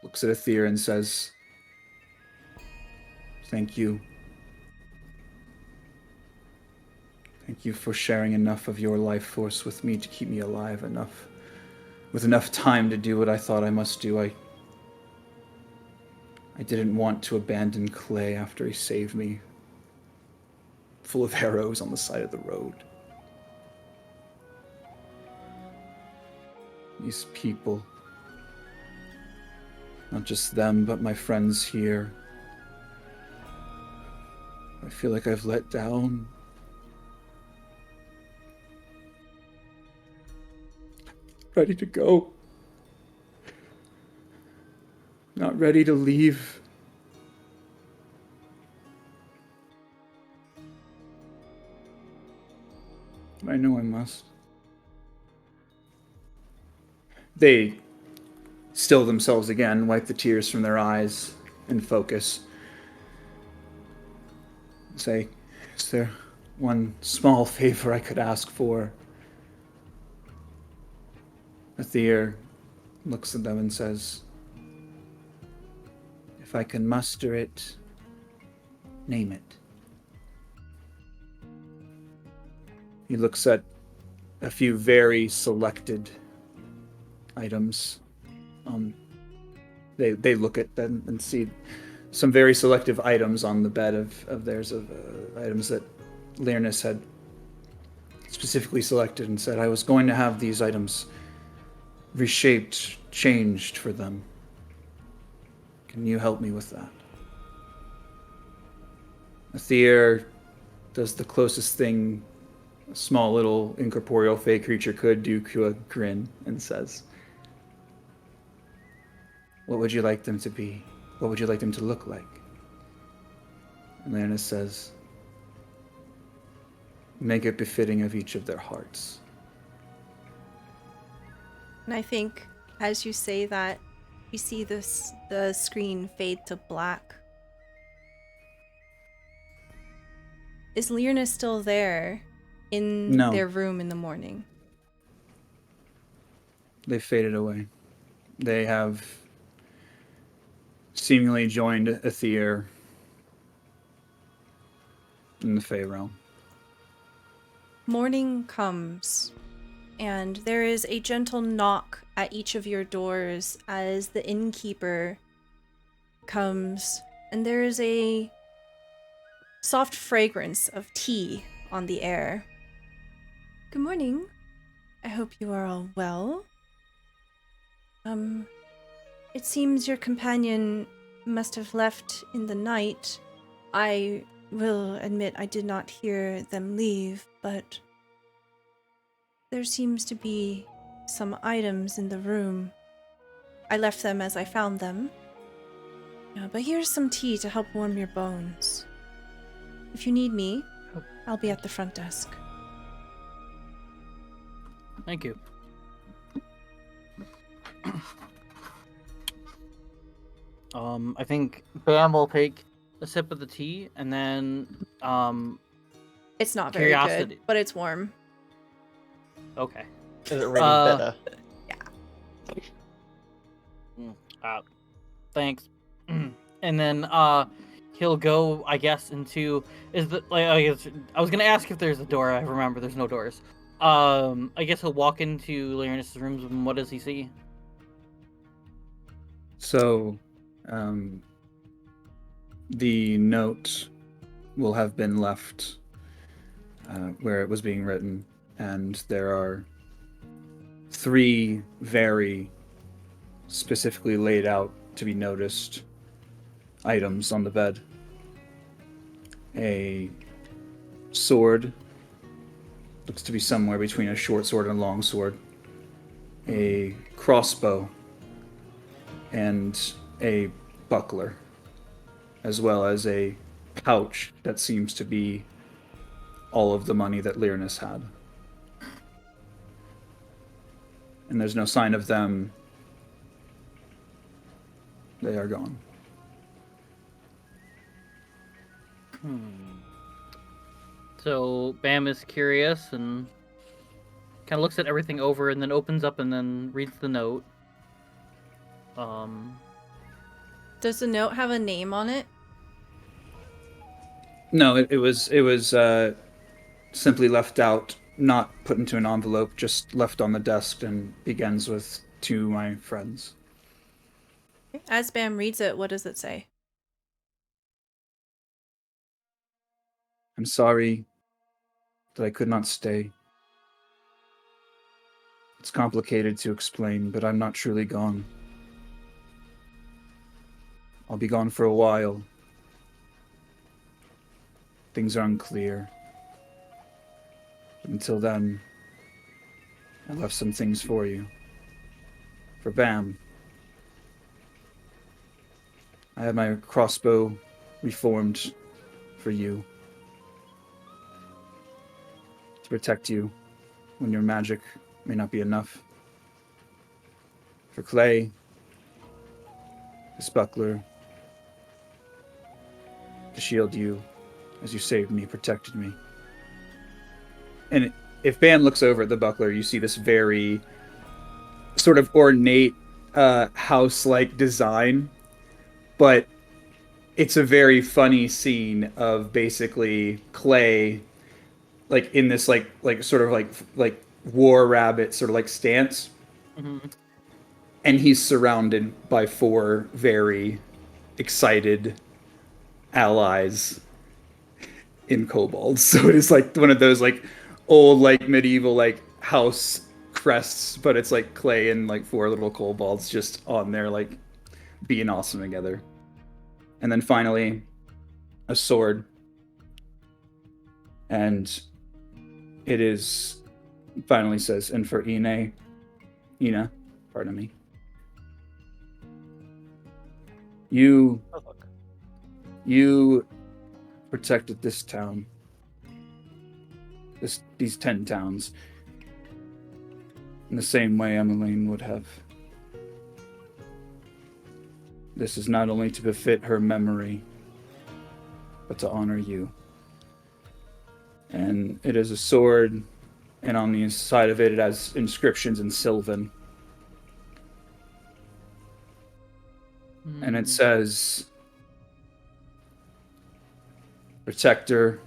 looks at Aether and says, "Thank you. Thank you for sharing enough of your life force with me to keep me alive with enough time to do what I thought I must do. I didn't want to abandon Clay after he saved me, full of arrows on the side of the road. These people, not just them, but my friends here, I feel like I've let down. Ready to go. Not ready to leave. I know I must. They still themselves again, wipe the tears from their eyes, and focus. Say, is there one small favor I could ask for? Aether looks at them and says, if I can muster it, name it. He looks at a few very selected items. They look at them and see some very selective items on the bed of theirs, of items that Learnus had specifically selected and said, I was going to have these items reshaped, changed for them. Can you help me with that? Aether does the closest thing a small little incorporeal fey creature could do to a grin and says, what would you like them to be? What would you like them to look like? And Learnus says, make it befitting of each of their hearts. And I think as you say that, you see the screen fade to black. Is Learnus still there in No. their room in the morning? They faded away. They have seemingly joined Aether in the Fey realm. Morning comes, and there is a gentle knock at each of your doors as the innkeeper comes, and there is a soft fragrance of tea on the air. Good morning. I hope you are all well. It seems your companion must have left in the night. I will admit I did not hear them leave, but there seems to be some items in the room. I left them as I found them. But here's some tea to help warm your bones. If you need me, I'll be at the front desk. Thank you. I think Bam will take a sip of the tea and then It's not very Curiosity. good, but it's warm. okay. Is it really bitter? Thanks. And then he'll go, I guess, into I was gonna ask if there's a door. I remember there's no doors. I guess he'll walk into Learnus' rooms and what does he see? So, the note will have been left where it was being written, and there are 3 very specifically laid out to be noticed items on the bed. A sword, looks to be somewhere between a short sword and a long sword. A crossbow, and a buckler, as well as a pouch that seems to be all of the money that Learnus had. And there's no sign of them. They are gone. So Bam is curious and kind of looks at everything over and then opens up and then reads the note. Does the note have a name on it? No, it was simply left out, not put into an envelope, just left on the desk, and begins with, to my friends. As Bam reads it, what does it say? I'm sorry that I could not stay. It's complicated to explain, but I'm not truly gone. I'll be gone for a while. Things are unclear. Until then, I left some things for you. For Bam, I had my crossbow reformed for you. To protect you when your magic may not be enough. for Clay, this buckler, to shield you as you saved me, protected me. And if Ban looks over at the buckler, you see this very sort of ornate house-like design, but it's a very funny scene of basically Clay like in this like sort of like war rabbit sort of like stance. Mm-hmm. And he's surrounded by 4 very excited allies in kobolds. So it is like one of those like old like medieval like house crests, but it's like Clay and like 4 little kobolds just on there like being awesome together. And then finally a sword, and it is finally says, and for Ina, pardon me, you protected this town, these 10 towns, in the same way Emmeline would have. This is not only to befit her memory, but to honor you. And it is a sword, and on the side of it, it has inscriptions in Sylvan. And it says, Protector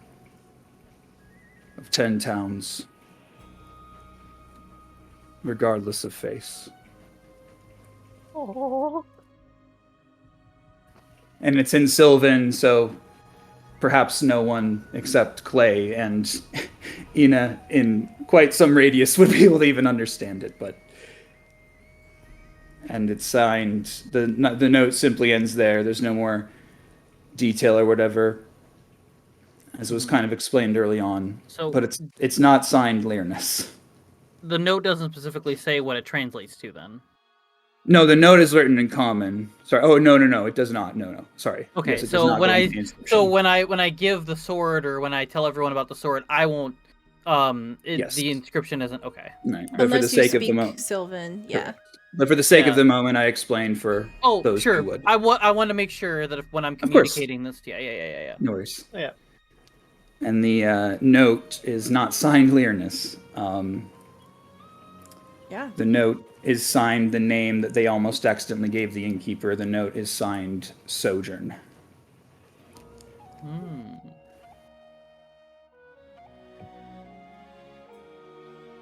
of 10 towns, regardless of face. Aww. And it's in Sylvan, so perhaps no one except Clay and Ina in quite some radius would be able to even understand it, but... And it's signed, the note simply ends there. There's no more detail or whatever, as was kind of explained early on. So, but it's not signed Learness. The note doesn't specifically say what it translates to, then. No, the note is written in common. Sorry. Oh, no, it does not. No. Sorry. Okay, yes, so when I give the sword, or when I tell everyone about the sword, I won't. Yes. The inscription isn't okay. Right. But Unless for the sake you of the moment, Sylvan, yeah. correct. But for the sake of Yeah. the moment, I explained for those sure. who would. I want to make sure that when I'm Of course. communicating this, yeah. No worries. Yeah. And the note is not signed Learness. Yeah. The note is signed the name that they almost accidentally gave the innkeeper. The note is signed Sojourn.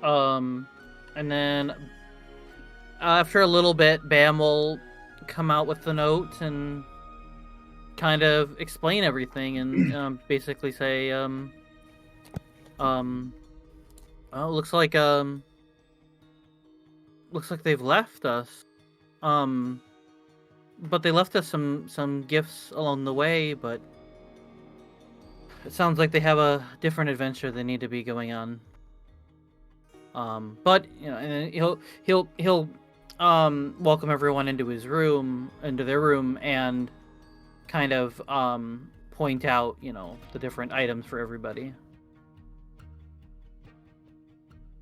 And then after a little bit, Bam will come out with the note and kind of explain everything, and basically say, well, looks like they've left us. But they left us some gifts along the way, but it sounds like they have a different adventure they need to be going on. But and he'll welcome everyone into their room, and kind of point out, the different items for everybody.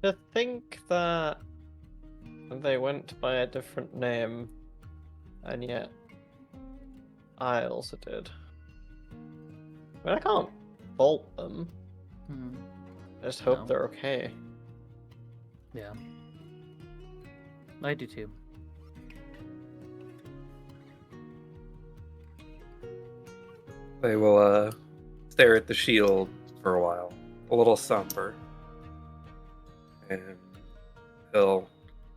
To think that they went by a different name, and yet I also did. I mean, I can't fault them. I just hope they're okay. Yeah. I do too. They will stare at the shield for a while, a little somber. And he'll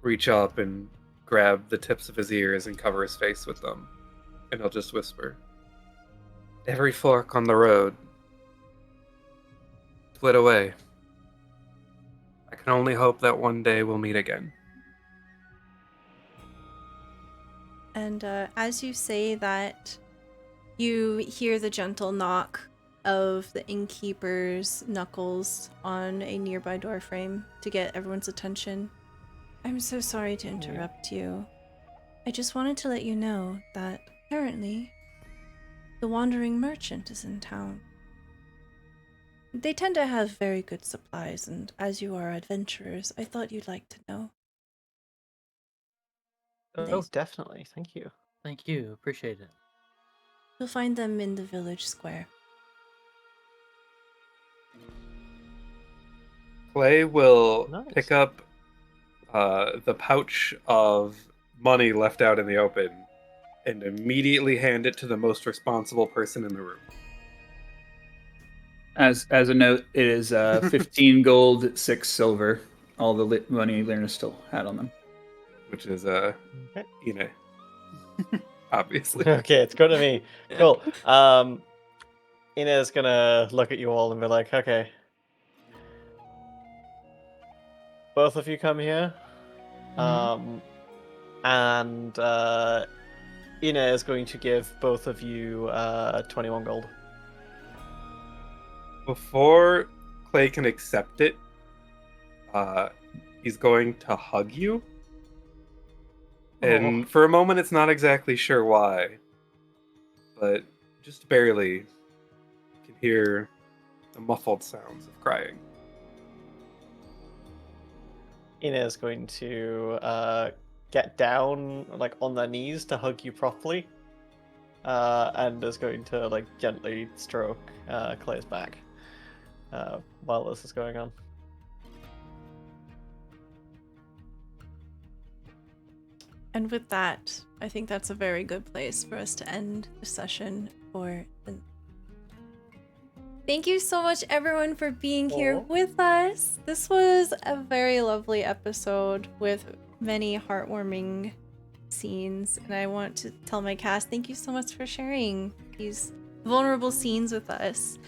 reach up and grab the tips of his ears and cover his face with them. And he'll just whisper, "Every fork on the road split away. I can only hope that one day we'll meet again." And as you say that, you hear the gentle knock of the innkeeper's knuckles on a nearby doorframe to get everyone's attention. I'm so sorry to interrupt you. I just wanted to let you know that apparently the wandering merchant is in town. They tend to have very good supplies, and as you are adventurers, I thought you'd like to know. Oh, Nice. definitely. Thank you. Thank you. Appreciate it. You'll find them in the village square. Clay will Nice. pick up the pouch of money left out in the open and immediately hand it to the most responsible person in the room. As a note, it is 15 gold, 6 silver. All the money Lyrna still had on them. Which is, Okay. Ine. Obviously. Okay, it's good to me. Cool. Ina's gonna look at you all and be like, okay. Both of you come here. And Ina is going to give both of you 21 gold. Before Clay can accept it, he's going to hug you. And for a moment, it's not exactly sure why, but just barely you can hear the muffled sounds of crying. Ina is going to get down, like, on their knees to hug you properly, and is going to, like, gently stroke Clay's back while this is going on. And with that, I think that's a very good place for us to end the session for the... Thank you so much, everyone, for being here with us. This was a very lovely episode with many heartwarming scenes, and I want to tell my cast thank you so much for sharing these vulnerable scenes with us.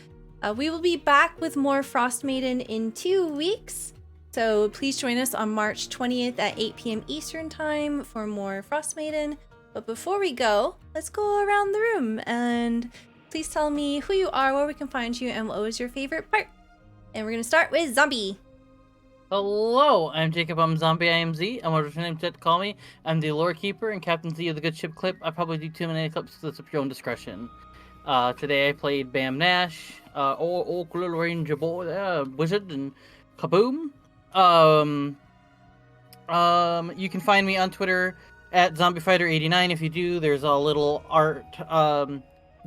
We will be back with more Frostmaiden in 2 weeks, so please join us on March 20th at 8 p.m. Eastern Time for more Frostmaiden. But before we go, let's go around the room and please tell me who you are, where we can find you, and what was your favorite part. And we're gonna start with Zombie. Hello, I'm Jacob. I'm Zombie IMZ. I'm whatever your name set to call me. I'm the lore keeper and Captain Z of the Good Ship Clip. I probably do too many clips, so it's up to your own discretion. Today I played Bam Nash, old little ranger boy, wizard, and kaboom. You can find me on Twitter at ZombieFighter89. If you do, there's a little art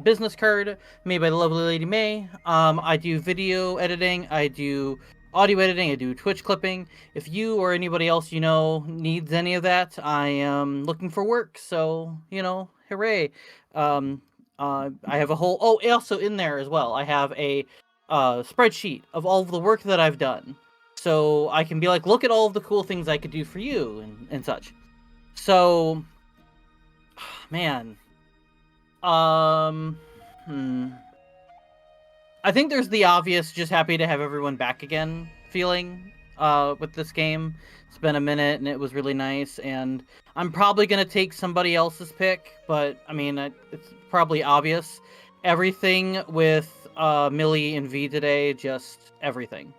business card made by the lovely Lady May. I do video editing, I do audio editing, I do Twitch clipping. If you or anybody else you know needs any of that, I am looking for work, so, you know, hooray. I have a whole... Oh, also in there as well, I have a spreadsheet of all of the work that I've done. So I can be like, look at all of the cool things I could do for you and such. So, man. I think there's the obvious just happy to have everyone back again feeling with this game. It's been a minute and it was really nice, and I'm probably going to take somebody else's pick, but I mean, it's probably obvious. Everything with Millie and V today, just everything.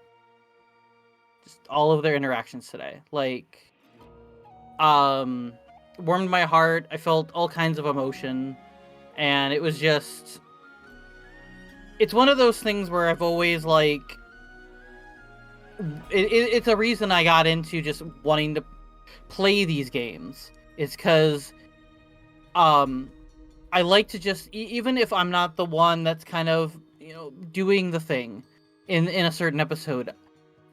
Just all of their interactions today. Like, warmed my heart. I felt all kinds of emotion. And it was just... It's one of those things where I've always, like... It's a reason I got into just wanting to play these games. It's because... I like to just... Even if I'm not the one that's kind of, you know, doing the thing in a certain episode,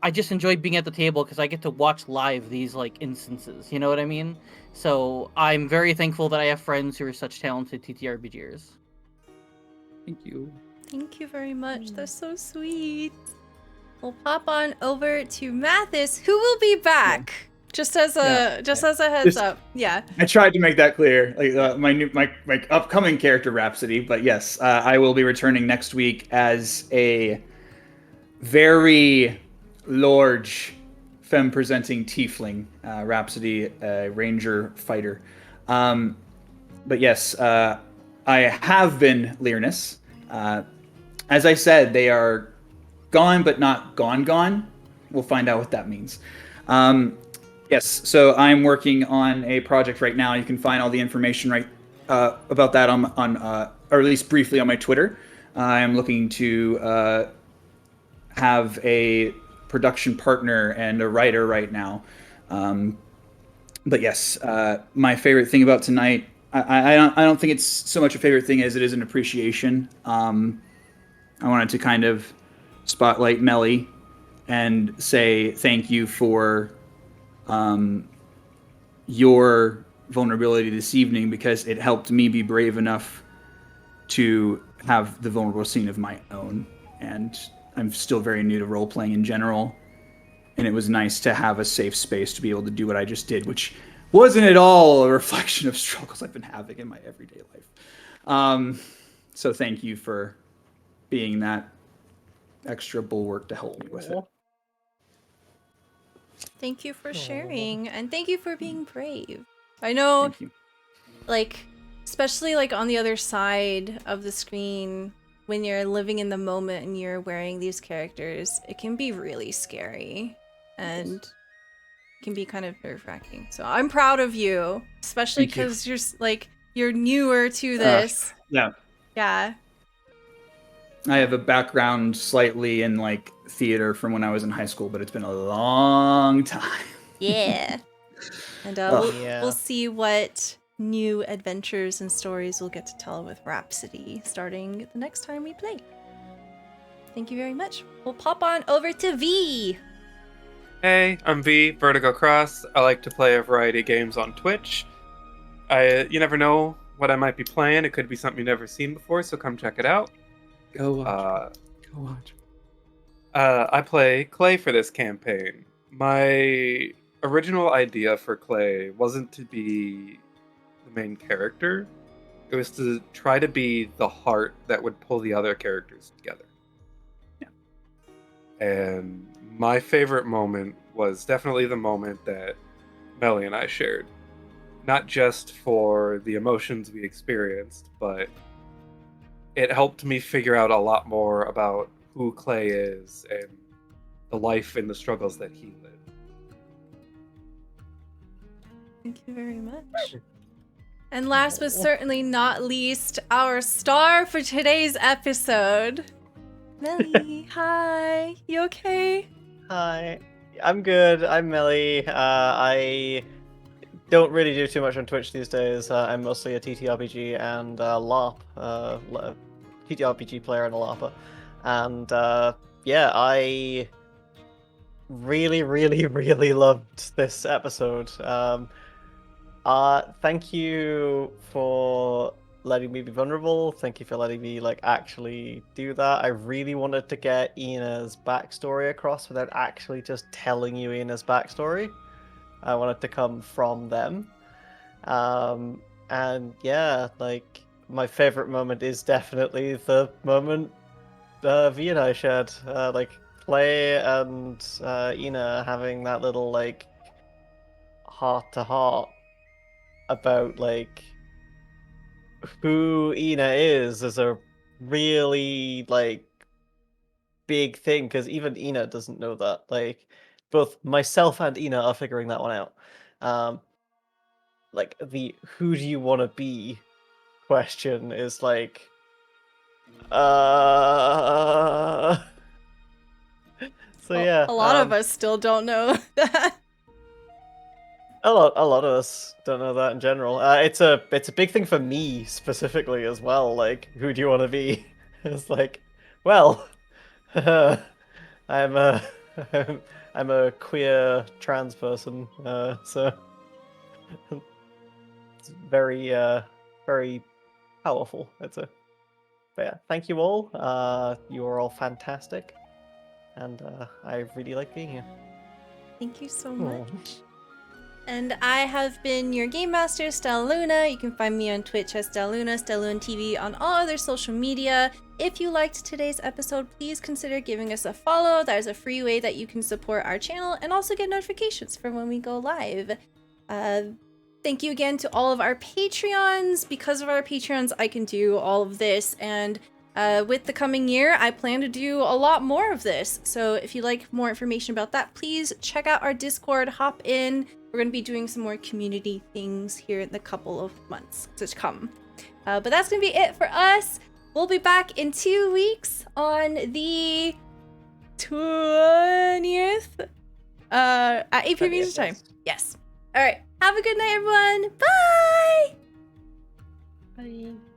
I just enjoy being at the table because I get to watch live these, like, instances. You know what I mean? So I'm very thankful that I have friends who are such talented TTRPGers. Thank you. Thank you very much. That's so sweet. We'll pop on over to Mathis, who will be back. Yeah. Just as a heads up. Yeah. I tried to make that clear. Like my upcoming character Rhapsody, but yes, I will be returning next week as a very large femme presenting tiefling, Rhapsody, ranger fighter. But yes, I have been Lyrnus. As I said, they are gone, but not gone. We'll find out what that means. Yes, so I'm working on a project right now. You can find all the information about that on or at least briefly on my Twitter. I'm looking to have a production partner and a writer right now. but yes, my favorite thing about tonight, I don't think it's so much a favorite thing as it is an appreciation. I wanted to kind of spotlight Melly and say thank you for your vulnerability this evening, because it helped me be brave enough to have the vulnerable scene of my own. And I'm still very new to role playing in general, and it was nice to have a safe space to be able to do what I just did, which wasn't at all a reflection of struggles I've been having in my everyday life. So thank you for being that extra bulwark to help me with it. Thank you for sharing, and thank you for being brave. I know, Thank you. like, especially like on the other side of the screen, when you're living in the moment and you're wearing these characters, it can be really scary and can be kind of nerve-wracking. So I'm proud of you, especially Thank you. because you're newer to this. Yeah. Yeah. I have a background slightly in like theater from when I was in high school, but it's been a long time. Yeah. And Yeah. we'll see what new adventures and stories we'll get to tell with Rhapsody starting the next time we play. Thank you very much. We'll pop on over to V. Hey, I'm V, Vertigo Cross. I like to play a variety of games on Twitch. You never know what I might be playing. It could be something you've never seen before, so come check it out. Go watch. Go watch. I play Clay for this campaign. My original idea for Clay wasn't to be the main character. It was to try to be the heart that would pull the other characters together. Yeah. And my favorite moment was definitely the moment that Melly and I shared. Not just for the emotions we experienced, but it helped me figure out a lot more about who Clay is and the life and the struggles that he lived. Thank you very much. And last but certainly not least, our star for today's episode. Melly, hi. You okay? Hi, I'm good. I'm Melly. I don't really do too much on Twitch these days. I'm mostly a TTRPG and LARP, TTRPG player and a LARPer. And yeah, I really, really, really loved this episode. Thank you for letting me be vulnerable. Thank you for letting me like actually do that. I really wanted to get Ina's backstory across without actually just telling you Ina's backstory. I want it to come from them. And yeah, like my favorite moment is definitely the moment V and I shared. Like Clay and Ina having that little like heart to heart about like who Ina is a really like big thing, because even Ina doesn't know that. Like both myself and Ina are figuring that one out. Like the who do you want to be question is like so yeah, A lot of us still don't know that. a lot of us don't know that in general. It's a big thing for me specifically as well. Like, who do you want to be? It's like, well, I'm a I'm a queer trans person, so it's very very powerful. It's a but yeah, thank you all. You are all fantastic, and I really like being here. Thank you so Aw. much. And I have been your Game Master, Stelluna. You can find me on Twitch as Stelluna, Stelluna TV on all other social media. If you liked today's episode, please consider giving us a follow. That is a free way that you can support our channel and also get notifications for when we go live. Thank you again to all of our Patreons. Because of our Patreons, I can do all of this, and with the coming year, I plan to do a lot more of this. So if you'd like more information about that, please check out our Discord, hop in. We're going to be doing some more community things here in the couple of months to come. But that's going to be it for us. We'll be back in 2 weeks on the 20th at 8 p.m. Eastern time. Yes. All right. Have a good night, everyone. Bye. Bye.